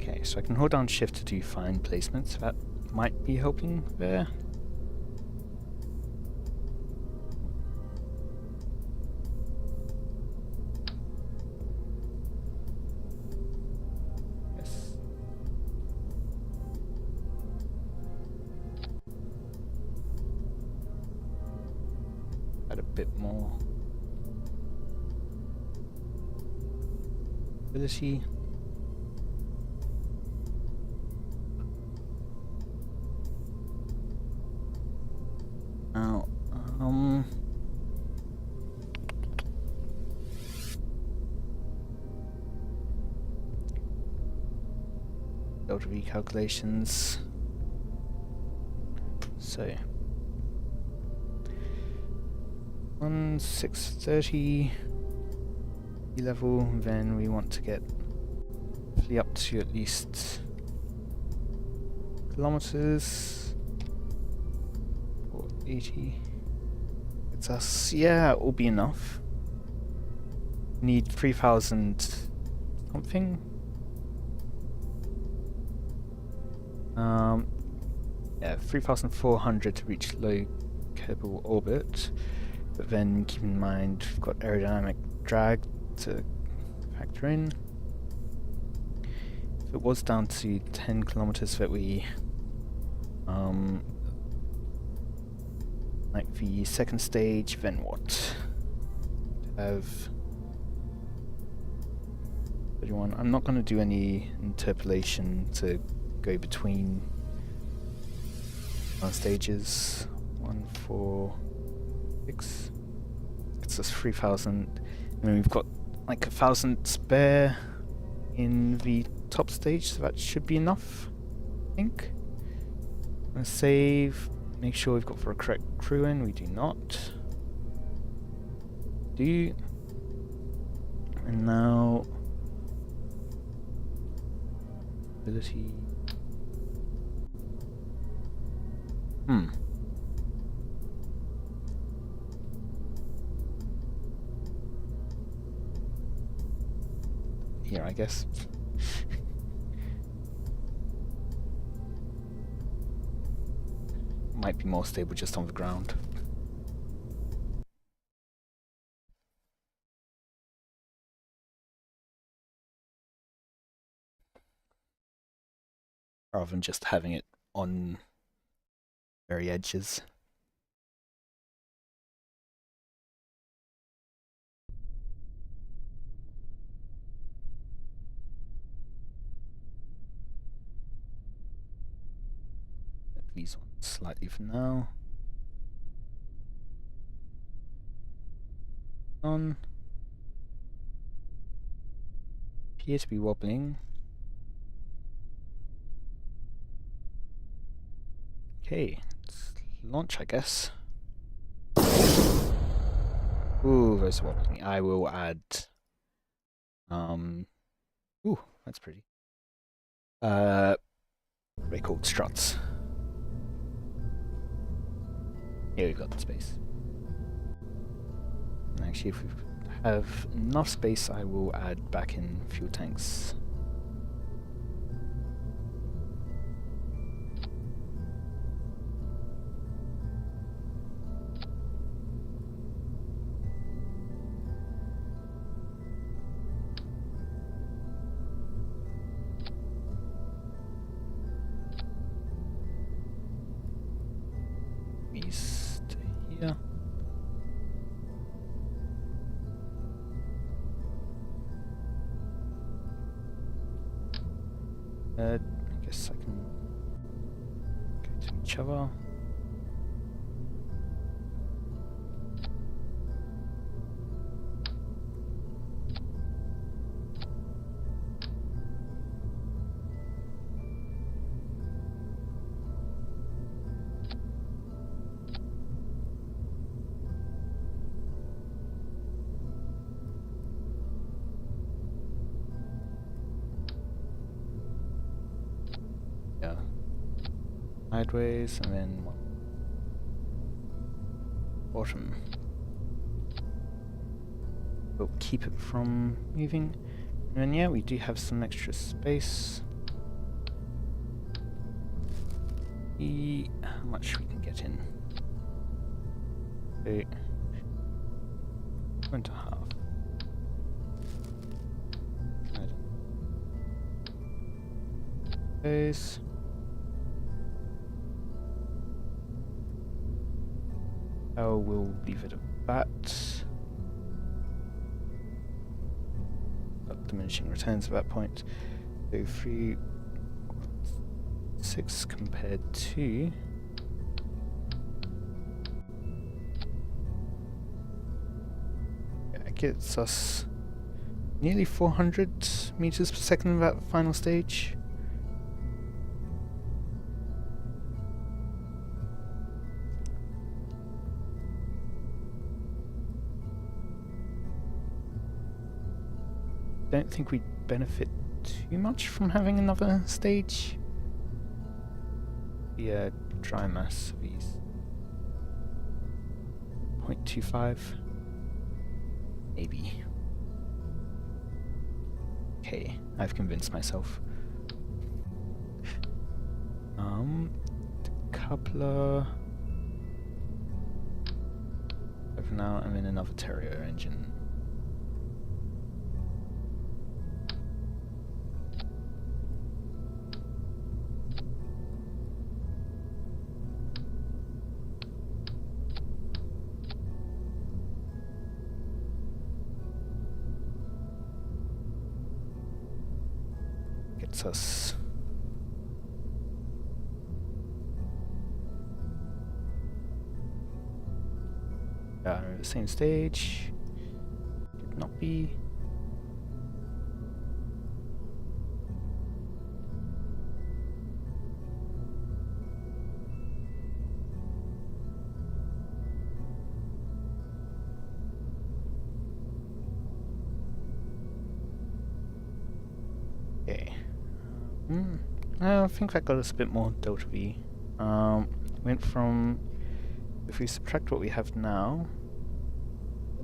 Okay, so I can hold down shift to do fine placements. That might be helping there. Yes. Add a bit more ability. Now, delta V calculations. So, on 630 level, then we want to get up to at least kilometers. 480. It's us. Yeah, it will be enough. Need 3,000 something. Yeah, 3,400 to reach low capable orbit. But then keep in mind we've got aerodynamic drag to factor in. If it was down to 10 kilometers that we like the second stage, then what? Have 31. I'm not going to do any interpolation to go between stages. 1, 4, 6. It's just 3,000. And then we've got like 1,000 spare in the top stage, so that should be enough, I think. I'm going to save, make sure we've got the correct crew in. We do not. And now ability. Here, I guess. Might be more stable just on the ground. Rather than just having it on very edges. These ones slightly for now. On. Appear to be wobbling. Okay, let's launch, I guess. Ooh, those are wobbling. I will add. Ooh, that's pretty. They're called struts. Here we've got the space. And actually, if we have enough space, I will add back in fuel tanks. I guess I can go to each other. Yeah. Sideways and then one. Bottom. We'll keep it from moving. And then yeah, we do have some extra space. See how much we can get in. So, 1.5. Those. Oh, we'll leave it at that. Got diminishing returns at that point. So 3, 6 compared to. Yeah, it gets us nearly 400 meters per second in that final stage. Don't think we benefit too much from having another stage. The dry mass of these 0.25 maybe. Okay, I've convinced myself. Coupler. For now, I'm in another Terrio engine. Gets us the same stage. Did not be. Okay. I think that got us a bit more delta V. Went from, if we subtract what we have now,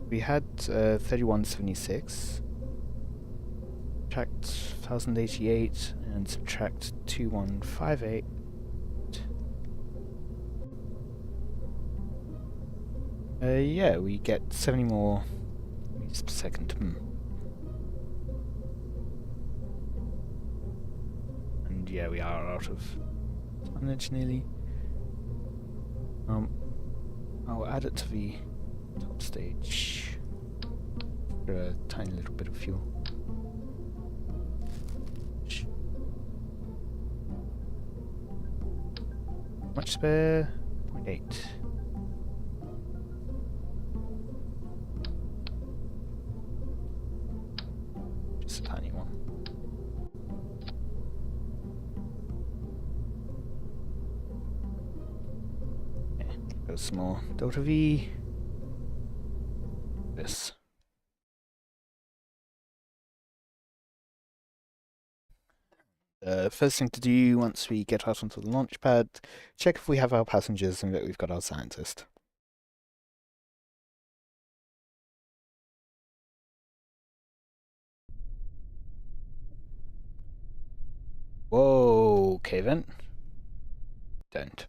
we had 3176, subtract 1088 and subtract 2158. Yeah, we get 70 more meters per second. And yeah, we are out of tonnage nearly. I'll add it to the top stage for a tiny little bit of fuel. Much spare? 0.8. Just a tiny one. Okay, go some more delta V. This. First thing to do once we get out onto the launch pad, check if we have our passengers and that we've got our scientist. Whoa, okay then. Don't.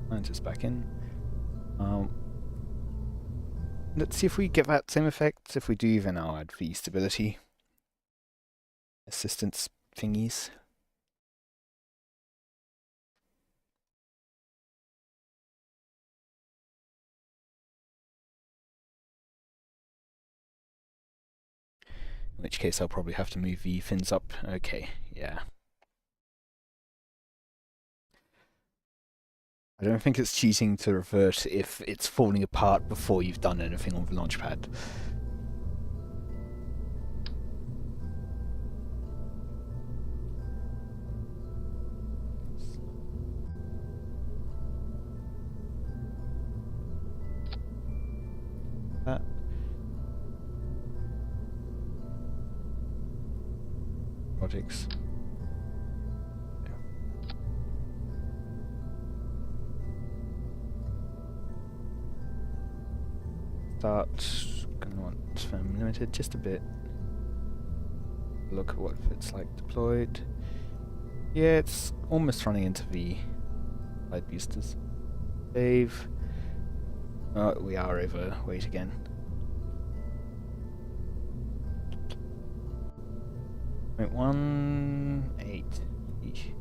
Scientist back in. Let's see if we get that same effect. If we do, then I'll add the stability assistance thingies. In which case I'll probably have to move the fins up. Okay, yeah. I don't think it's cheating to revert if it's falling apart before you've done anything on the launch pad. That. Projects. Gonna want firm limited just a bit. Look at what it's like deployed. Yeah, it's almost running into the light boosters. Save. Oh, we are overweight again. Point 1.8. Eesh.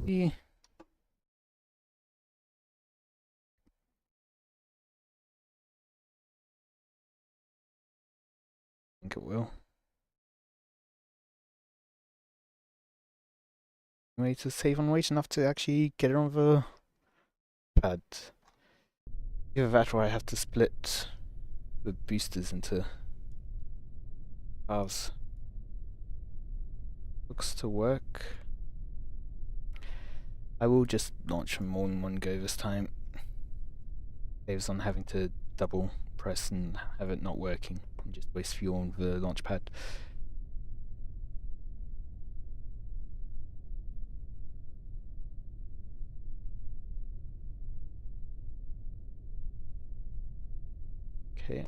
Yeah. I think it will. Way to save on weight enough to actually get it on the pad. Either that or I have to split the boosters into halves. Looks to work. I will just launch them all in one go this time. Saves on having to double press and have it not working and just waste fuel on the launch pad. Okay.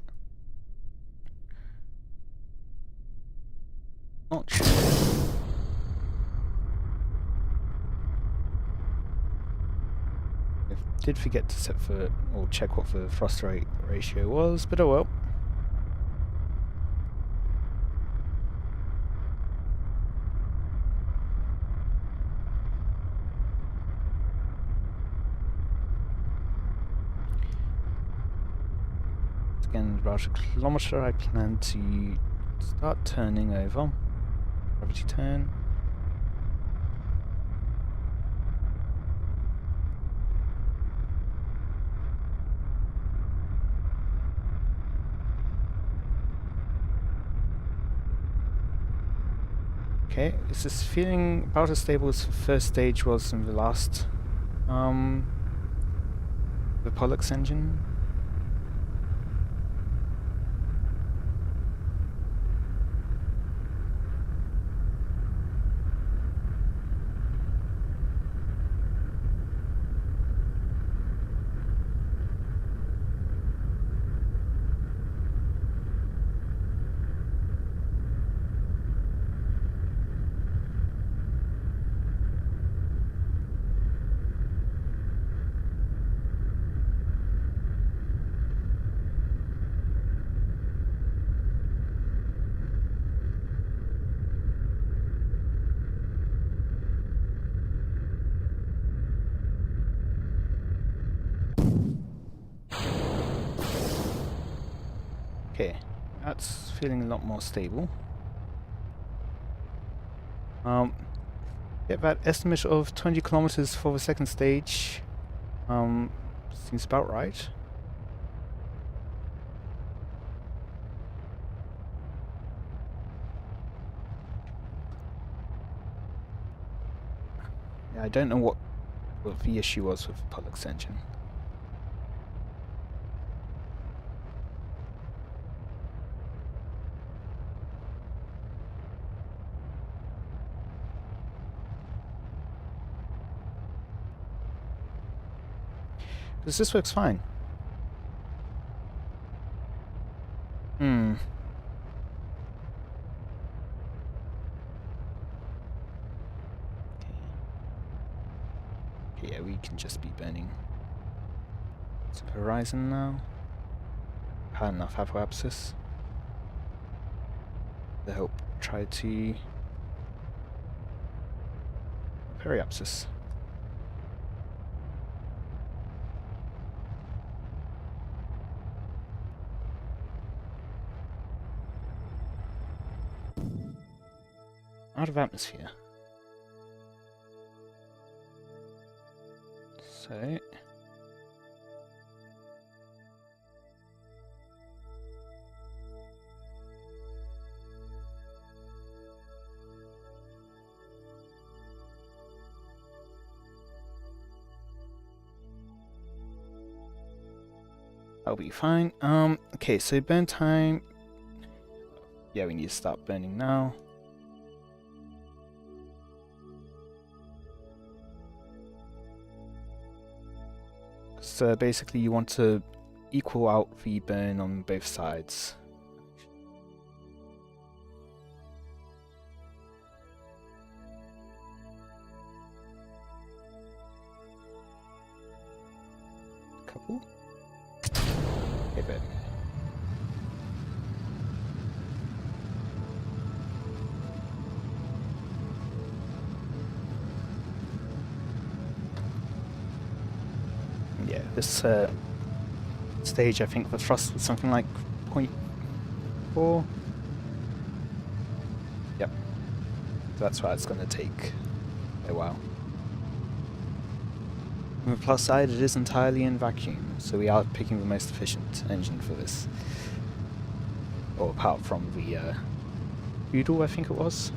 Launch. I did forget to set for or check what the thrust rate ratio was, but oh well. Again, about a kilometer, I plan to start turning over. Gravity turn. Okay, this is feeling about as stable as the first stage was in the last the Pollux engine. Okay, that's feeling a lot more stable. Get that estimate of 20 kilometers for the second stage. Seems about right. Yeah, I don't know what the issue was with the Pollux engine. Because this works fine. Hmm. Okay, yeah, we can just be burning Super Horizon now. Had enough apoapsis to help try to periapsis. Out of atmosphere. So that'll be fine. Okay, so burn time. Yeah, we need to start burning now. So basically you want to equal out the burn on both sides. Couple. Okay, good. Yeah, this stage, I think the thrust was something like 0.4. Yep. So that's why it's going to take a while. On the plus side, it is entirely in vacuum, so we are picking the most efficient engine for this. Or apart from the Udall, I think it was.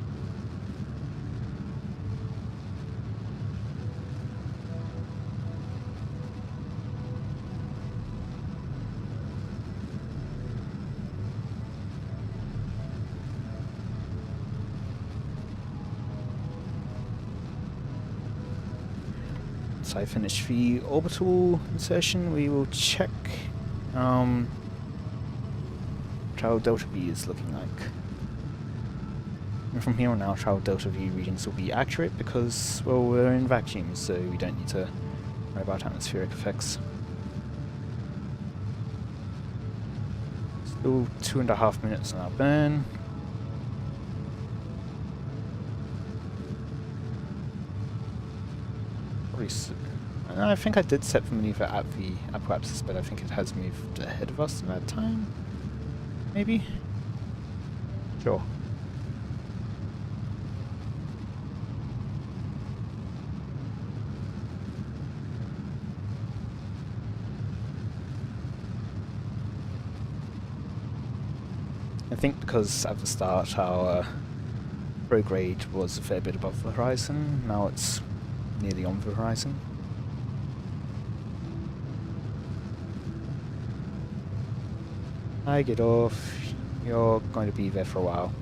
Once I finish the orbital insertion, we will check how delta V is looking like. And from here on out, how delta V readings will be accurate because, well, we're in vacuum, so we don't need to worry about atmospheric effects. Still 2.5 minutes on our burn. I think I did set the maneuver at the apoapsis, but I think it has moved ahead of us in that time. Maybe? Sure. I think because at the start our prograde was a fair bit above the horizon, now it's nearly on the horizon. Get off. You're going to be there for a while.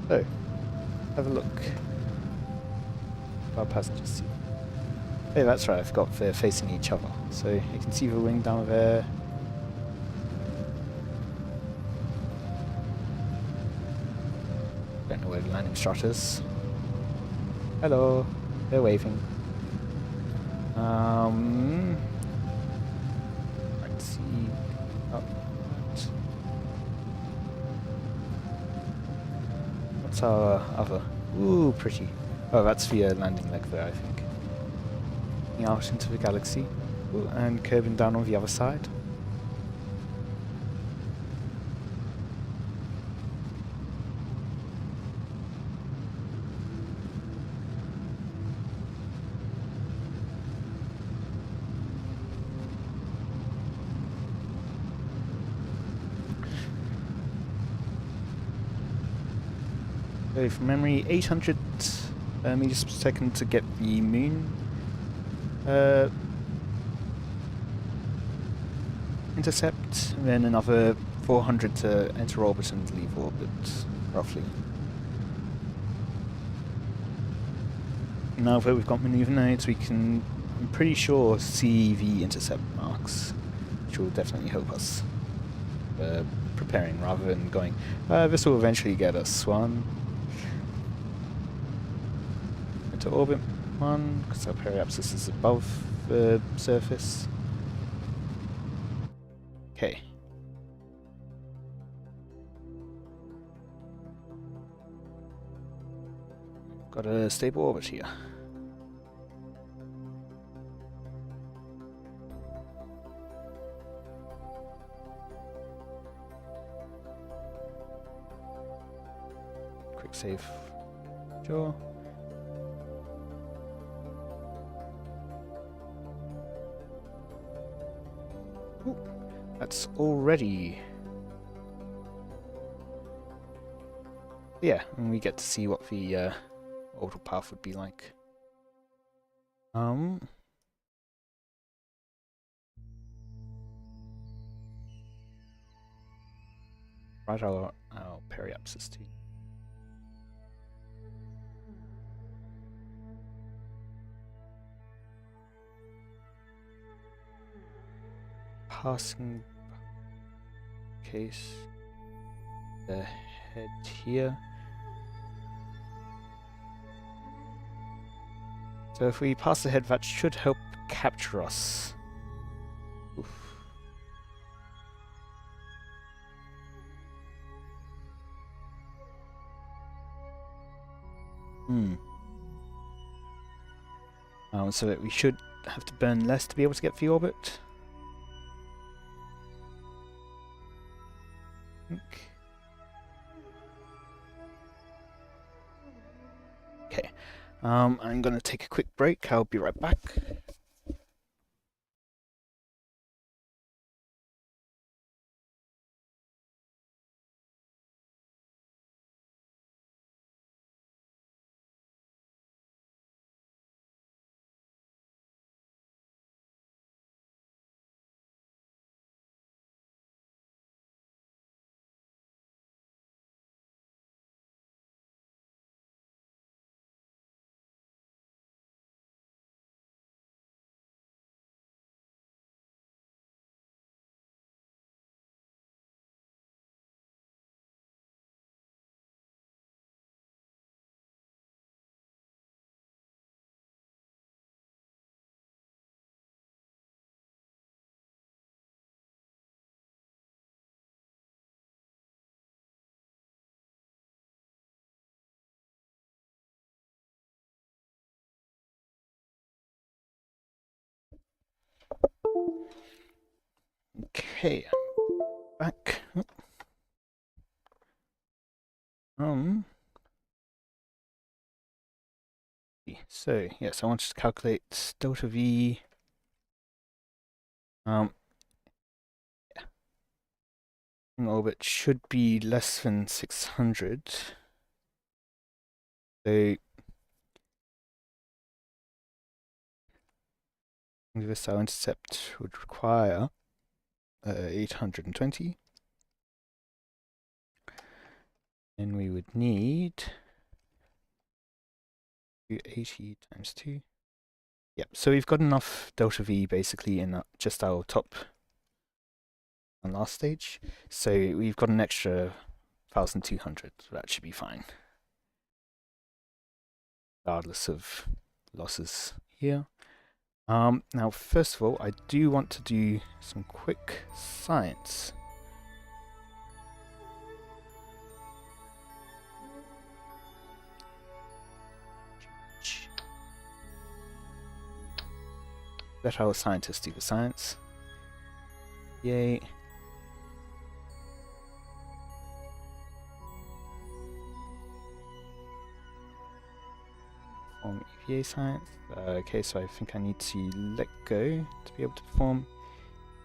So, have a look. Our passengers seat. Hey, that's right, I forgot they're facing each other. So you can see the wing down there. Don't know where the landing strut is. Hello, they're waving. Let's see. Oh, what's our other? Ooh, pretty. Oh, that's the landing leg there, I think. Looking out into the galaxy. Ooh, and curving down on the other side. So from memory, 800 meters per second to get the moon intercept, and then another 400 to enter orbit and leave orbit, roughly. Now that we've got maneuver nodes, we can I'm pretty sure CV intercept marks, which will definitely help us preparing rather than going, this will eventually get us one. Into orbit one, because our periapsis is above the surface. Okay. Got a stable orbit here. Quick save. Sure. Ooh, that's already... Yeah, and we get to see what the orbital path would be like. Right, our periapsis too. Passing case the head here. So if we pass the head, that should help capture us. Oof. So that we should have to burn less to be able to get the orbit. Okay. I'm gonna take a quick break. I'll be right back. Okay, I'm back. So yes, I wanted to calculate delta V. Yeah. Orbit should be less than 600. So this our intercept would require 820. And we would need 280 times 2. Yep, so we've got enough delta V basically in just our top and last stage. So we've got an extra 1200. So that should be fine. Regardless of losses here. Now, first of all, I do want to do some quick science. Let our scientists do the science. Yay. Perform EVA science. Okay, so I think I need to let go to be able to perform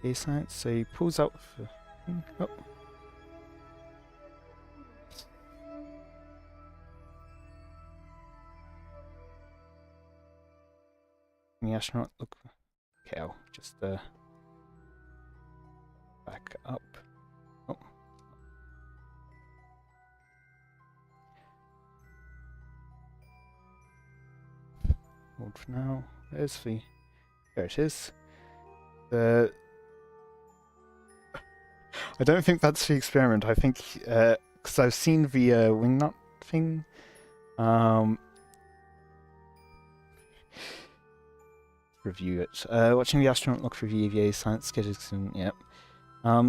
EVA science. So he pulls out the... Oh. The astronaut look... Okay, I'll just back up. Oh. Hold for now. There's the There it is. I don't think that's the experiment. I think because I've seen the wingnut thing. Review it. Watching the astronaut look through the EVA science schedules. Yep.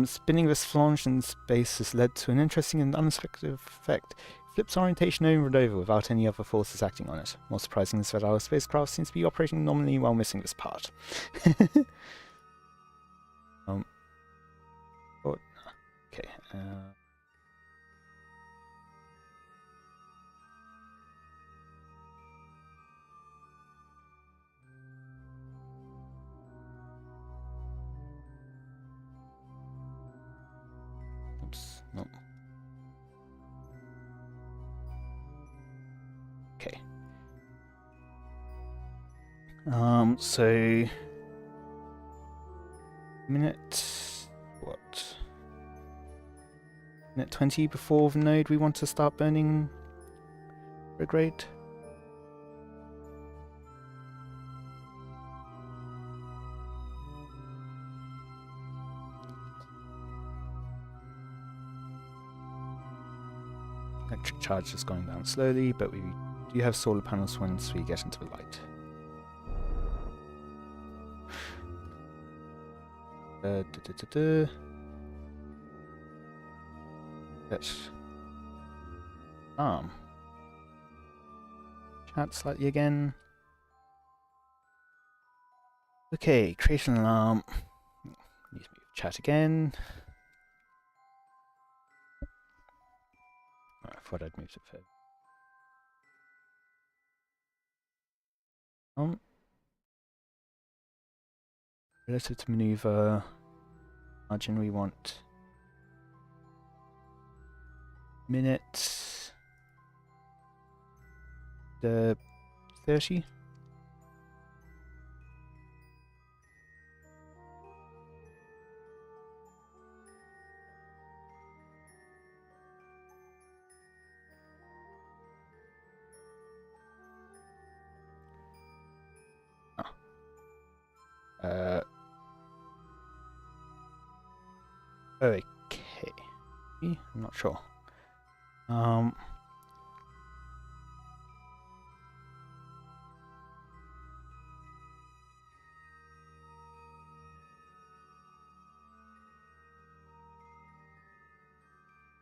Spinning this flange in space has led to an interesting and unexpected effect. It flips orientation over and over without any other forces acting on it. More surprising is that our spacecraft seems to be operating nominally while missing this part. Okay. Oops. No. Okay. So minute what? Minute 20 before the node we want to start burning regrade. Electric charge is going down slowly, but we do have solar panels once we get into the light. Let's chat slightly again. Okay, create an alarm. Need to move chat again. I thought I'd moved it further. Relative to maneuver margin, we want minute 30. Okay. I'm not sure.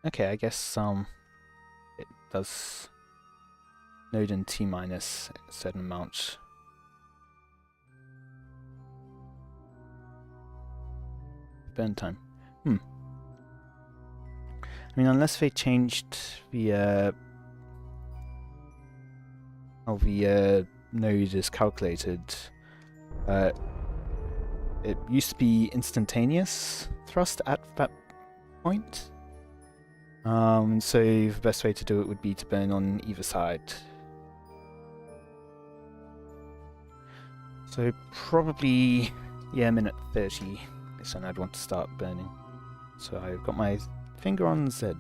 Okay, I guess it does node in T minus a certain amount. Burn time. I mean, unless they changed the how the node is calculated. It used to be instantaneous thrust at that point. So the best way to do it would be to burn on either side. So probably, yeah, minute 30 is when I'd want to start burning. So I've got my finger on Z.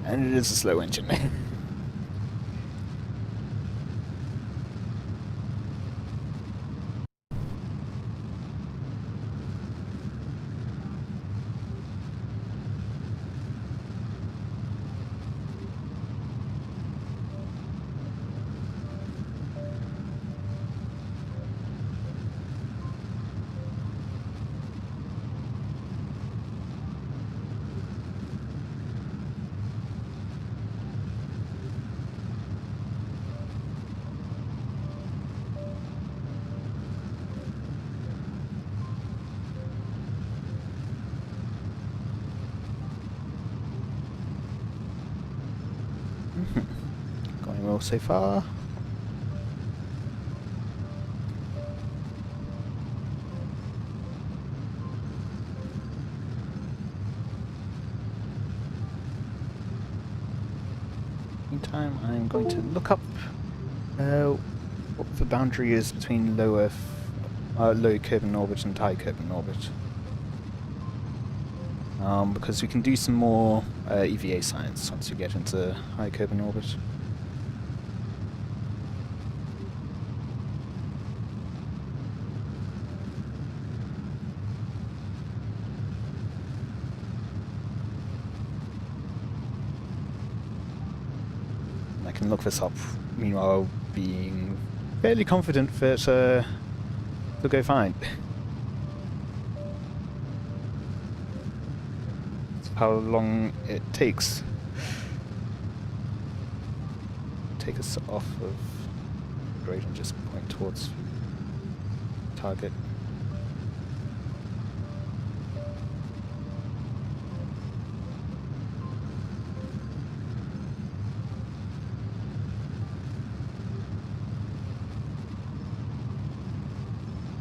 And it is a slow engine. Going well so far. meantime, I'm going to look up what the boundary is between low Kerbin orbit and high Kerbin orbit. Because we can do some more EVA science once we get into high Kerbin orbit. And I can look this up, meanwhile being fairly confident that it'll go fine. How long it takes. Take us off of the grade and just point towards target.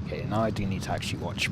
Okay, now I do need to actually watch.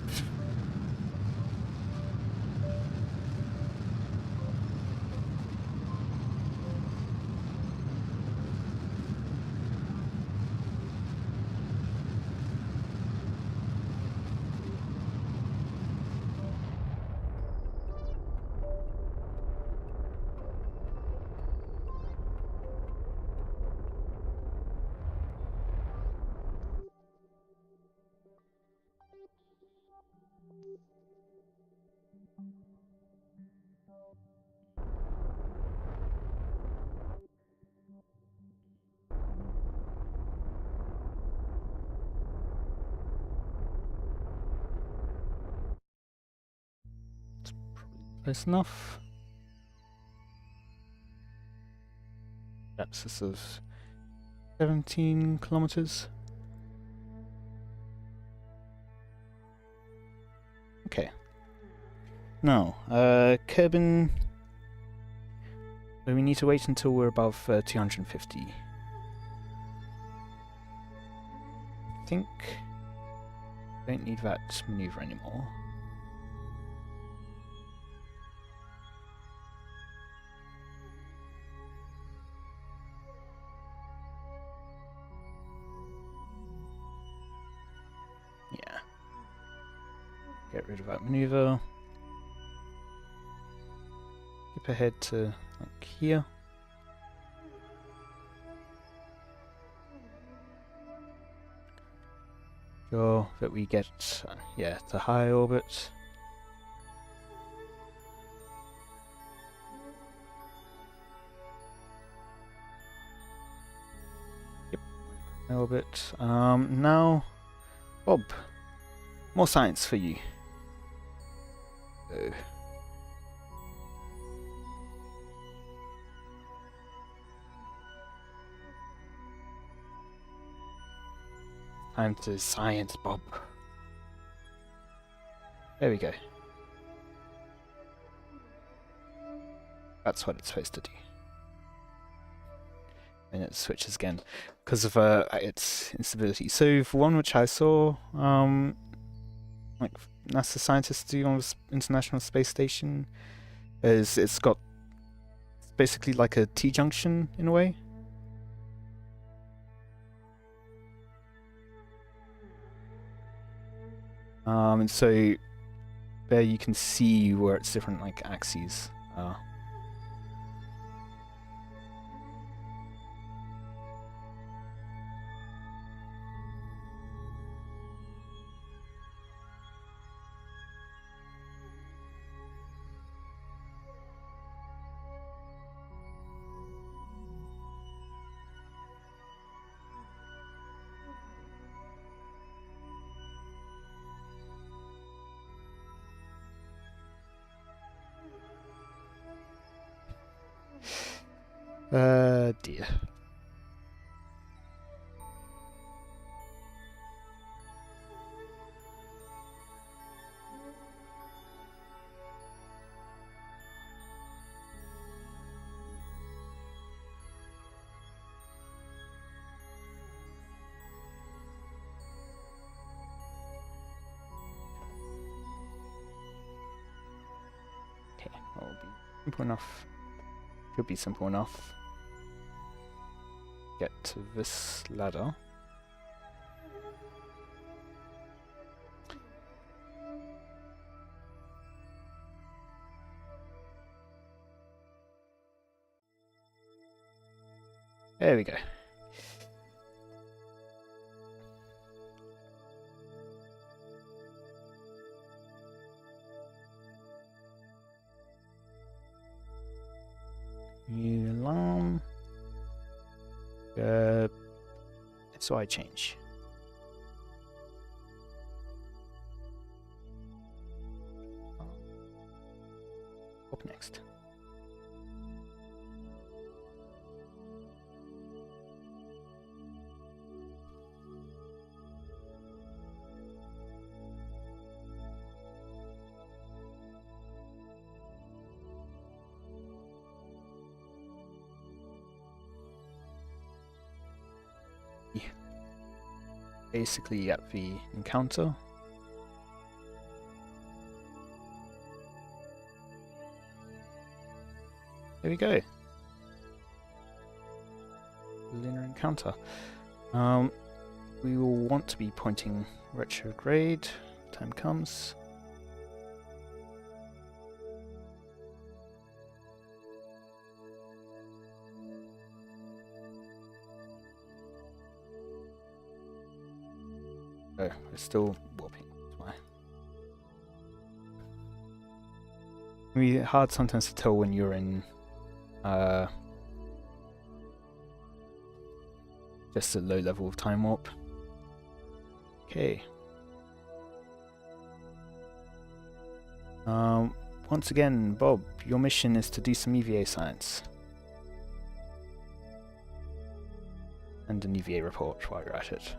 Close enough. Abscess of 17 kilometers. Okay. Now, Kerbin. So we need to wait until we're above 250. I think don't need that maneuver anymore. Yeah. Get rid of that maneuver. Skip ahead to like here. Sure that we get yeah, to high orbit. Yep, high orbit. Now, Bob, more science for you. Time to science, Bob. There we go. That's what it's supposed to do. And it switches again because of its instability. So for one which I saw, like NASA scientists do on the International Space Station, is it's got basically like a T-junction in a way. And so there you can see where its different like axes are. Dear. Okay, that will be simple enough. Should be simple enough. get to this ladder. There we go. New alarm. SOI change. Up next. Basically at the encounter. There we go. Lunar encounter. We will want to be pointing retrograde. Time comes. Oh, we're still warping. That's why. It's hard sometimes to tell when you're in just a low level of time warp. Okay. Once again, Bob, your mission is to do some EVA science. And an EVA report while you're at it.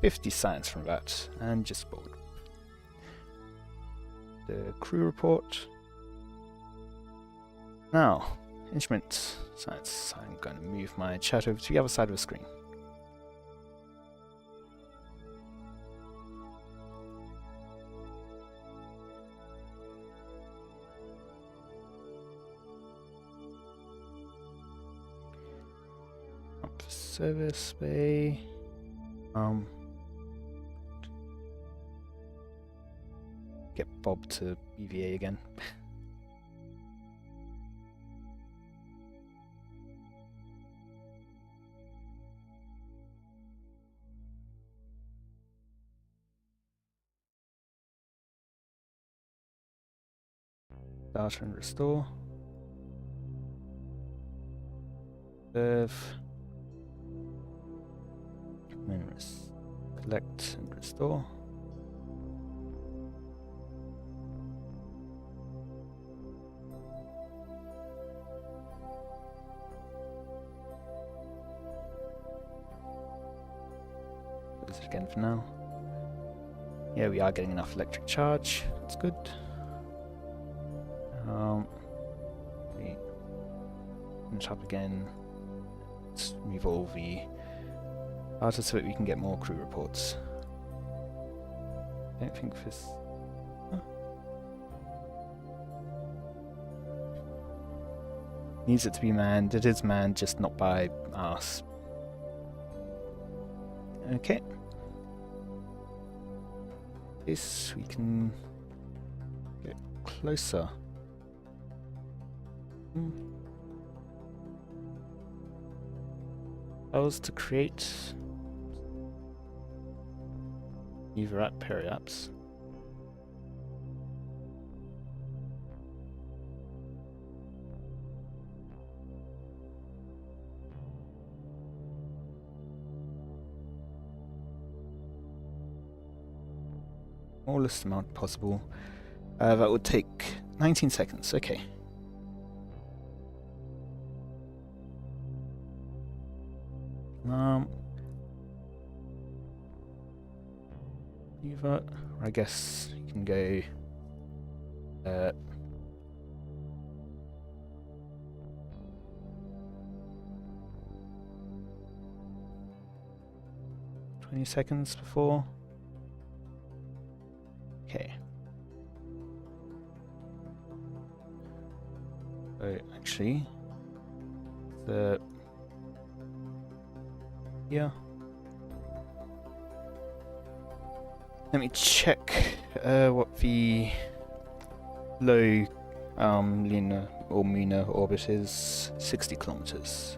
$50 science from that, and just board. The crew report. Now, instrument science. I'm going to move my chat over to the other side of the screen. Up for service bay. Get Bob to EVA again. Data and restore. Serve. Collect and restore. Close it again for now. Yeah, we are getting enough electric charge. That's good. We finish up again. Let's move all the data so that we can get more crew reports. I don't think this... Huh? Needs it to be manned. It is manned, just not by us. Okay. This we can get closer. That was to create either at periaps. Smallest amount possible. That would take 19 seconds. Okay. Either, I guess you can go. 20 seconds before. Okay. So actually, the here. Let me check what the low lunar or Muner orbit is. 60 kilometers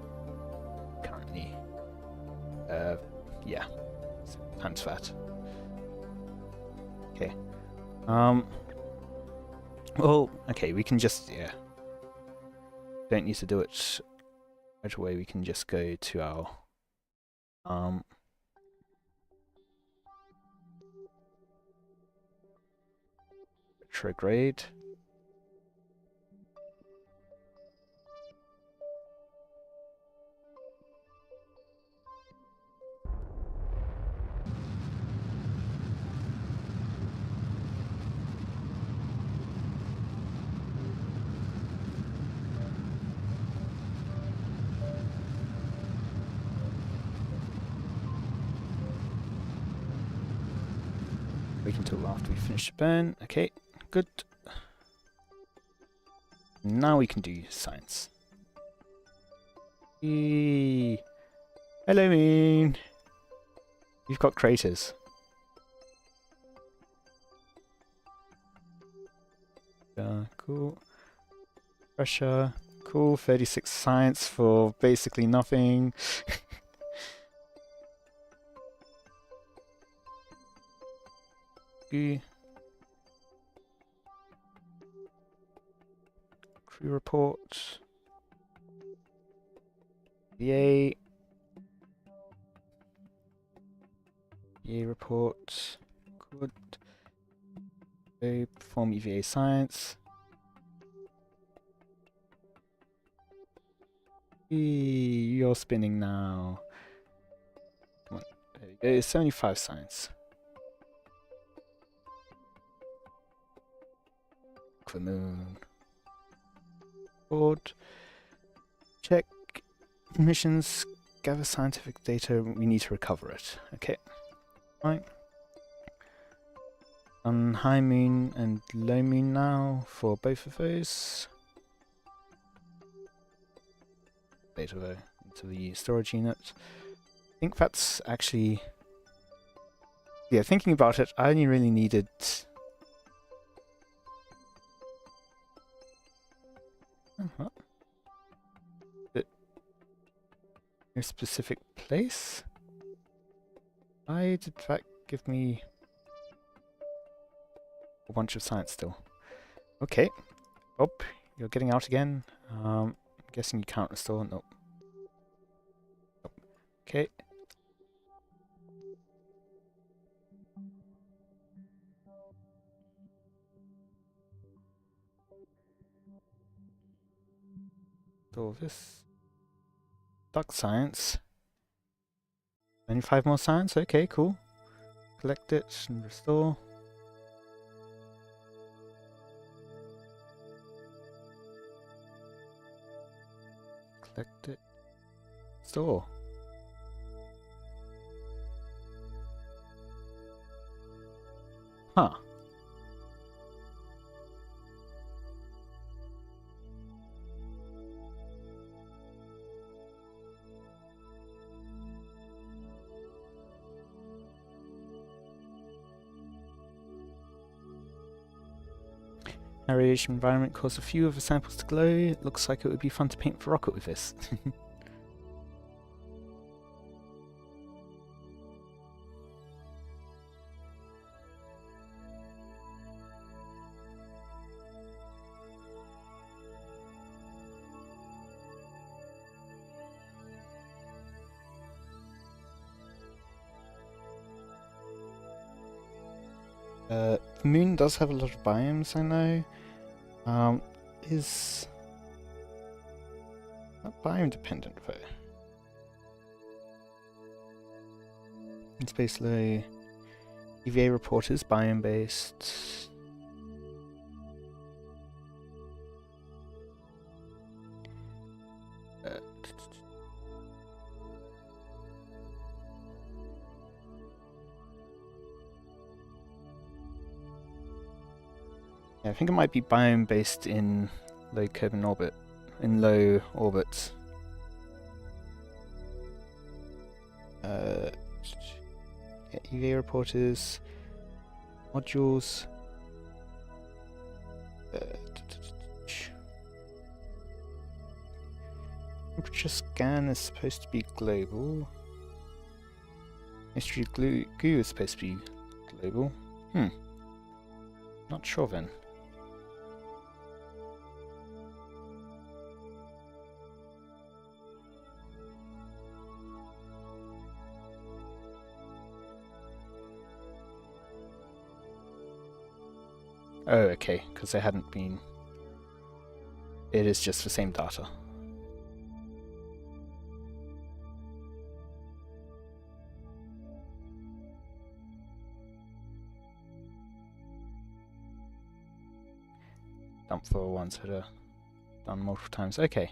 currently. Yeah, times that. Okay. Well, okay, we can just, yeah. Don't need to do it right away, we can just go to our, retrograde. Wait until after we finish the burn. Okay, good. Now we can do science. Eee. Hello, Moon. You've got craters. Cool. Pressure. Cool. 36 science for basically nothing. Crew report. VA. EVA report. Good. So perform EVA science. You're spinning now. Come on. There we go. 75 science. The moon. Board. Check. Missions. Gather scientific data. We need to recover it. Okay. Right. On high moon and low moon now for both of those. Data though into the storage unit. I think that's actually, yeah, thinking about it, I only really needed a specific place. Why did that give me a bunch of science still? Okay. Oh, you're getting out again. I'm guessing you can't restore. Nope. Okay. Restore this. Duck science. 25 more science. Okay, cool. Collect it and restore. Collect it. Store. Huh. Radiation environment caused a few of the samples to glow. It looks like it would be fun to paint the rocket with this. The moon does have a lot of biomes, I know. Is not biome dependent though. In space low, EVA report is biome based. Yeah, I think it might be biome based in low Kerbin orbit. in low orbit. Get EVA reporters, modules. Temperature scan is supposed to be global. History goo is supposed to be global. Not sure then. Oh, okay, because they hadn't been. It is just the same data. Dump for ones that are done multiple times. Okay.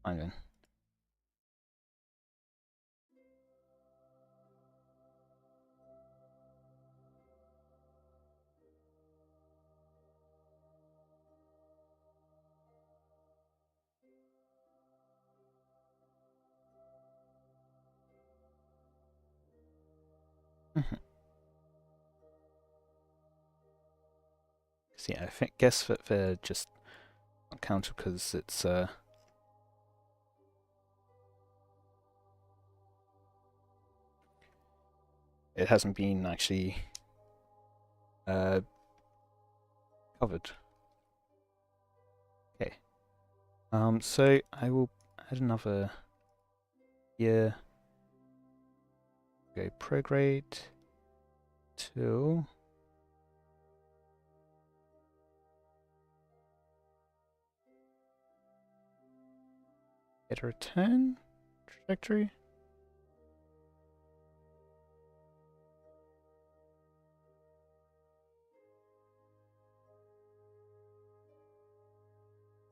Fine then. So yeah, guess that they're just not counted because it's it hasn't been actually covered. Okay. So I will add another year. Go prograde till get a return trajectory.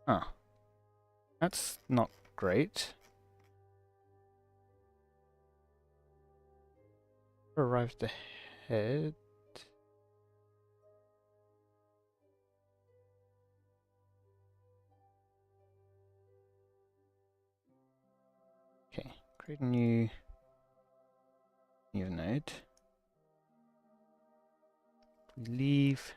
Ah, that's not great. Arrived ahead. Okay, create a new node. We leave.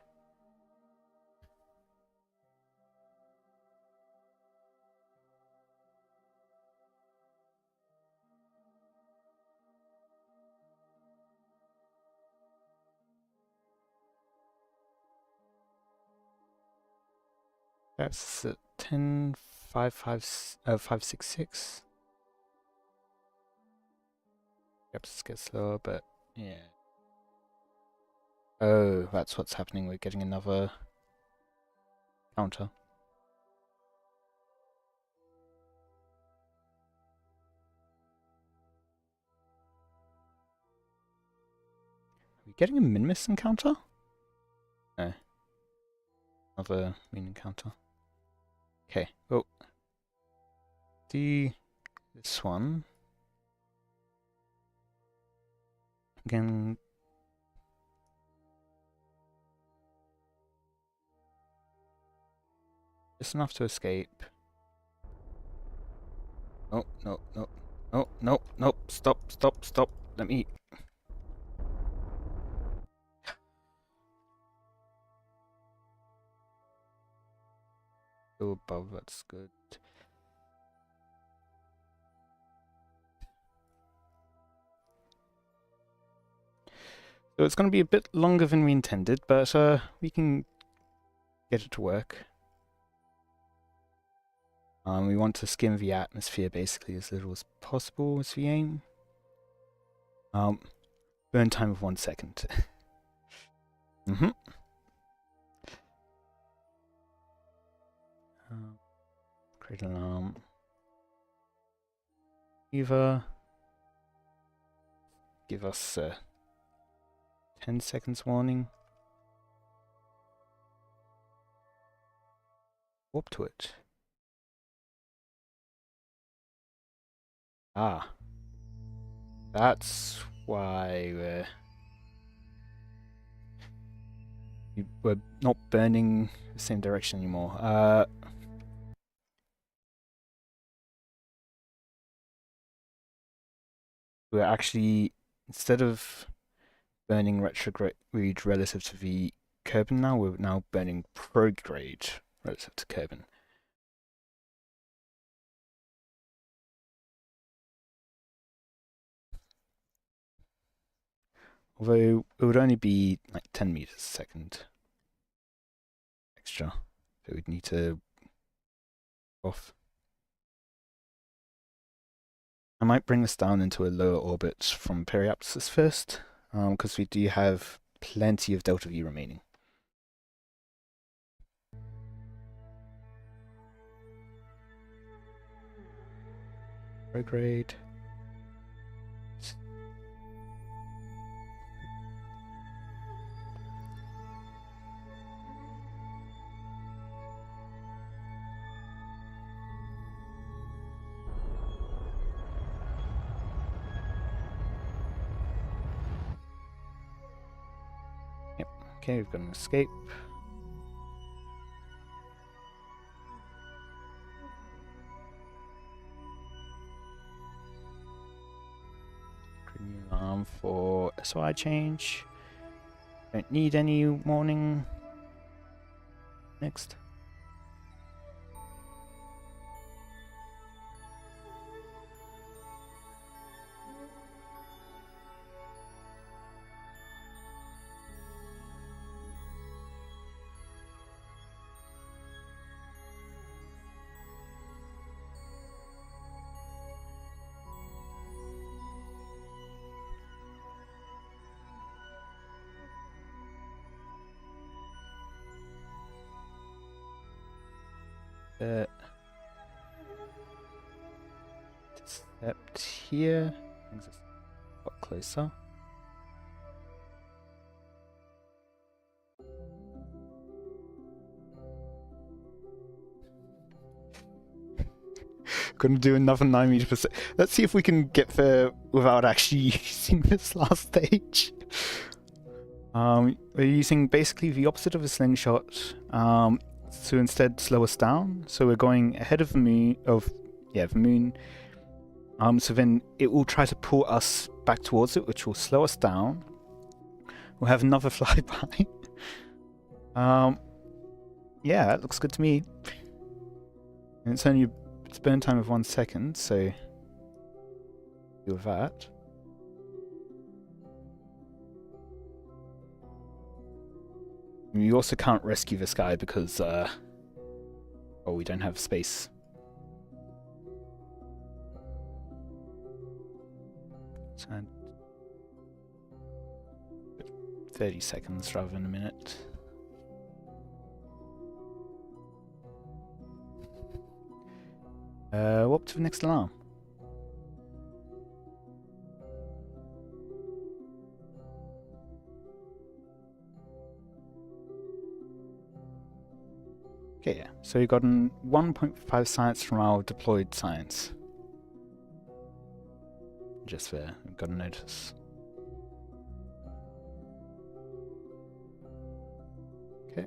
That's 566. Perhaps it gets slower, but yeah. Oh, that's what's happening. We're getting another counter. Are we getting a minimus encounter? No. Another mean encounter. Okay, well, do this one. Again. Just enough to escape. Oh, no, no, no, no, no, stop, stop, stop. Let me. Go above, that's good. So it's going to be a bit longer than we intended, but we can get it to work. We want to skim the atmosphere basically as little as possible as the aim. Burn time of 1 second. Create an alarm. Either give us 10 seconds warning. Warp to it. Ah. That's why we're... we're not burning the same direction anymore. We're actually, instead of burning retrograde relative to the Kerbin now, we're now burning prograde relative to Kerbin. Although it would only be like 10 meters a second extra, so we'd need to off. I might bring this down into a lower orbit from periapsis first, because we do have plenty of delta V remaining. Prograde. Yep, okay, we've got an escape. Green alarm for SOI change. Don't need any warning. Next. Except here, things are a lot closer. Gonna do another 9 meters per second. Let's see if we can get there without actually using this last stage. We're using basically the opposite of a slingshot to instead slow us down. So we're going ahead of the moon. The moon. So then it will try to pull us back towards it, which will slow us down. We'll have another flyby. Yeah, that looks good to me. And it's only burn time of 1 second, so deal with that. We also can't rescue this guy because we don't have space. And 30 seconds rather than a minute. What to the next alarm? Okay, yeah. So we got an 1.5 science from our deployed science. Just there, we've got a notice. Okay.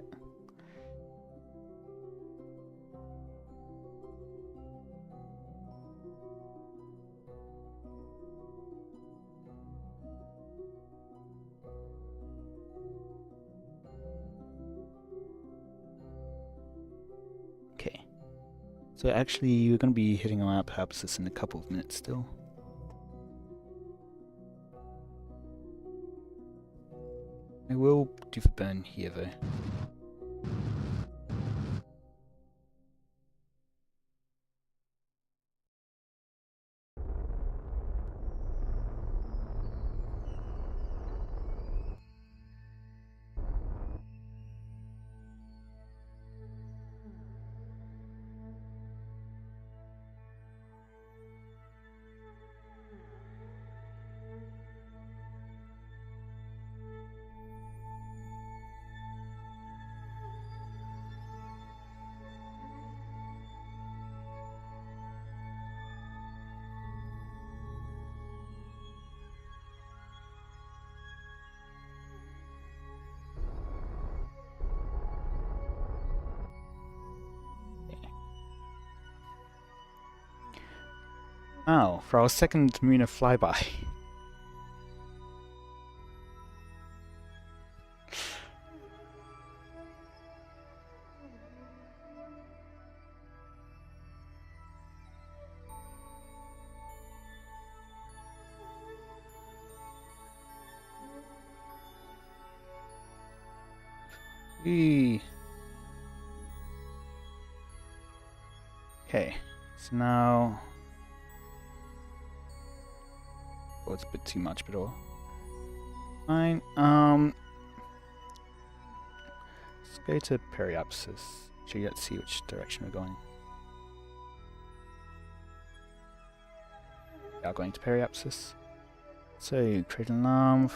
Okay. So actually, you're going to be hitting our perhaps this in a couple of minutes still. I will do the burn here though. Now, for our second Muner flyby. Okay, so now... Oh, it's a bit too much, but all. Fine. Let's go to periapsis. So let's see which direction we're going. We are going to periapsis. So, create an alarm.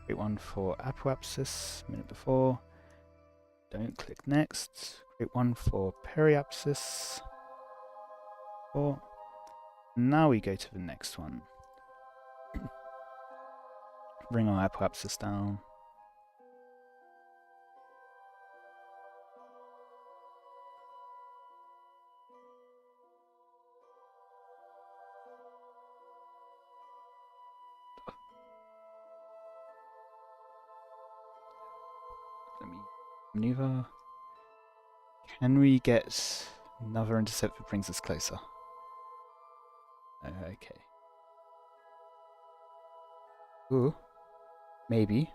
Create one for apoapsis, a minute before. Don't click next. Create one for periapsis. Or now we go to the next one. Bring our apoapsis down. Let me maneuver. Can we get another intercept that brings us closer? Okay. Ooh. Maybe.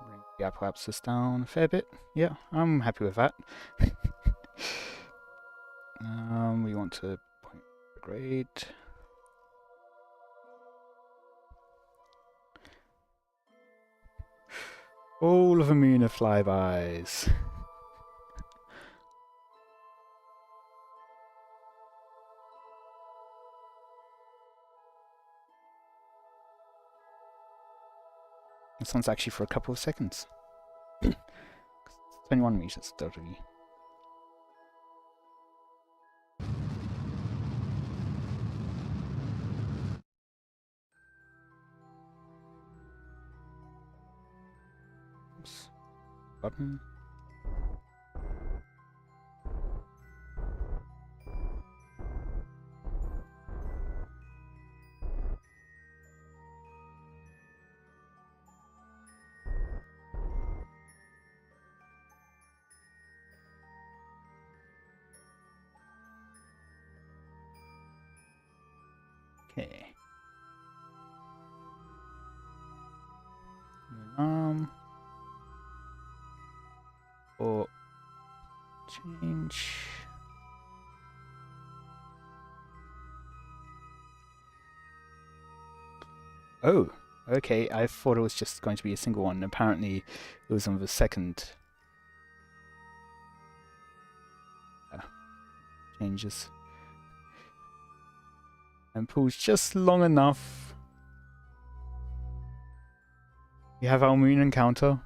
Bring the apoapsis down a fair bit. Yeah, I'm happy with that. We want to point the grade. All of the Muner flybys. This one's actually for a couple of seconds. 21 meters, totally. Oops. Button. Okay. Or change. Oh, okay. I thought it was just going to be a single one. Apparently, it was on the second. Changes. And pulls just long enough. We have our moon encounter.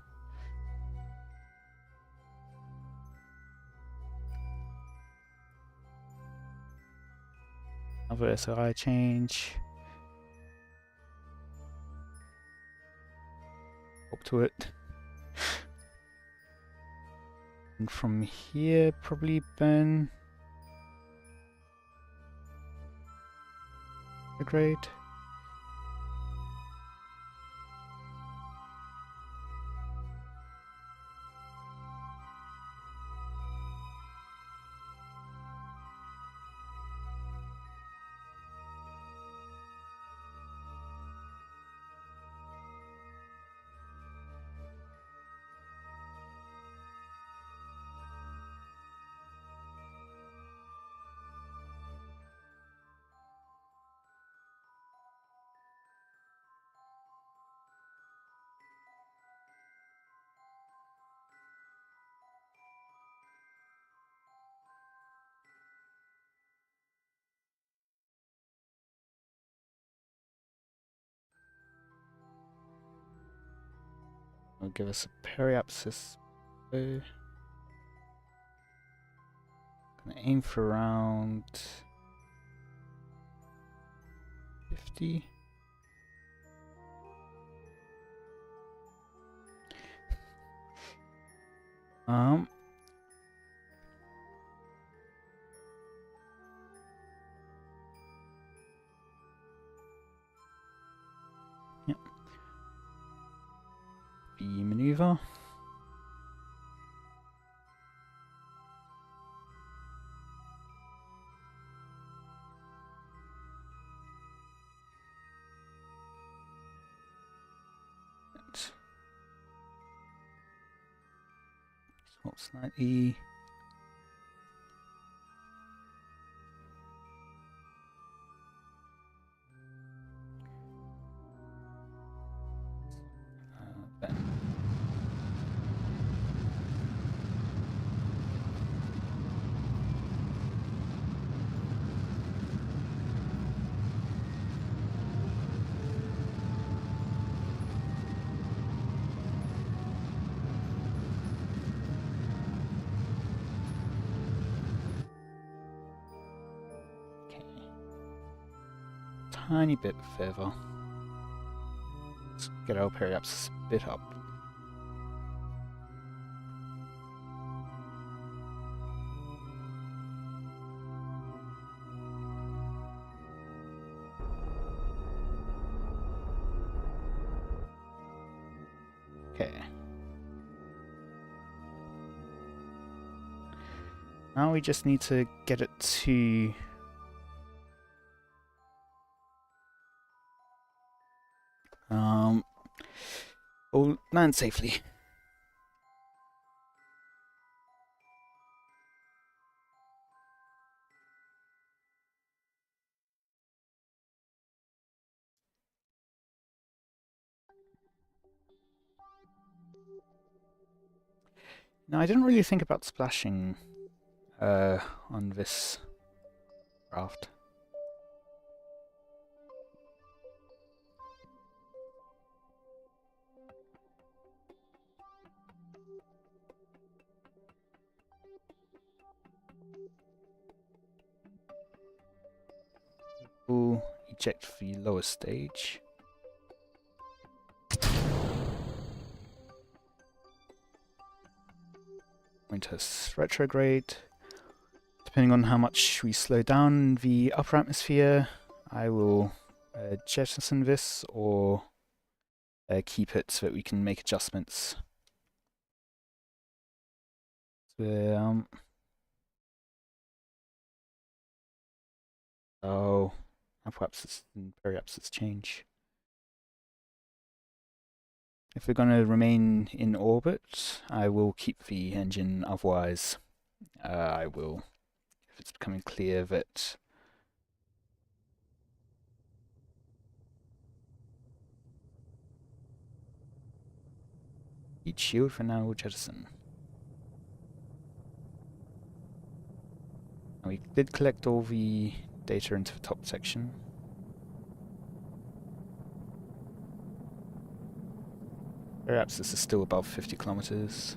Another SRI change. Up to it. And from here, probably burn a grade. Will give us a periapsis. Gonna aim for around 50. Yep. B maneuver. Swap slightly. Ben. Tiny bit further. Let's get our periapsis a bit up. Okay. Now we just need to get it to land safely. Now I didn't really think about splashing on this raft. We'll eject the lower stage. Going to retrograde. Depending on how much we slow down the upper atmosphere, I will jettison this or keep it so that we can make adjustments. So, apoapsis and periapsis change. If we're going to remain in orbit, I will keep the engine, otherwise I will, if it's becoming clear that each shield for now will jettison. And we did collect all the data into the top section. Perhaps this is still above 50 kilometers.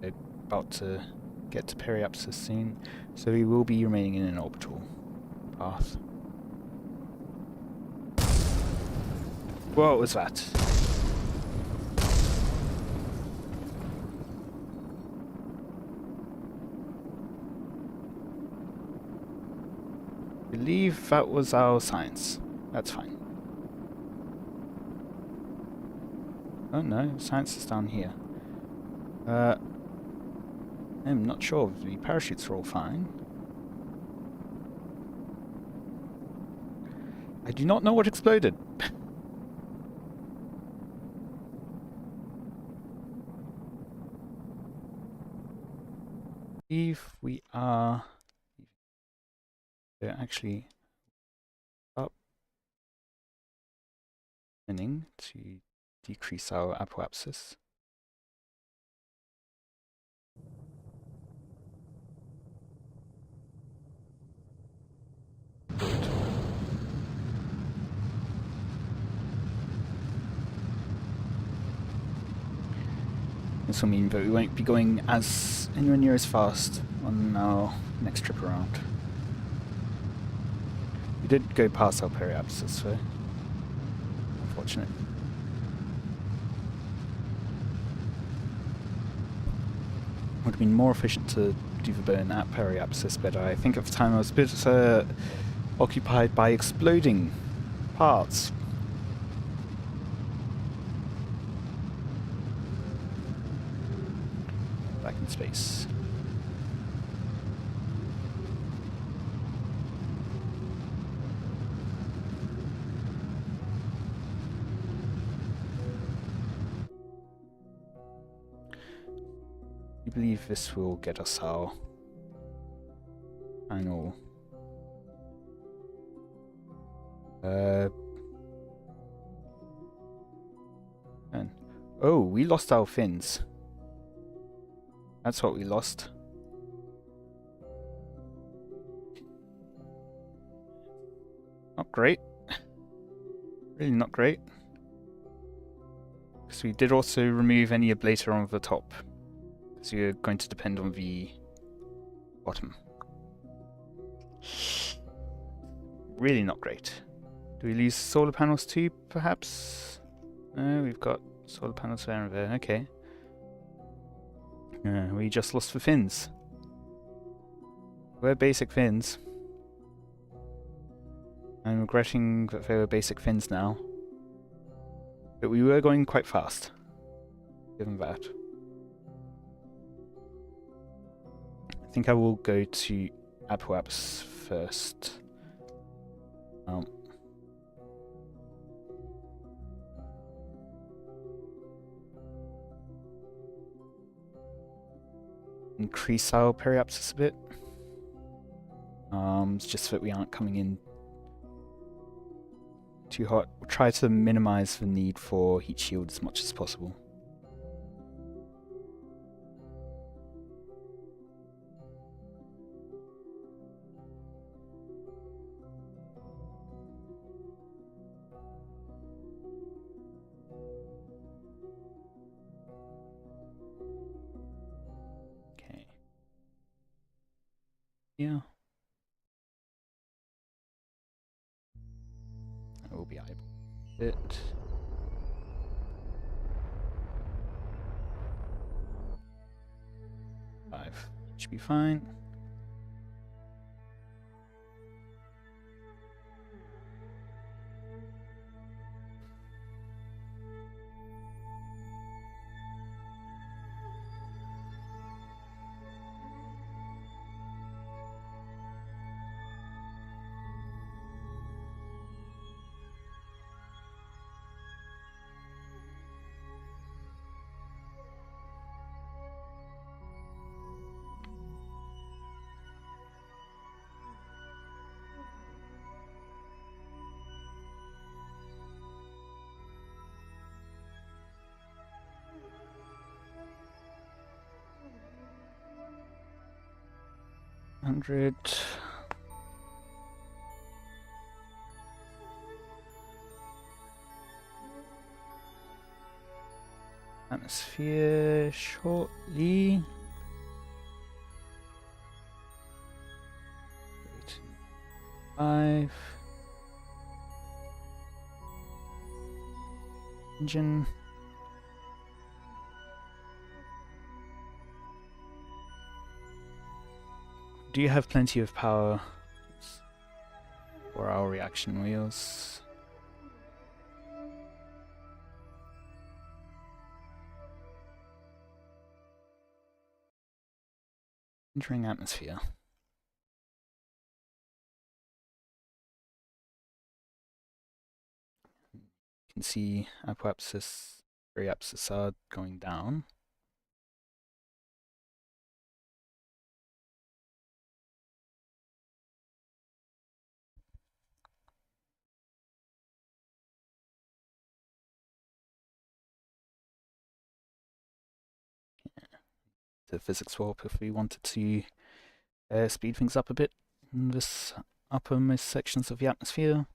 We're about to get to periapsis soon, so we will be remaining in an orbital path. What was that? I believe that was our science. That's fine. Oh no, science is down here. I'm not sure if the parachutes are all fine. I do not know what exploded. If we are actually up spinning to decrease our apoapsis. Good. This will mean that we won't be going anywhere near as fast on our next trip around. We did go past our periapsis, so unfortunate. Would have been more efficient to do the burn at periapsis, but I think at the time I was a bit occupied by exploding parts. Back in space. I believe this will get us our final and oh, we lost our fins. That's what we lost. Not great. Really not great. Because we did also remove any ablator on the top. So you're going to depend on the bottom. Really not great. Do we lose solar panels too, perhaps? No, we've got solar panels there and there. Okay. We just lost the fins. We're basic fins. I'm regretting that they were basic fins now. But we were going quite fast. Given that. I think I will go to Apoaps first. Increase our periapsis a bit. It's just that we aren't coming in too hot. We'll try to minimize the need for heat shield as much as possible. Okay. Yeah. I will be able to it. Should be fine. Hundred. Atmosphere shortly. 5. Engine. Do you have plenty of power for our reaction wheels? Entering atmosphere. You can see apoapsis, periapsis are going down. The physics warp if we wanted to speed things up a bit in this uppermost sections of the atmosphere.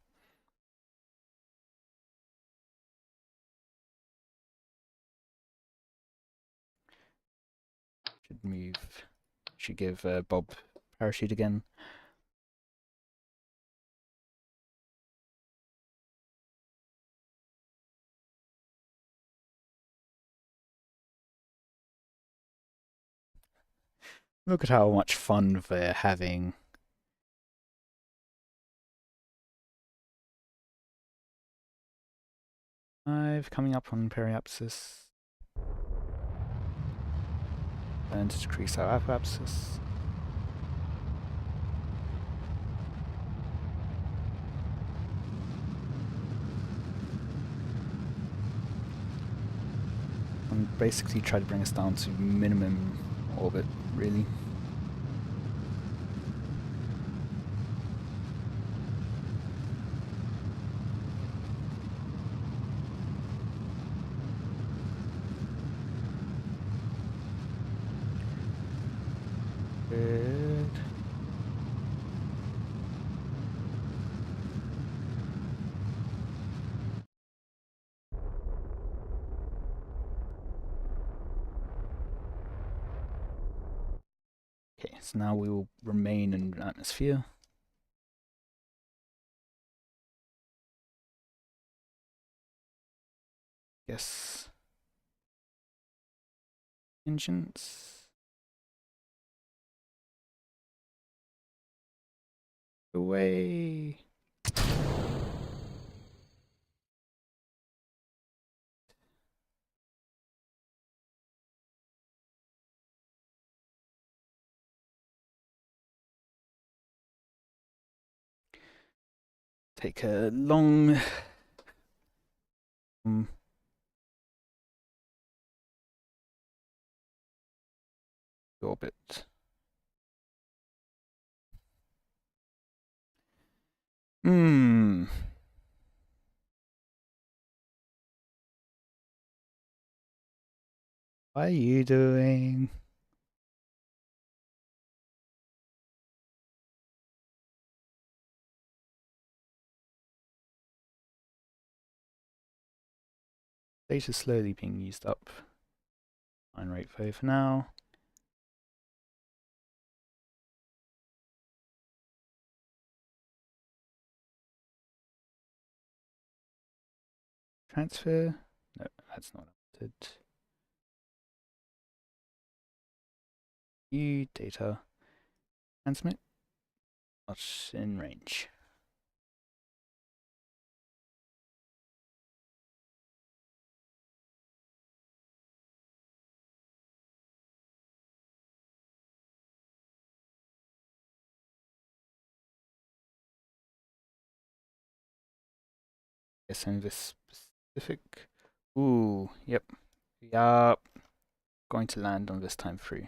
Should give Bob parachute again. Look at how much fun they're having. Five coming up on periapsis. And to decrease our apoapsis. And basically try to bring us down to minimum orbit, really. Good. Okay, so now we will remain in atmosphere. Yes. Engines. Away. Take a long orbit. What are you doing? Data slowly being used up. Fine rate for now. Transfer? No, that's not wanted. New data. Transmit. Not in range. Guess in this specific. Ooh, yep. We are going to land on this time through.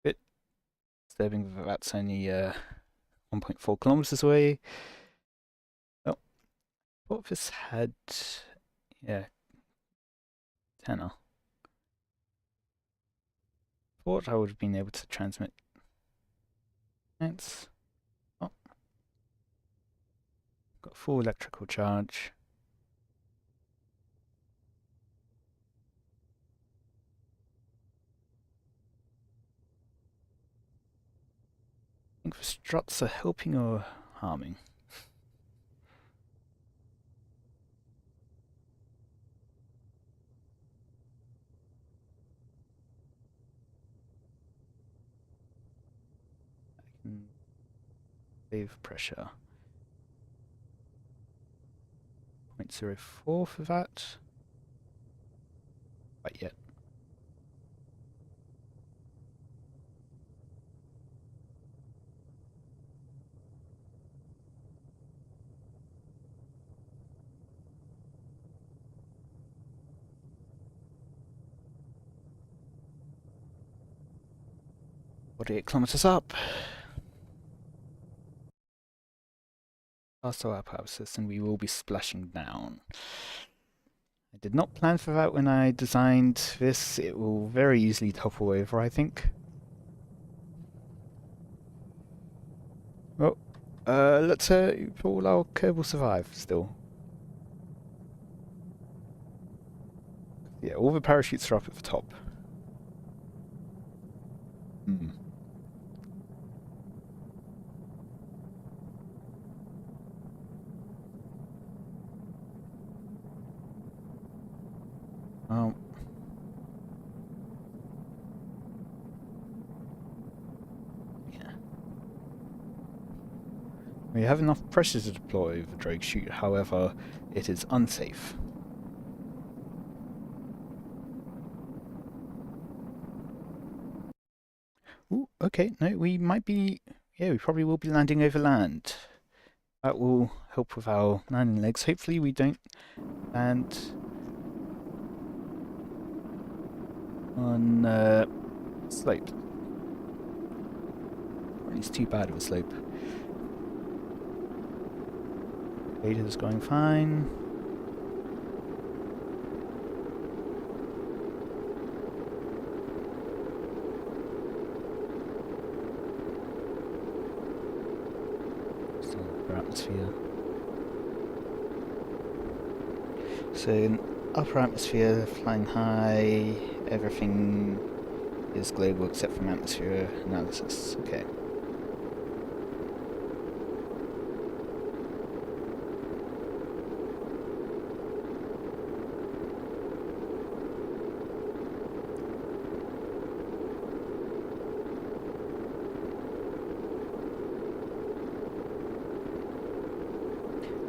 Bit disturbing that that's only 1.4 kilometers away. Oh, what if this had, yeah, tenor. Thought I would have been able to transmit. Thanks. Oh, got full electrical charge. I think the struts are helping or harming. I can save pressure. 0.04 for that. Quite yet. .48 kilometers up. Past our purposes, and we will be splashing down. I did not plan for that when I designed this. It will very easily topple over, I think. Oh, Let's if all our Kerbal survive still. Yeah, all the parachutes are up at the top. Hmm. Um. Yeah. We have enough pressure to deploy the drogue chute, however, it is unsafe. Ooh, okay, no, we might be... Yeah, we probably will be landing over land. That will help with our landing legs. Hopefully we don't land on slope. Or at least too bad of a slope. Data's going fine. Still upper atmosphere. So in upper atmosphere, flying high, everything is global except from atmosphere analysis. Okay.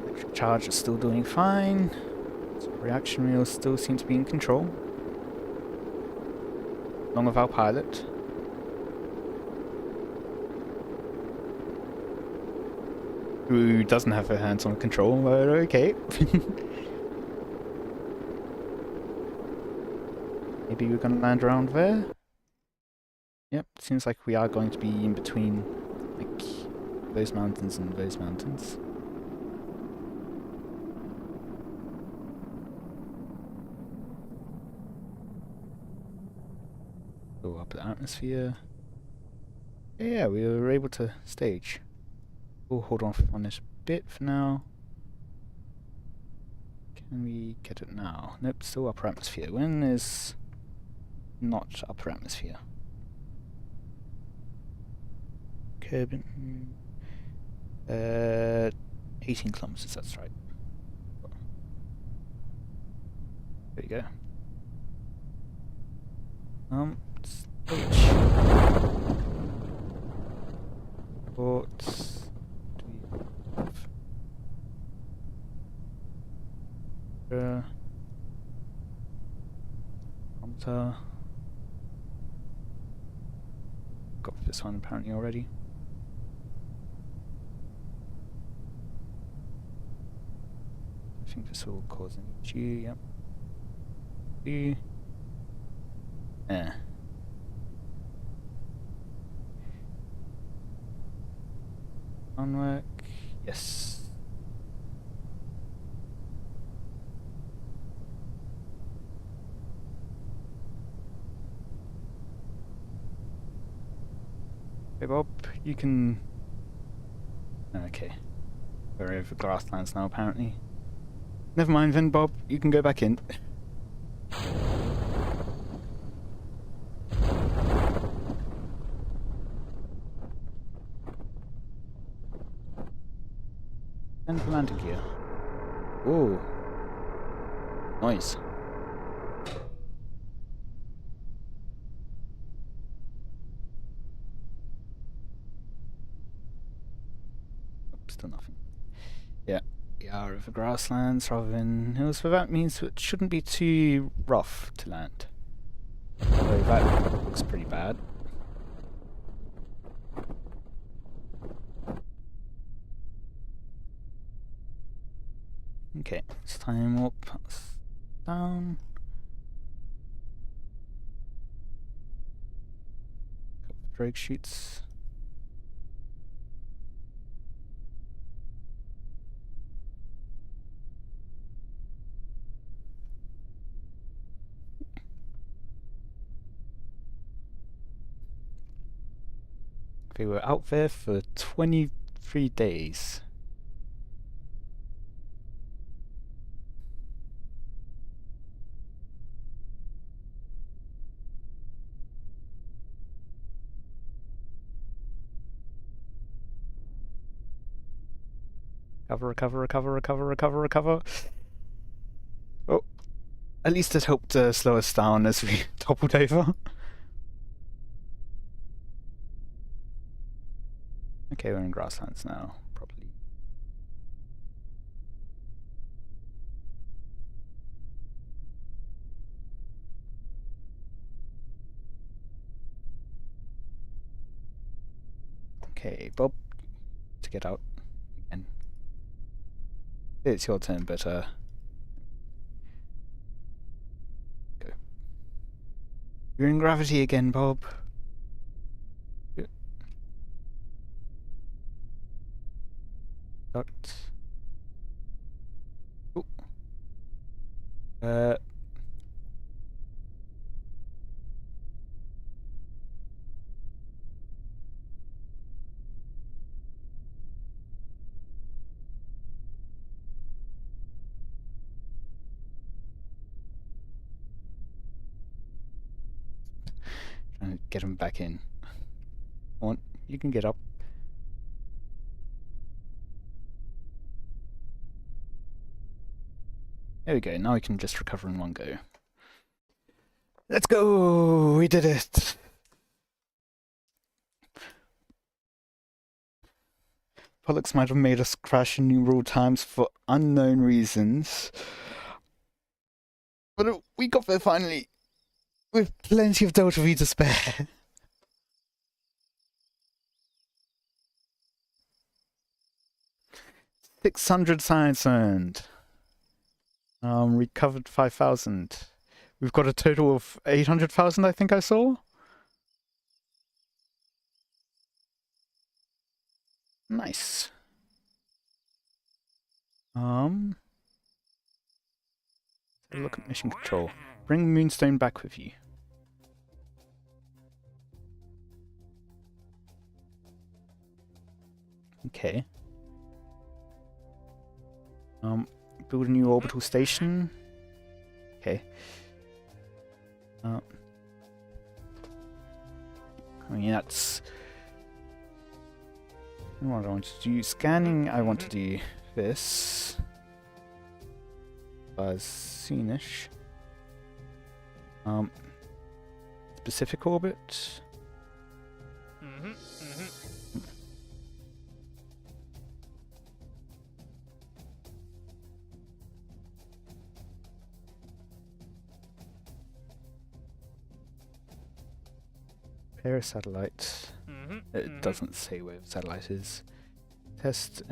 Electric charge is still doing fine. So reaction wheels still seem to be in control. Along with our pilot. Who doesn't have her hands on control, but okay. Maybe we're gonna land around there? Yep, seems like we are going to be in between, like, those mountains and those mountains. Go up the atmosphere. Yeah, we were able to stage. We'll hold off on this bit for now. Can we get it now? Nope, still upper atmosphere. When is not upper atmosphere? Kerbin. 18 kilometers, that's right. There you go. Stage. What do we have? Prompter. Got this one apparently already. I think this will cause an issue, yep. Eh. On work. Yes. Hey Bob, you can... Okay. We're over grasslands now apparently. Never mind then Bob, you can go back in. And the landing gear. Ooh. Nice. Still nothing. Yeah, we are over grasslands rather than hills, so that means it shouldn't be too rough to land. Although that looks pretty bad. Okay, it's time up, down. Drag chutes. They were out there for 20 3 days. Recover. Oh, at least it helped slow us down as we toppled over. Okay, we're in grasslands now, probably. Okay, Bob, to get out again. It's your turn, but go. You're in gravity again, Bob. Duct. Oh. Trying to get him back in. Come on, you can get up. There we go, now we can just recover in one go. Let's go! We did it! Pollux might have made us crash innumerable times for unknown reasons. But we got there finally! With plenty of Delta V to spare. $600 science earned. Recovered 5,000. We've got a total of 800,000, I think I saw. Nice. Look at mission control. Bring Moonstone back with you. Okay. Build a new orbital station. Okay. I mean, that's what I want to do. Scanning, I want to do this. Soonish. Specific orbit. Pair a satellite. It doesn't say where the satellite is. Test.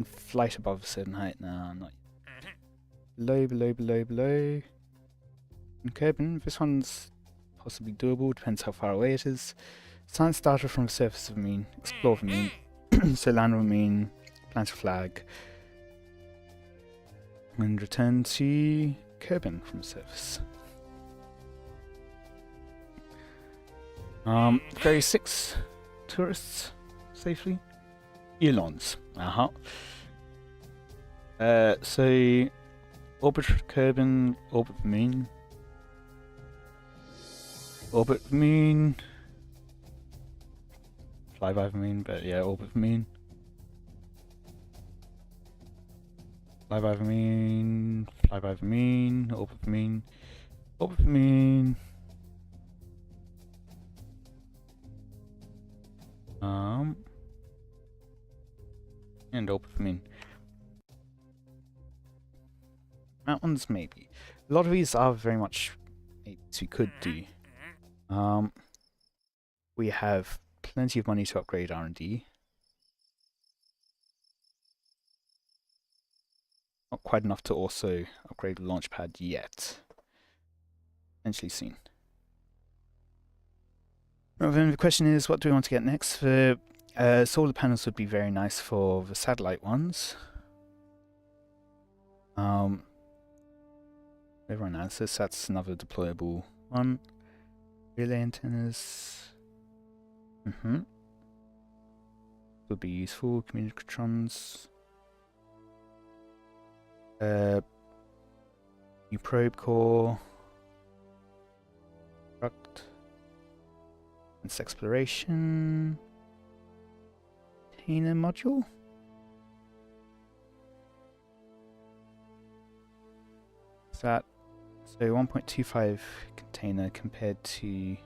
Flight above a certain height. No, not yet. Below. And Kerbin, this one's possibly doable, depends how far away it is. Science data from the surface of the moon. Explore the moon. So land on the moon, plant a flag. And return to Kerbin from the surface. Ferry 6 tourists safely. Elons. So orbit Kerbin, orbit the moon. Orbit the moon. Fly by the moon, but yeah, orbit the moon. Fly by the moon, orbit the moon, orbit the moon. And orbit the moon. Mountains, maybe. A lot of these are very much things we could do. We have plenty of money to upgrade R&D. Not quite enough to also upgrade the launch pad yet. Eventually soon. Well, then the question is, what do we want to get next? The solar panels would be very nice for the satellite ones. Radar analysis, that's another deployable one. Relay antennas. Would be useful. Communicatrons. New probe core. Construct. Advanced exploration. Container module. Is that so 1.25 container compared to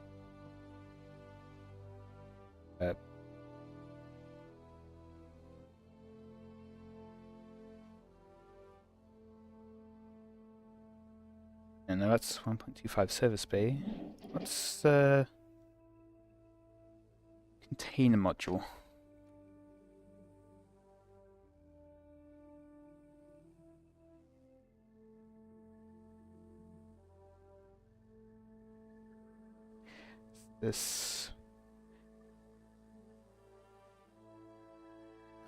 no, that's 1.25 service bay. What's container module? This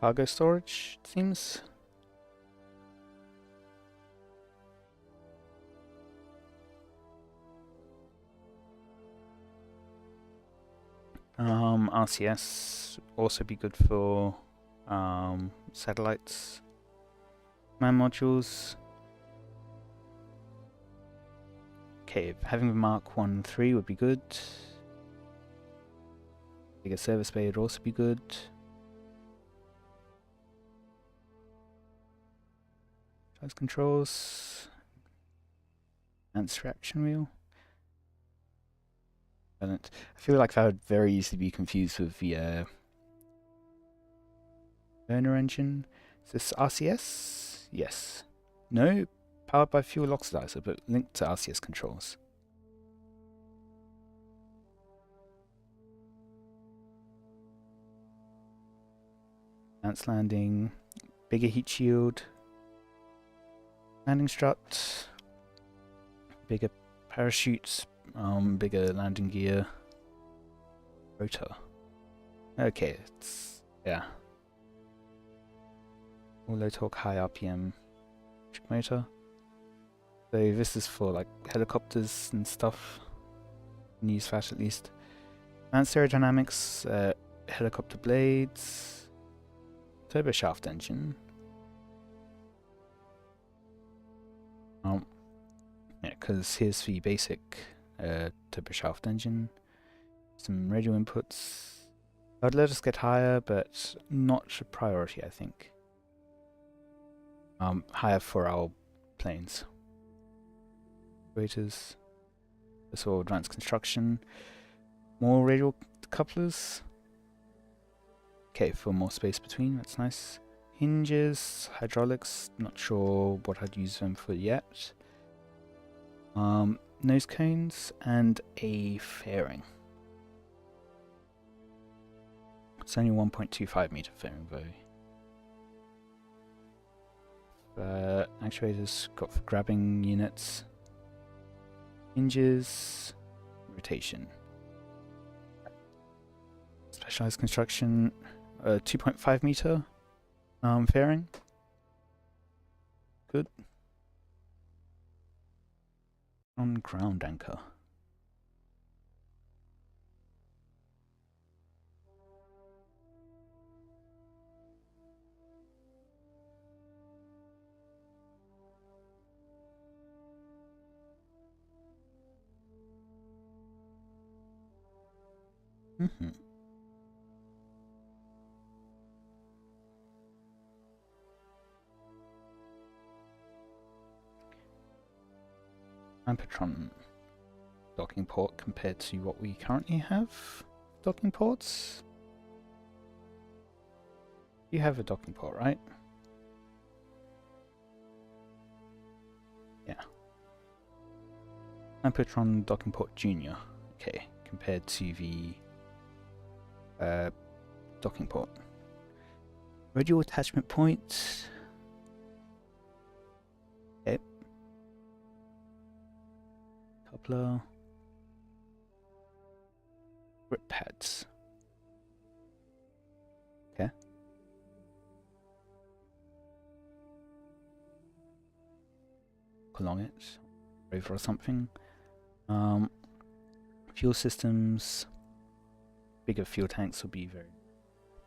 cargo storage, it seems. RCS also be good for satellites. Man modules. Okay, having the Mark 1-3 would be good. Bigger service bay would also be good. Size controls. Advanced reaction wheel. I feel like that would very easily be confused with the burner engine. Is this RCS? Yes. No? Powered by fuel oxidizer, but linked to RCS controls. Advanced landing. Bigger heat shield. Landing strut. Bigger parachutes. Bigger landing gear. Rotor. Okay, it's yeah. All low torque, high RPM motor. So this is for like helicopters and stuff. You can use that at least. Advanced aerodynamics, helicopter blades, turbo shaft engine. Yeah, because here's the basic turbo shaft engine. Some radio inputs. I'd let us get higher, but not a priority, I think. Higher for our planes. Waiters. This all advanced construction. More radial couplers. Okay, for more space between, that's nice. Hinges, hydraulics, not sure what I'd use them for yet. Nose cones, and a fairing. It's only 1.25 meter fairing though. Actuators got for grabbing units. Hinges, rotation. Specialized construction, 2.5 meter fairing. Good. On ground anchor. Ampatron docking port compared to what we currently have docking ports. You have a docking port, right? Yeah. Ampatron docking port junior. Okay, compared to the docking port. Radio attachment point. Okay. Coupler. Grip pads. Okay. Along it. Rover or something. Fuel systems. bigger fuel tanks will be very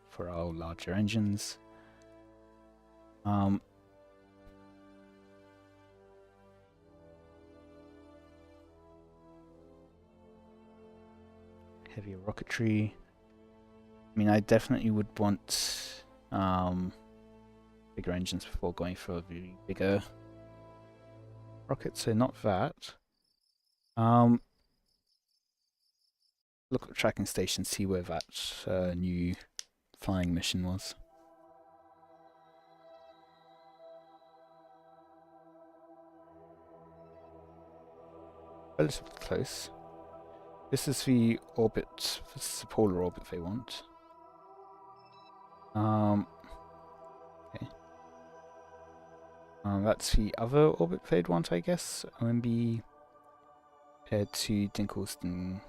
for our larger engines. Heavier rocketry. I mean, I definitely would want bigger engines before going for the bigger rockets, so not that. Look at the tracking station, see where that new flying mission was. Relatively close. This is the orbit, this is the polar orbit they want. Okay. That's the other orbit they'd want, I guess. OMB compared to Dinkleston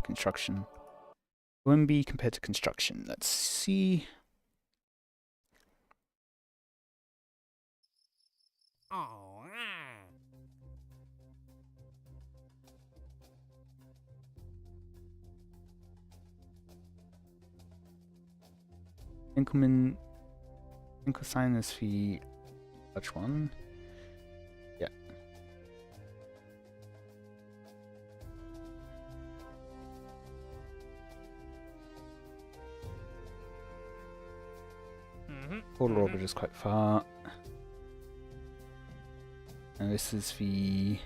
construction. OMB compared to construction. Let's see. Dinkelstein is the large one. Yeah. Polar orbit is quite far. And this is the...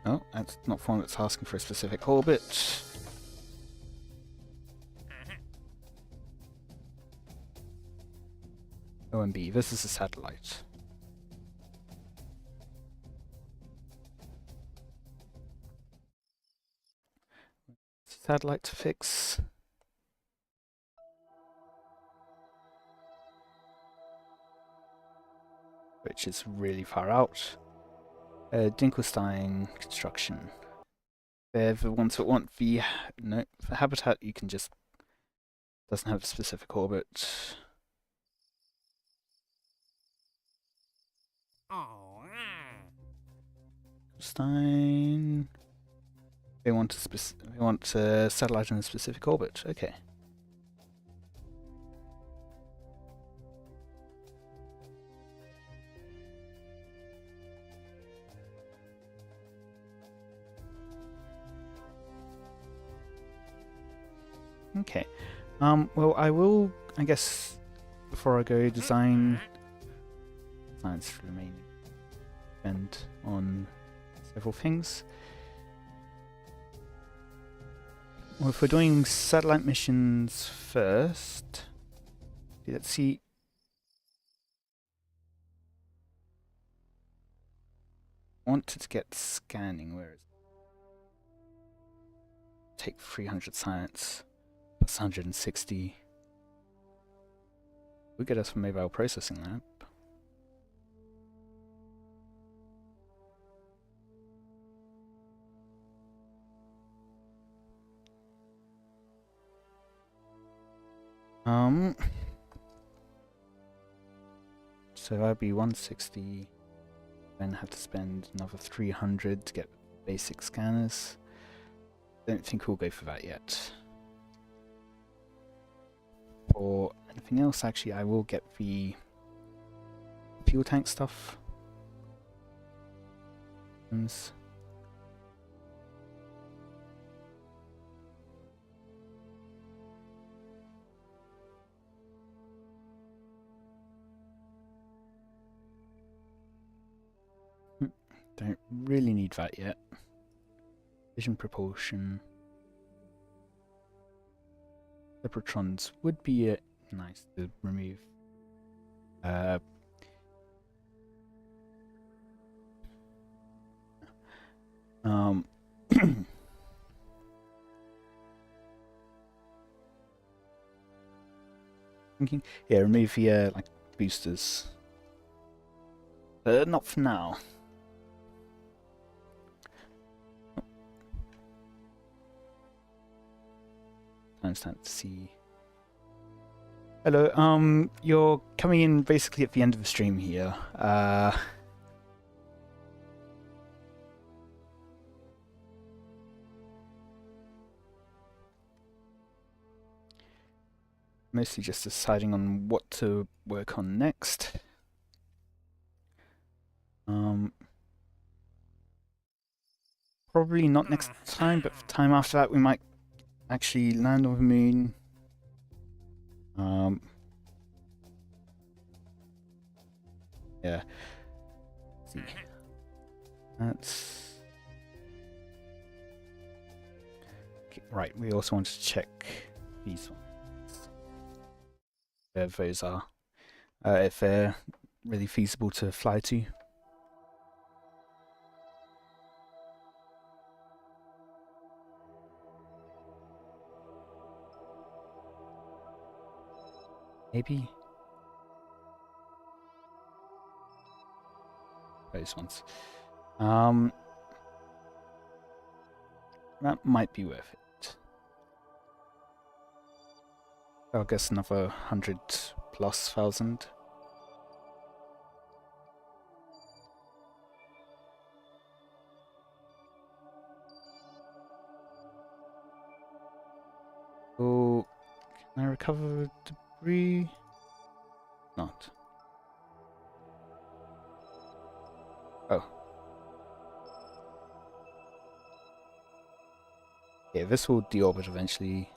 Oh, that's not one that's asking for a specific orbit. OMB, this is a satellite. Satellite to fix. Which is really far out. Dinkelstein construction. They're the ones that want the... No, for habitat you can just... Doesn't have a specific orbit. Stein. They want a satellite in a specific orbit. Okay. Okay. Well, I will, I guess, before I go, design science remaining and on several things. Well, if we're doing satellite missions first, let's see. Wanted to get scanning, where is it? Take 300 science, plus 160. We get us from mobile processing lab. So that'd be 160. Then have to spend another 300 to get basic scanners. Don't think we'll go for that yet. For anything else, actually, I will get the fuel tank stuff. Don't really need that yet. Vision propulsion. Separatrons would be nice to remove. Thinking, yeah, remove the like boosters. Not for now. Time to see. Hello, you're coming in basically at the end of the stream here. Mostly just deciding on what to work on next. Probably not next time, but for time after that we might actually land on the moon. Yeah. Let's see. That's... Okay, right, we also want to check these ones. Where those are. If they're really feasible to fly to. Maybe? Those ones. That might be worth it. I guess another 100,000+. Oh, can I recover debris? Not. Oh. Yeah, this will deorbit eventually.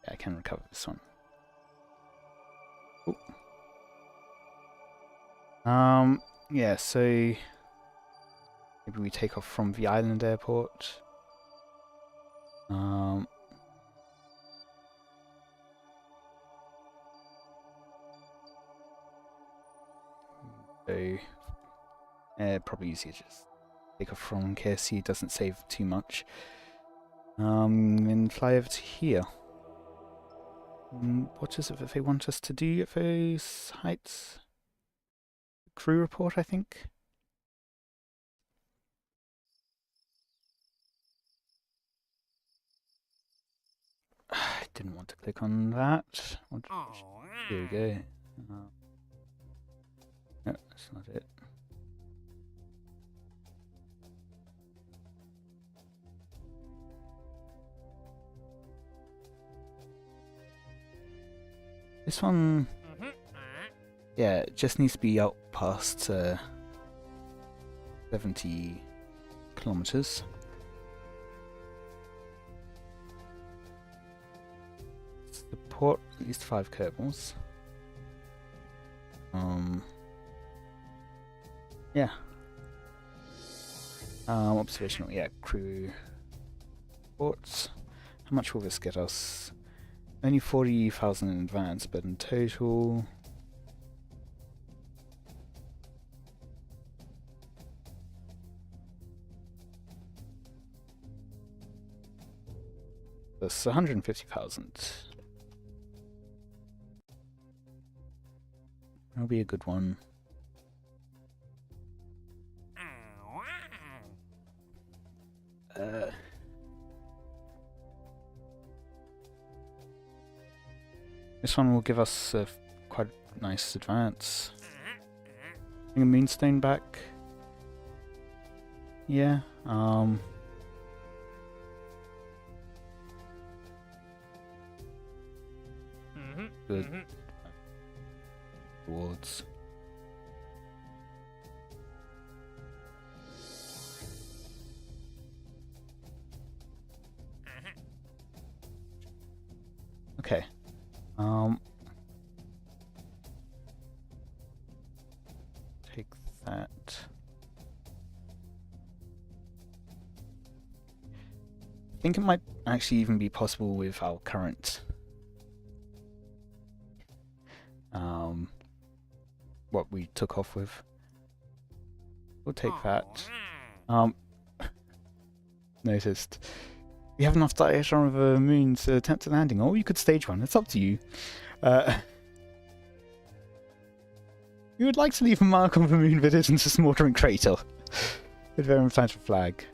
Yeah, I can recover this one. Oh. Yeah, so maybe we take off from the island airport. So probably easier just take off from KSP, doesn't save too much. And fly over to here. What is it that they want us to do at those heights? Crew report, I think. I didn't want to click on that. Here we go. No, that's not it. This one, yeah, it just needs to be out past 70 kilometers. Support at least 5 kerbals. Yeah. Observational, yeah, crew reports. How much will this get us? Only 40,000 in advance, but in total... That's 150,000. That'll be a good one. This one will give us a quite nice advance. Bring a moonstone back. Yeah. Good. Rewards. Okay. Take that. I think it might actually even be possible with our current what we took off with. We'll take that. Noticed. We have enough data on the moon to attempt a landing, or you could stage one. It's up to you. We would like to leave a mark on the moon that isn't a smoldering crater with their implanted flag.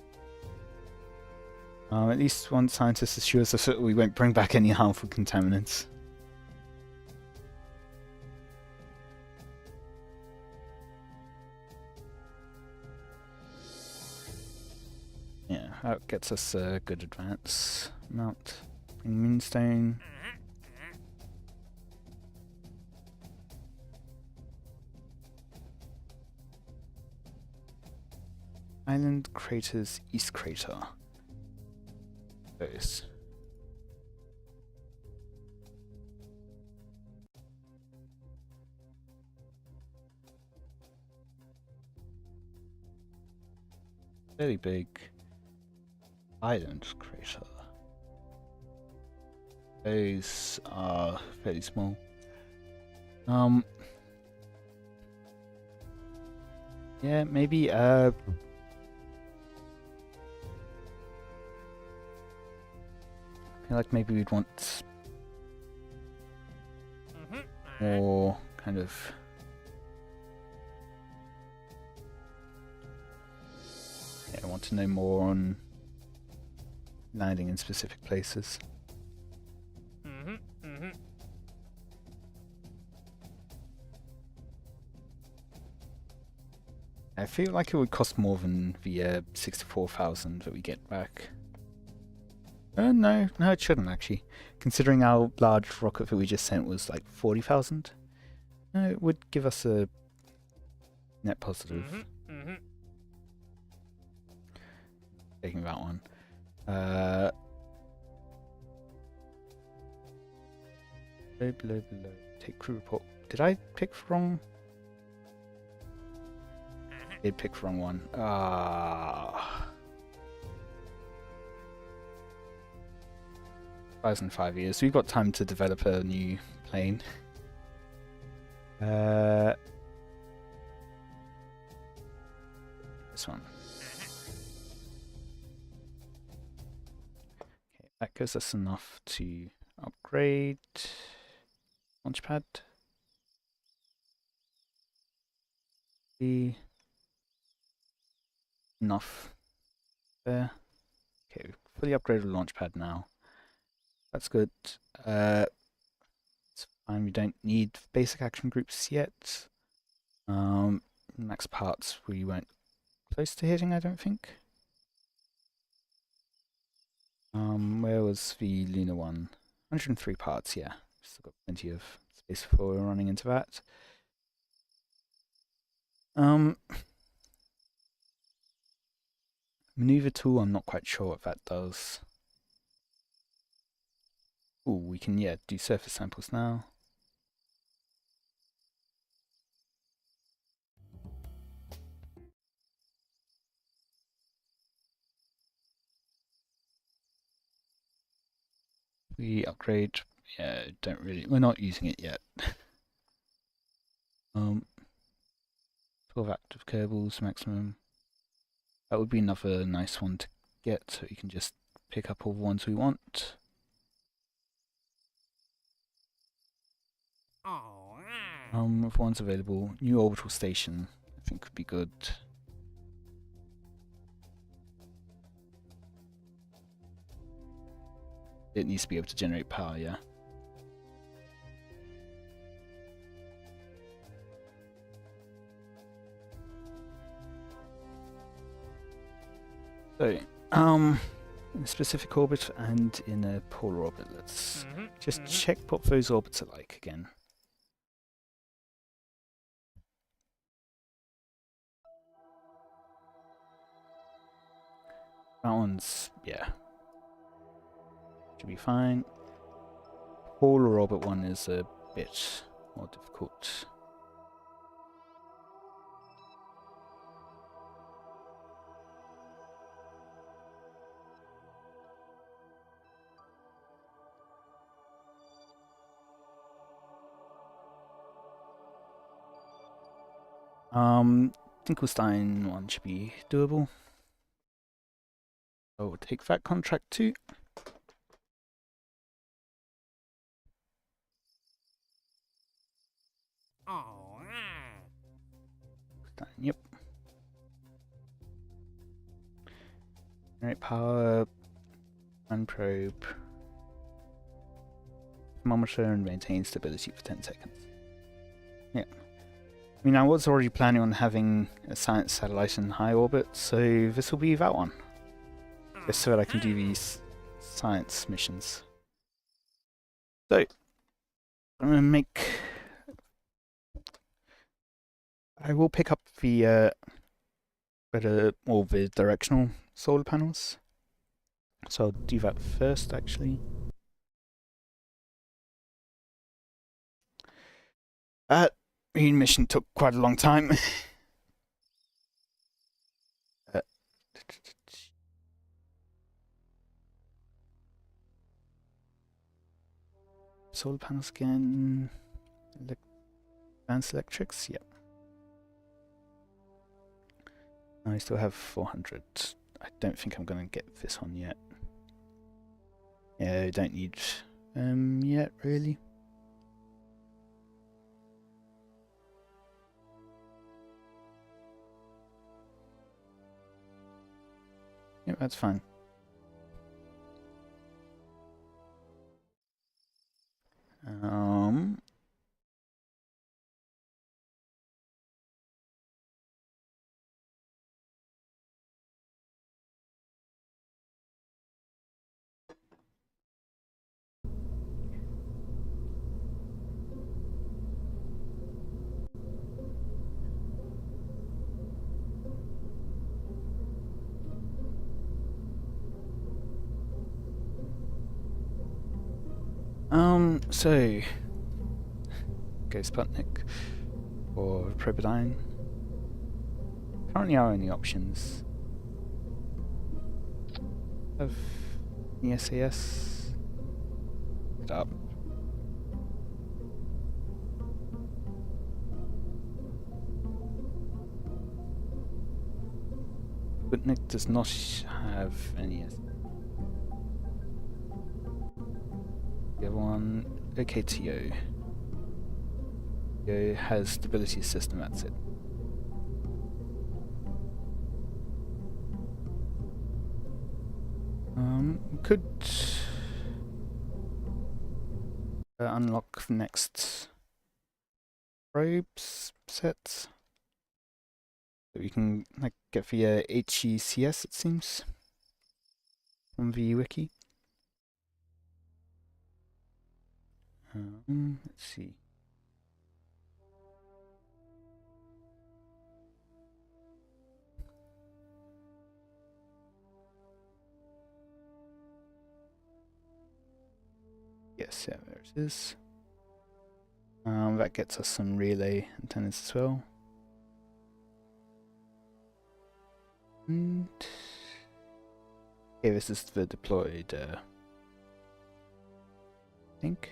At least one scientist assures us that we won't bring back any harmful contaminants. that gets us a good advance amount. Moonstone. Island craters, East Crater. Those. Very big island crater. Those are fairly small. Yeah, maybe I feel like maybe we'd want more kind of I want to know more on landing in specific places. I feel like it would cost more than the 64,000 that we get back. No, it shouldn't actually. Considering our large rocket that we just sent was like 40,000, it would give us a net positive. Taking that one. Below. Take crew report. Did I pick wrong? Did pick the wrong one. 5 years. We've got time to develop a new plane. This one. Okay, that gives us enough to upgrade launchpad. Enough there. Okay, we've fully upgraded the launchpad now. That's good. It's fine, we don't need basic action groups yet. Max parts we weren't close to hitting, I don't think. Where was the lunar one? 103 parts, yeah. Still got plenty of space before we're running into that. Maneuver tool, I'm not quite sure what that does. Oh, we can, yeah, do surface samples now. We upgrade, yeah, we're not using it yet. 12 active cables maximum. That would be another nice one to get, so you can just pick up all the ones we want. If one's available, new orbital station, I think would be good. It needs to be able to generate power, yeah. So, in a specific orbit and in a polar orbit, let's just check what those orbits are like again. That one's, yeah, should be fine. Polar orbit one is a bit more difficult. Dinkelstein one should be doable. So we'll take that contract too. Yep. Generate power, and probe, thermometer, and maintain stability for 10 seconds. Yeah. I mean, I was already planning on having a science satellite in high orbit, so this will be that one. just so that I can do these science missions. So, I'm gonna make. I will pick up the all the directional solar panels. So I'll do that first, actually. That mission took quite a long time. Solar panels again. Advanced electrics, yep. I still have 400. I don't think I'm going to get this one yet. Yeah, I don't need yet, really. Yep, that's fine. So go Sputnik or Propidyne. Currently our only options. Of the SAS. It up. Sputnik does not have any. The other one, OKTO. It has stability system, that's it. We could unlock the next probes sets. So we can like get the HECS, it seems, from the wiki. Let's see. Yes, yeah, there it is. That gets us some relay antennas as well. And okay, this is the deployed, I think.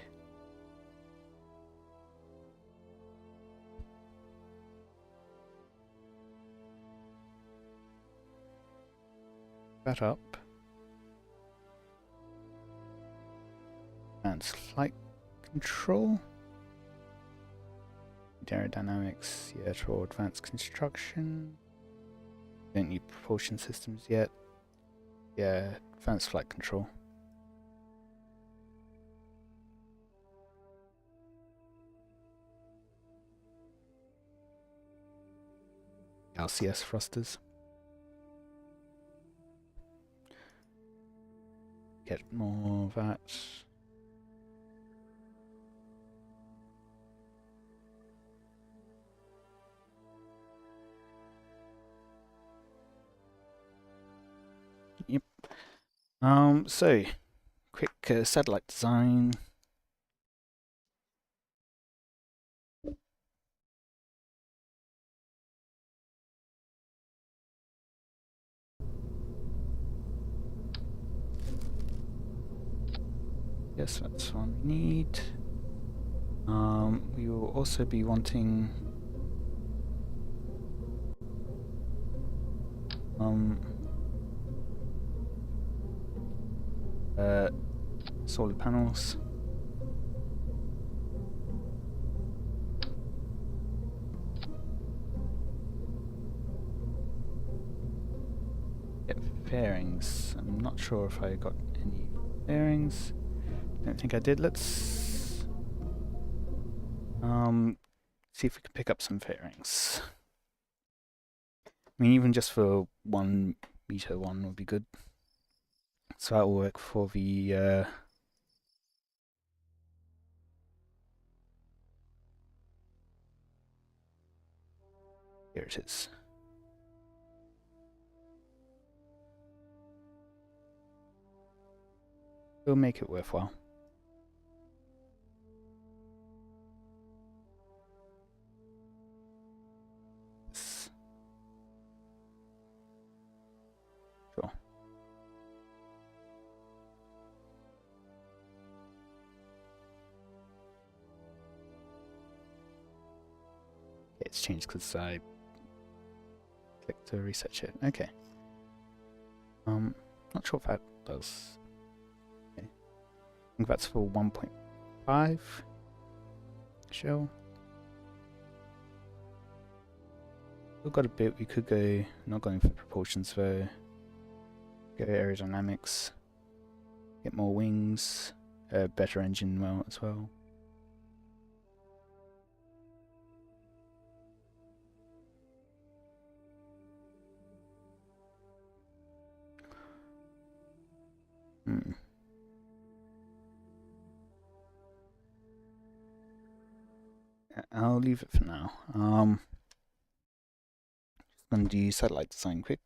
That up. Advanced flight control. Aerodynamics, yeah, for advanced construction. Don't need propulsion systems yet. Yeah, advanced flight control. LCS thrusters. Get more of that. Yep. So quick satellite design. Yes, that's one we need. We will also be wanting solar panels. Get fairings. I'm not sure if I got any fairings. Don't think I did. Let's see if we can pick up some fairings. I mean, even just for 1 meter one would be good. So that will work for the here it is. We'll make it worthwhile. Sure. It's changed because I clicked to research it. Okay. Not sure if that does. Okay. I think that's for 1.5 shell. We've got a bit. We could go. Not going for proportions though. Go aerodynamics. Get more wings. Better engine well as well. I'll leave it for now. Just gonna do satellite design quick.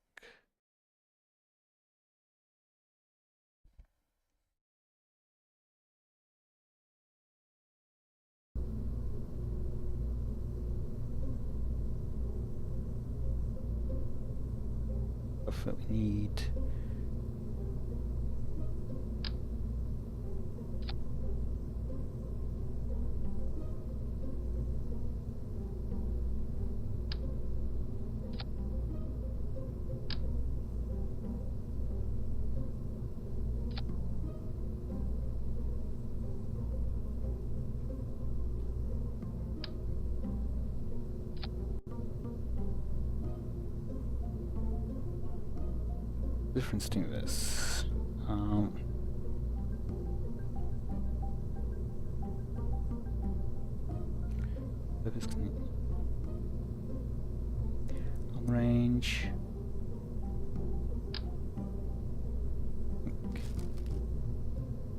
Stuff that we need. Difference to this. Long range.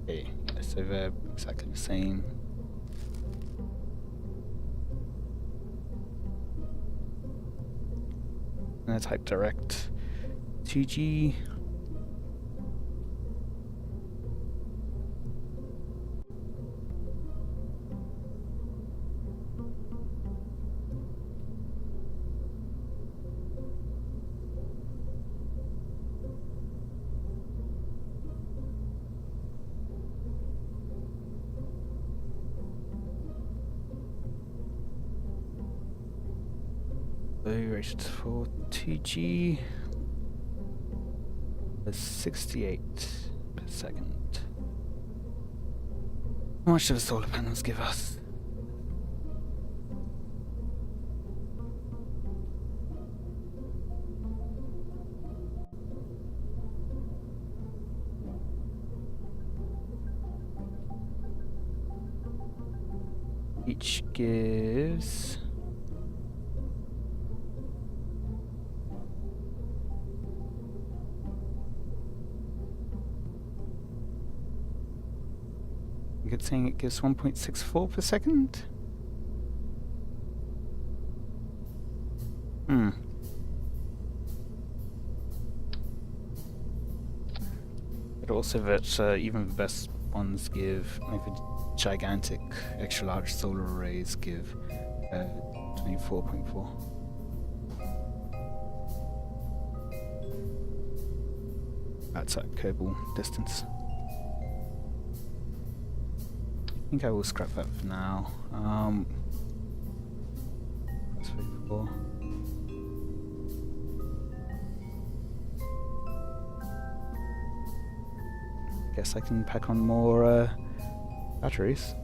Okay, yeah, so they're exactly the same. And I type direct 2G. Rated for 2G is 68 per second. How much do the solar panels give us? Each gives it's saying it gives 1.64 per second. But also that even the best ones give, like the gigantic extra large solar arrays give 24.4. That's at Kerbal distance. I think I will scrap that for now. That's 34. Guess I can pack on more batteries.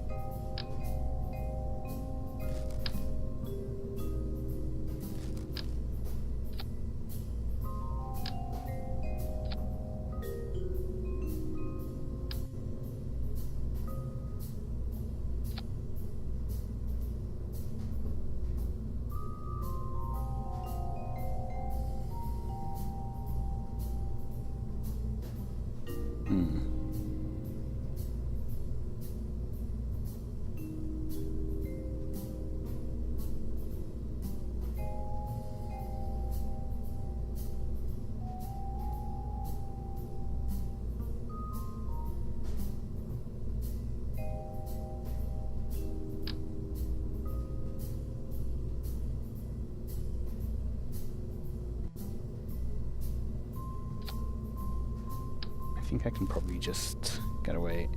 think I can probably just get away.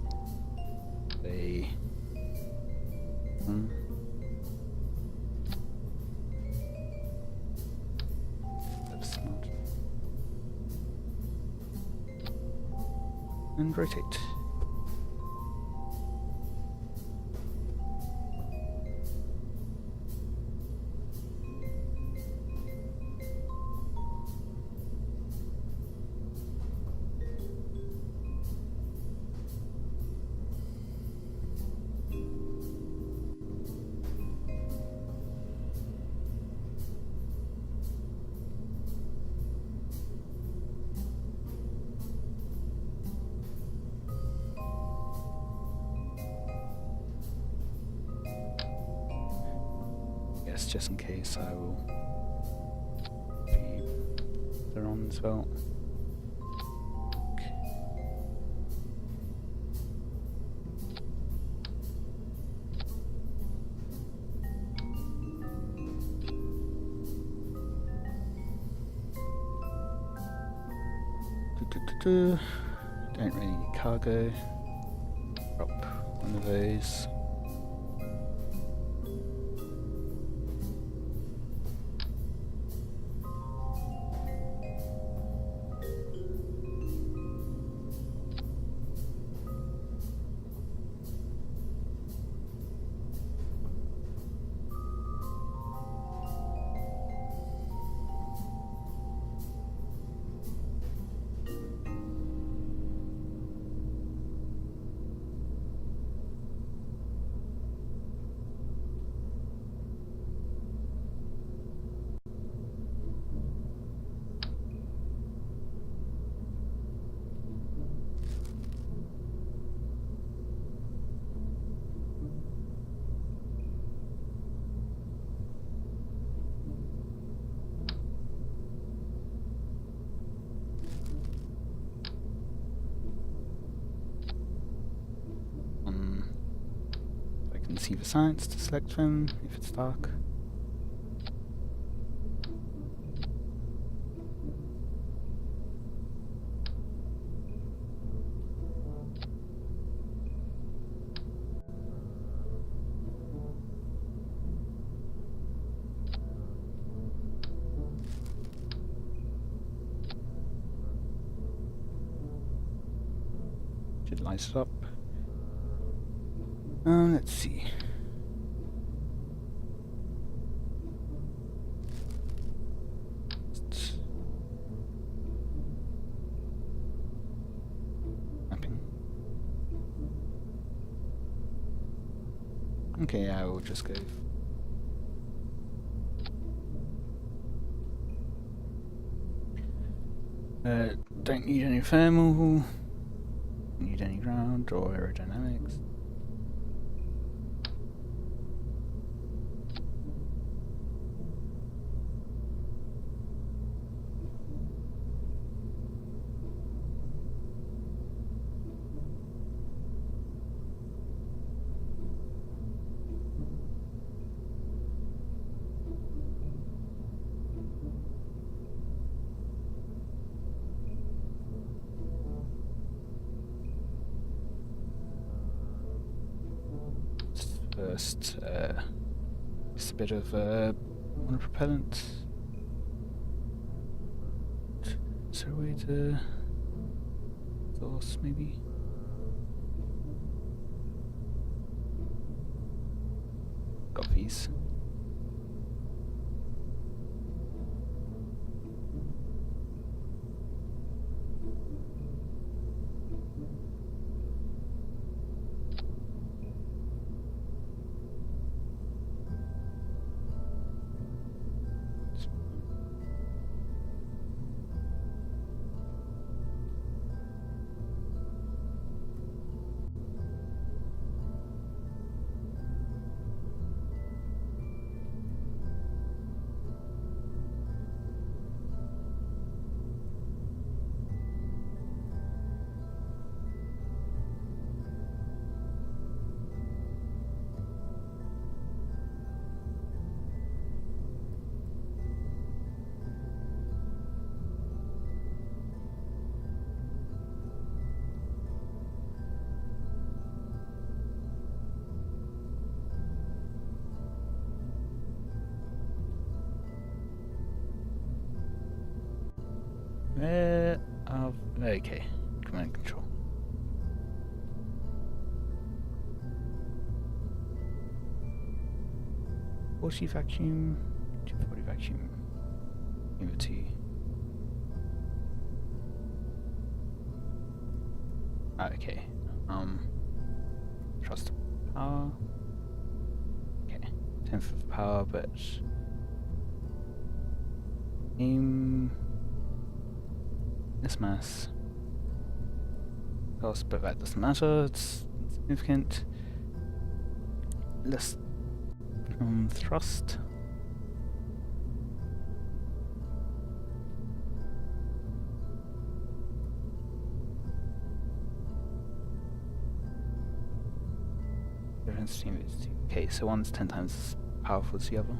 That's not. And rotate. Yes, just in case I will be there on as well. Don't really need cargo. Drop one of those. See the science to select them if it's dark. Should light it up. Let's see. Okay, I will just go. Don't need any thermal, don't need any ground or aerodynamics. First, just a bit of Muner propellant. Is there a way to source, maybe? Got these. Where are... Okay, command control. Forty vacuum, 240 vacuum, give it to you. Okay, trust power. Okay, 10th of power, but aim this mass. Cost, but that doesn't matter. It's insignificant. Less thrust. Okay, so one's 10 times as powerful as the other.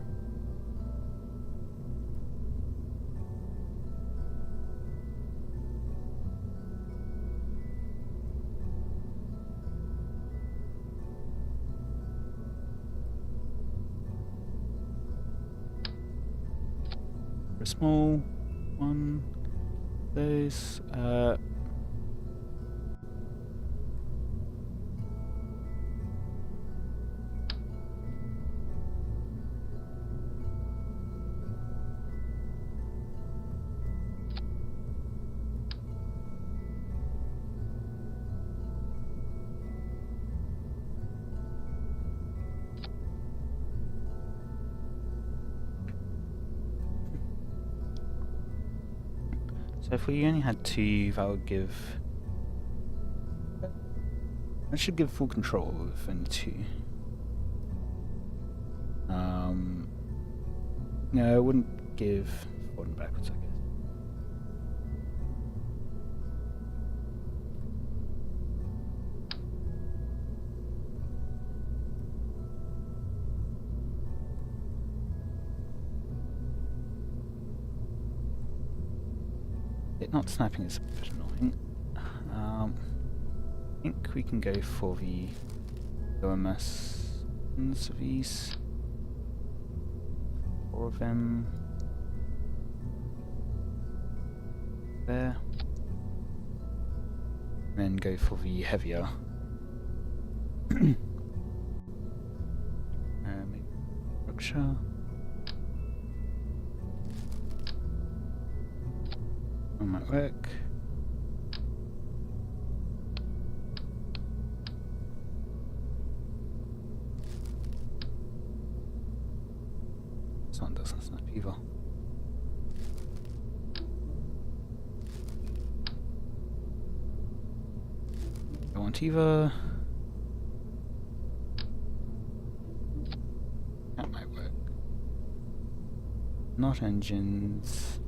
For a small one, those so if we only had two, that would give... That should give full control of only two. No, it wouldn't give forward and backwards, I guess. It not snapping is a bit annoying. I think we can go for the OMS of these. 4 of them. There. Then go for the heavier. Maybe structure. That might work. This one doesn't snap either. I want either. That might work. Not engines.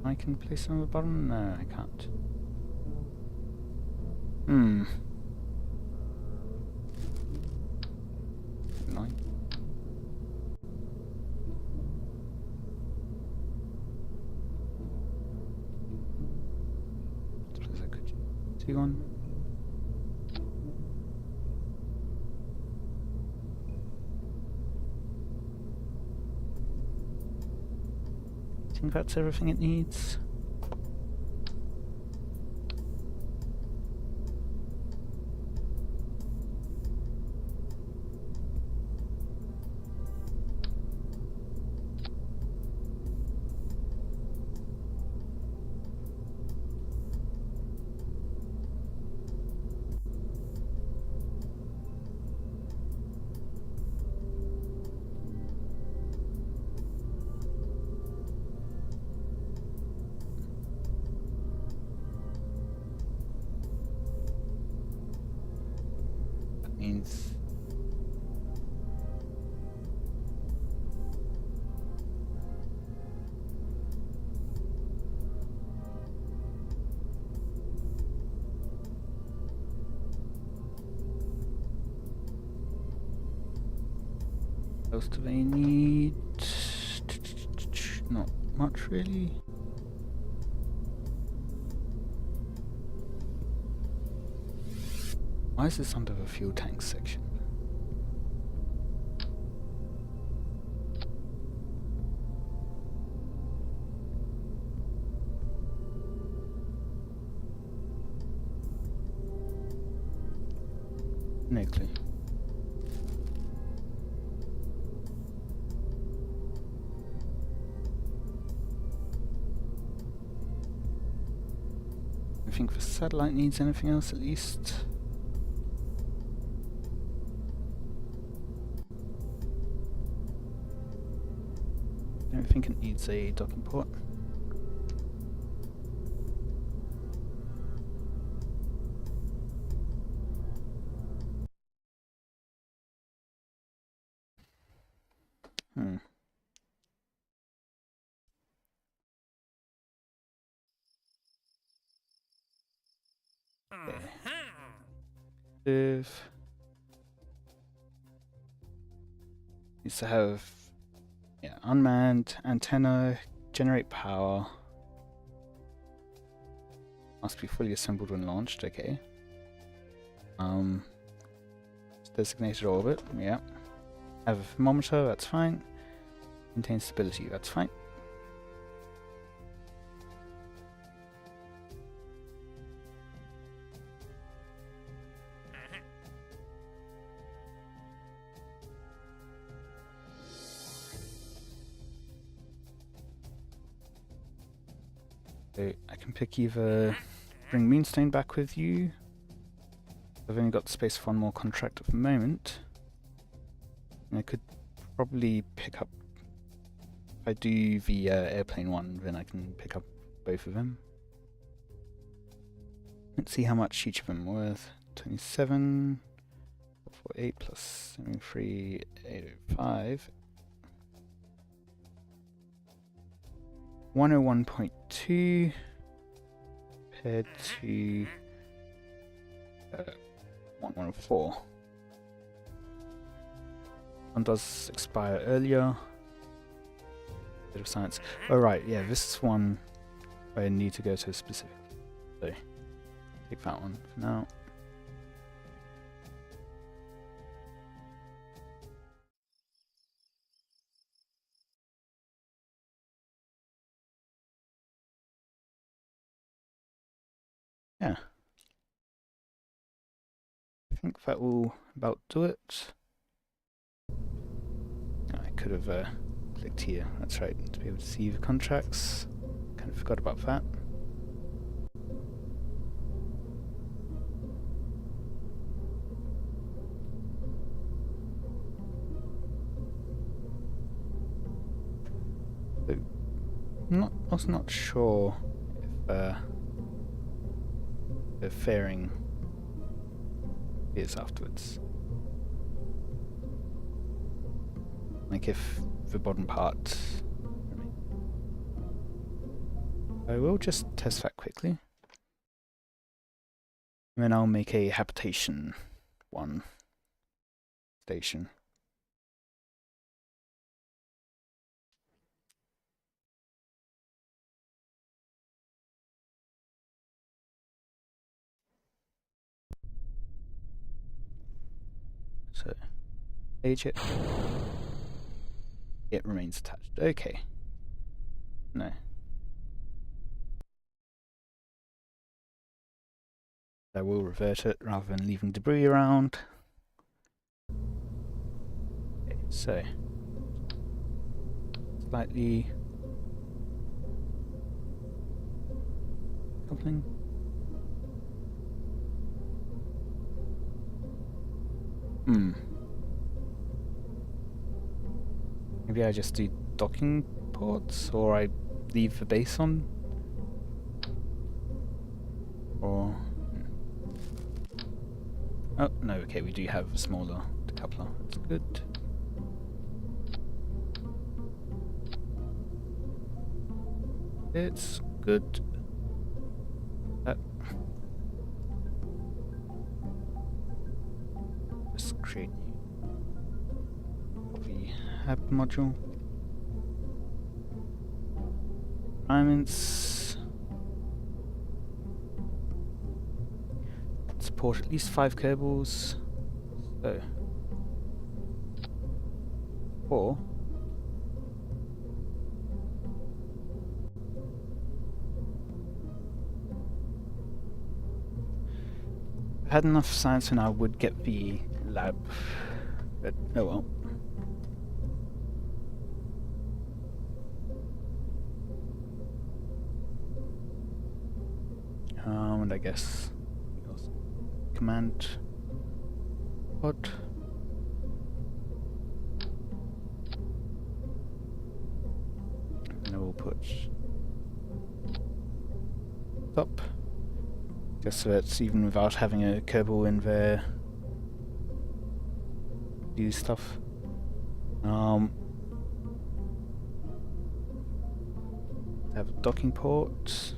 I can place them on the bottom? No, I can't. Annoying. Suppose I could see one. I think that's everything it needs. Means What else do they need? Not much really. Why is this under the fuel tank section? No clue. I think the satellite needs anything else at least. I don't think it needs a docking port. Okay. If needs to have unmanned antenna, generate power. Must be fully assembled when launched, okay. Designated orbit, yeah. Have a thermometer, that's fine. Maintain stability, that's fine. So I can pick either bring Moonstone back with you. I've only got space for one more contract at the moment. And I could probably pick up, if I do the airplane one, then I can pick up both of them. Let's see how much each of them are worth. 27, 448 plus 73, 805. 101.2 compared to 114. One does expire earlier. Bit of science. Oh right, yeah, this is one I need to go to specific. So take that one for now. Yeah. I think that will about do it. I could have clicked here, that's right, to be able to see the contracts. Kind of forgot about that. So, was not sure if the fairing is afterwards. Like if the bottom part. I will just test that quickly. And then I'll make a habitation one station. So, page it. It remains attached. Okay. No. I will revert it rather than leaving debris around. Okay, so slightly coupling. Maybe I just do docking ports, or I leave the base on, or oh no, okay, we do have a smaller decoupler. That's good. It's good. Just create new the hab module. Requirements. Support at least 5 cables. So 4. If I had enough science and I would get the lab, but oh well. And I guess command pod. And I will put stop. Just so it's even without having a cable in there. Do stuff. Have a docking port.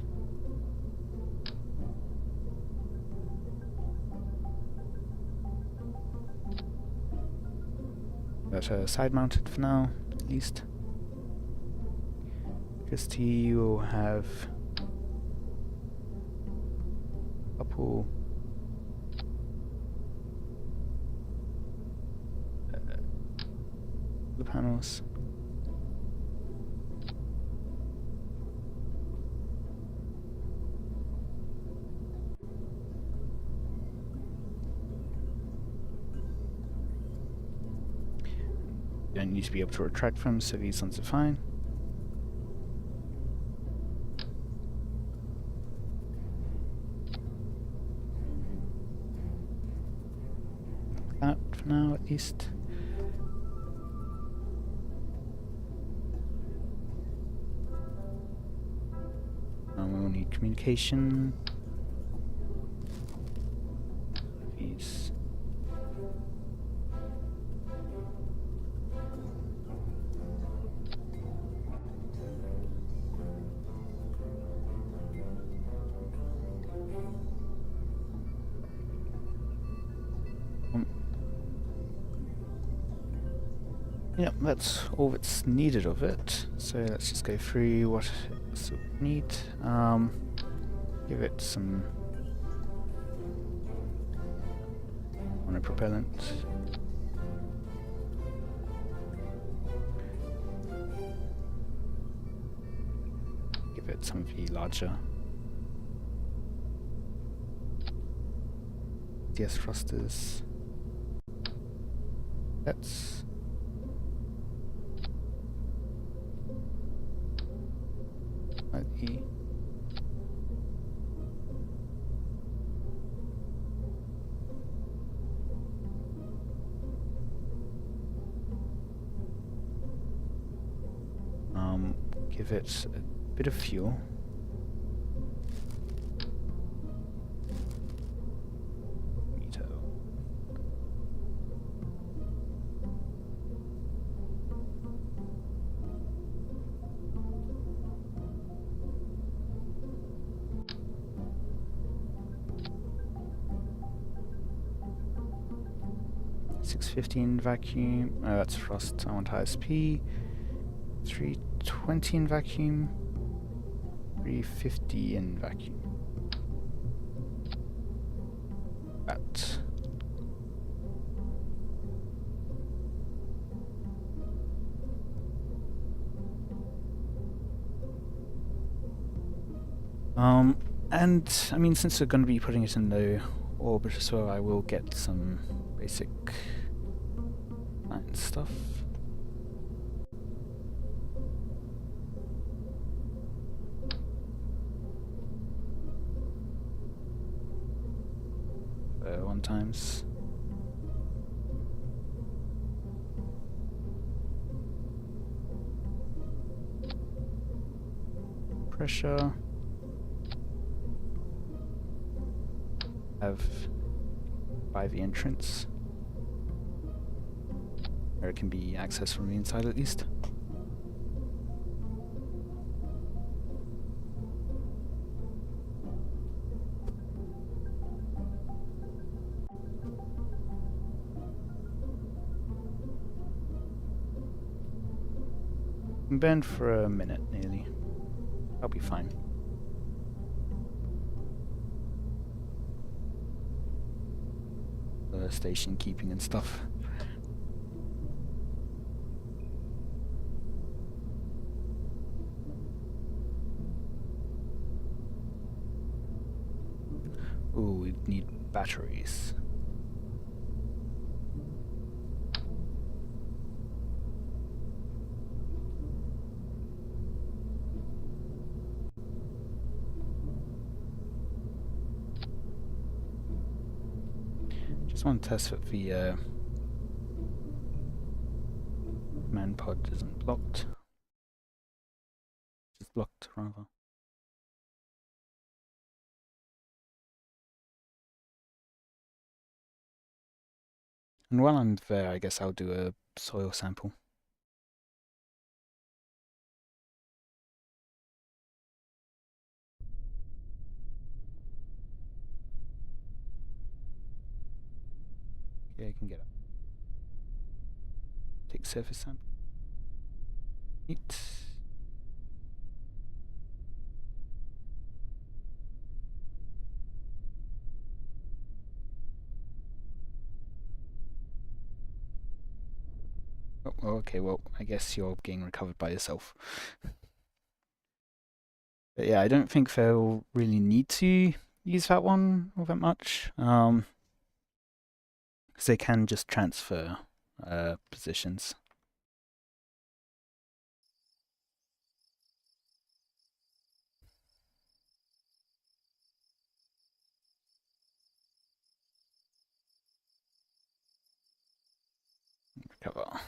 That's side mounted for now, at least. KSP will have a couple the panels. You don't need to be able to retract them, so these ones are fine. That for now, at least. We will need communication. These. Yep, that's all that's needed of it. So let's just go through what else we need. Give it some monopropellant. Give it some of the larger DS thrusters. That's E. Give it a bit of fuel. $6.15 vacuum. That's thrust. I want ISP. 320 in vacuum. 350 in vacuum. That. And I mean, since we're going to be putting it in low orbit as well, I will get some basic science stuff. One times. Pressure. Have by the entrance, where it can be accessed from the inside at least. I'm burned for a minute nearly. I'll be fine. Station keeping and stuff. Ooh, we need batteries. Just want to test that the man pod isn't blocked. It's blocked, rather. And while I'm there, I guess I'll do a soil sample. Okay, I can get up. Take surface sample. Neat. Oh, okay, well, I guess you're getting recovered by yourself. But yeah, I don't think they'll really need to use that one all that much. Because they can just transfer positions. Recover.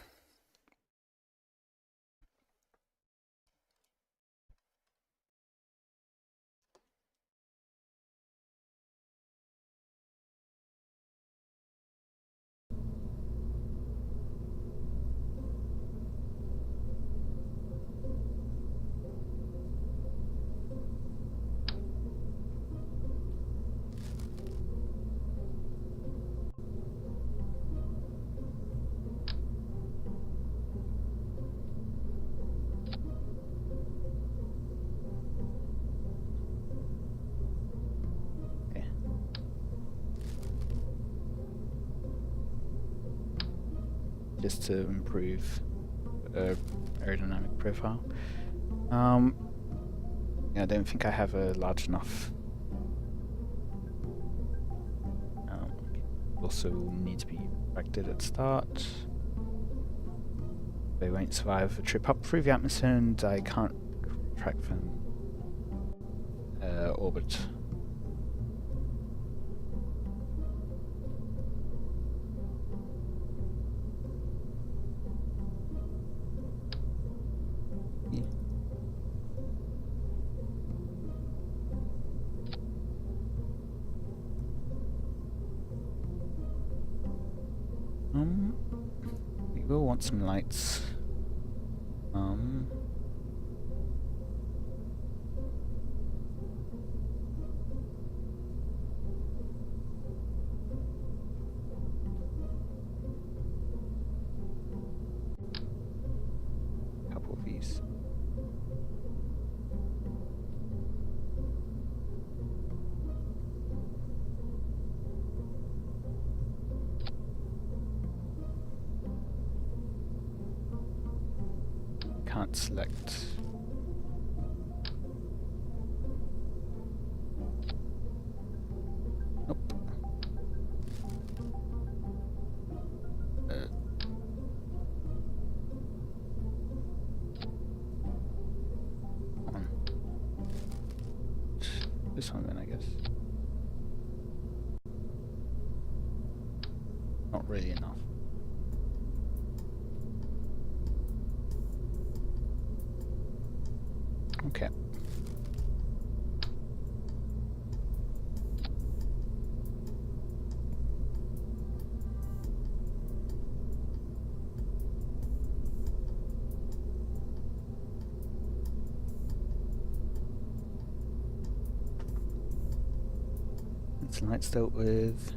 Just to improve aerodynamic profile. Yeah, I don't think I have a large enough. Also need to be corrected at start. They won't survive a trip up through the atmosphere, and I can't track them orbit. We will want some lights. Couple of these. Can't select. Nope. On. This one then, I guess. Not really enough. Okay. It's lights dealt with.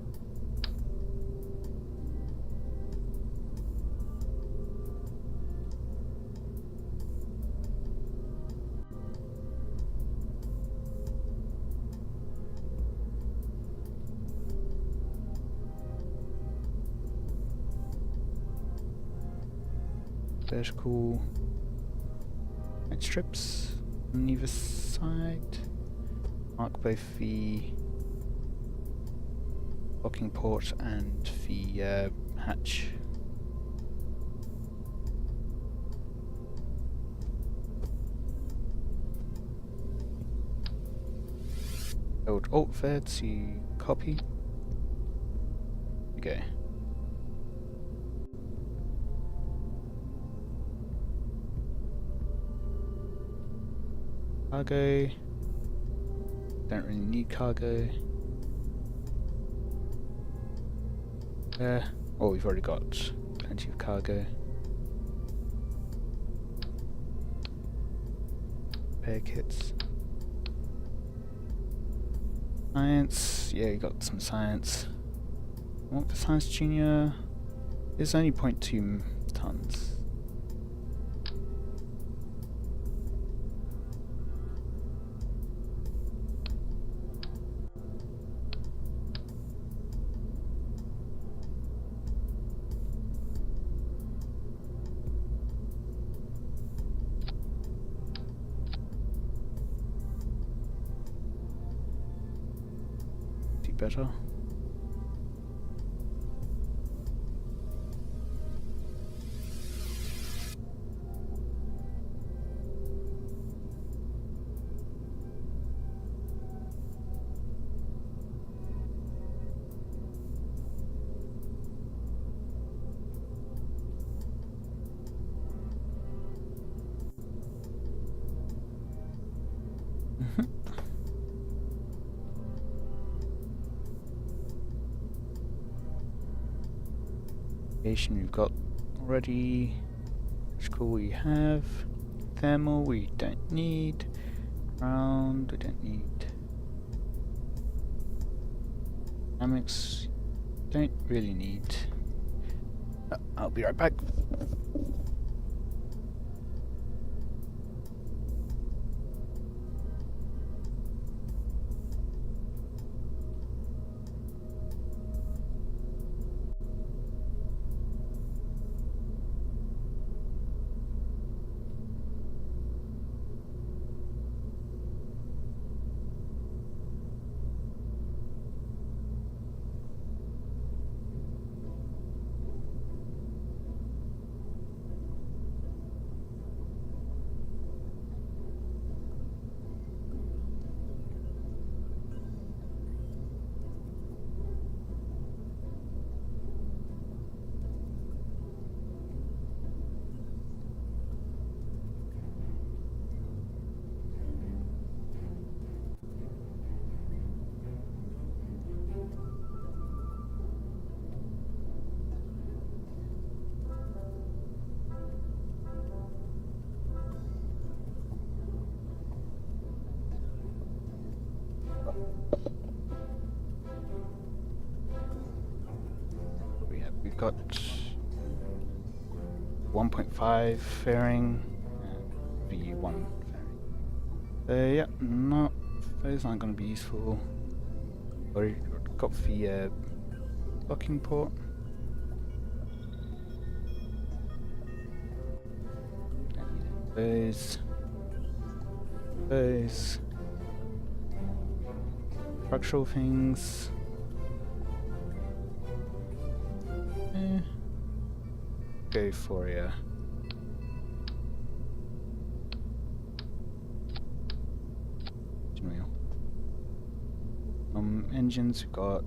vertical light strips on either side. Mark both the locking port and the hatch. Hold Alt there to copy. Okay. Cargo. Don't really need cargo. Oh, we've already got plenty of cargo. Repair kits. Science. Yeah, you got some science. What for Science Junior? It's only 0.2 tons. Do better. We've got already. Electrical we have. Thermal we don't need. Ground we don't need. Dynamics don't really need. I'll be right back. We've got 1.5 fairing and V1 fairing. Yeah, no, those aren't going to be useful. Already got the locking port. Those structural things. Go for ya. Engines we've got.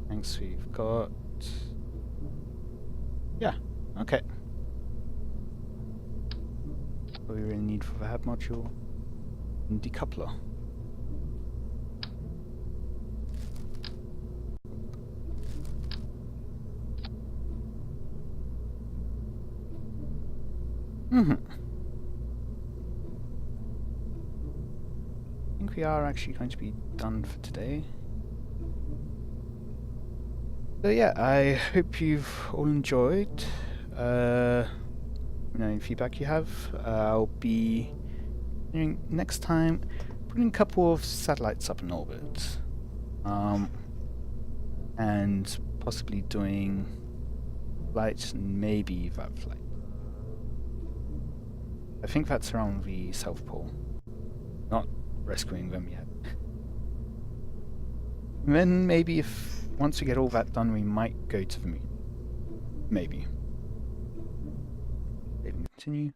Tanks we've got. Yeah, okay. What we really need for the hub module. And decoupler. I think we are actually going to be done for today. So yeah, I hope you've all enjoyed. Any feedback you have. I'll be next time putting a couple of satellites up in orbit, and possibly doing flights and maybe that flight. I think that's around the South Pole. Not rescuing them yet. And then maybe if once we get all that done, we might go to the moon. Maybe. Maybe continue.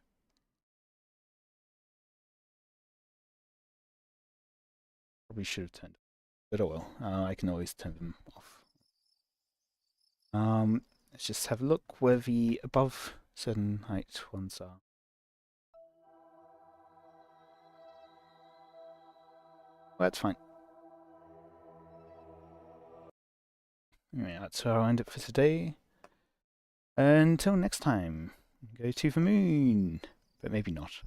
Probably should have turned. But oh well. I can always turn them off. Let's just have a look where the above certain height ones are. Well, that's fine. Anyway, that's where I'll end it for today. Until next time, go to the moon. But maybe not.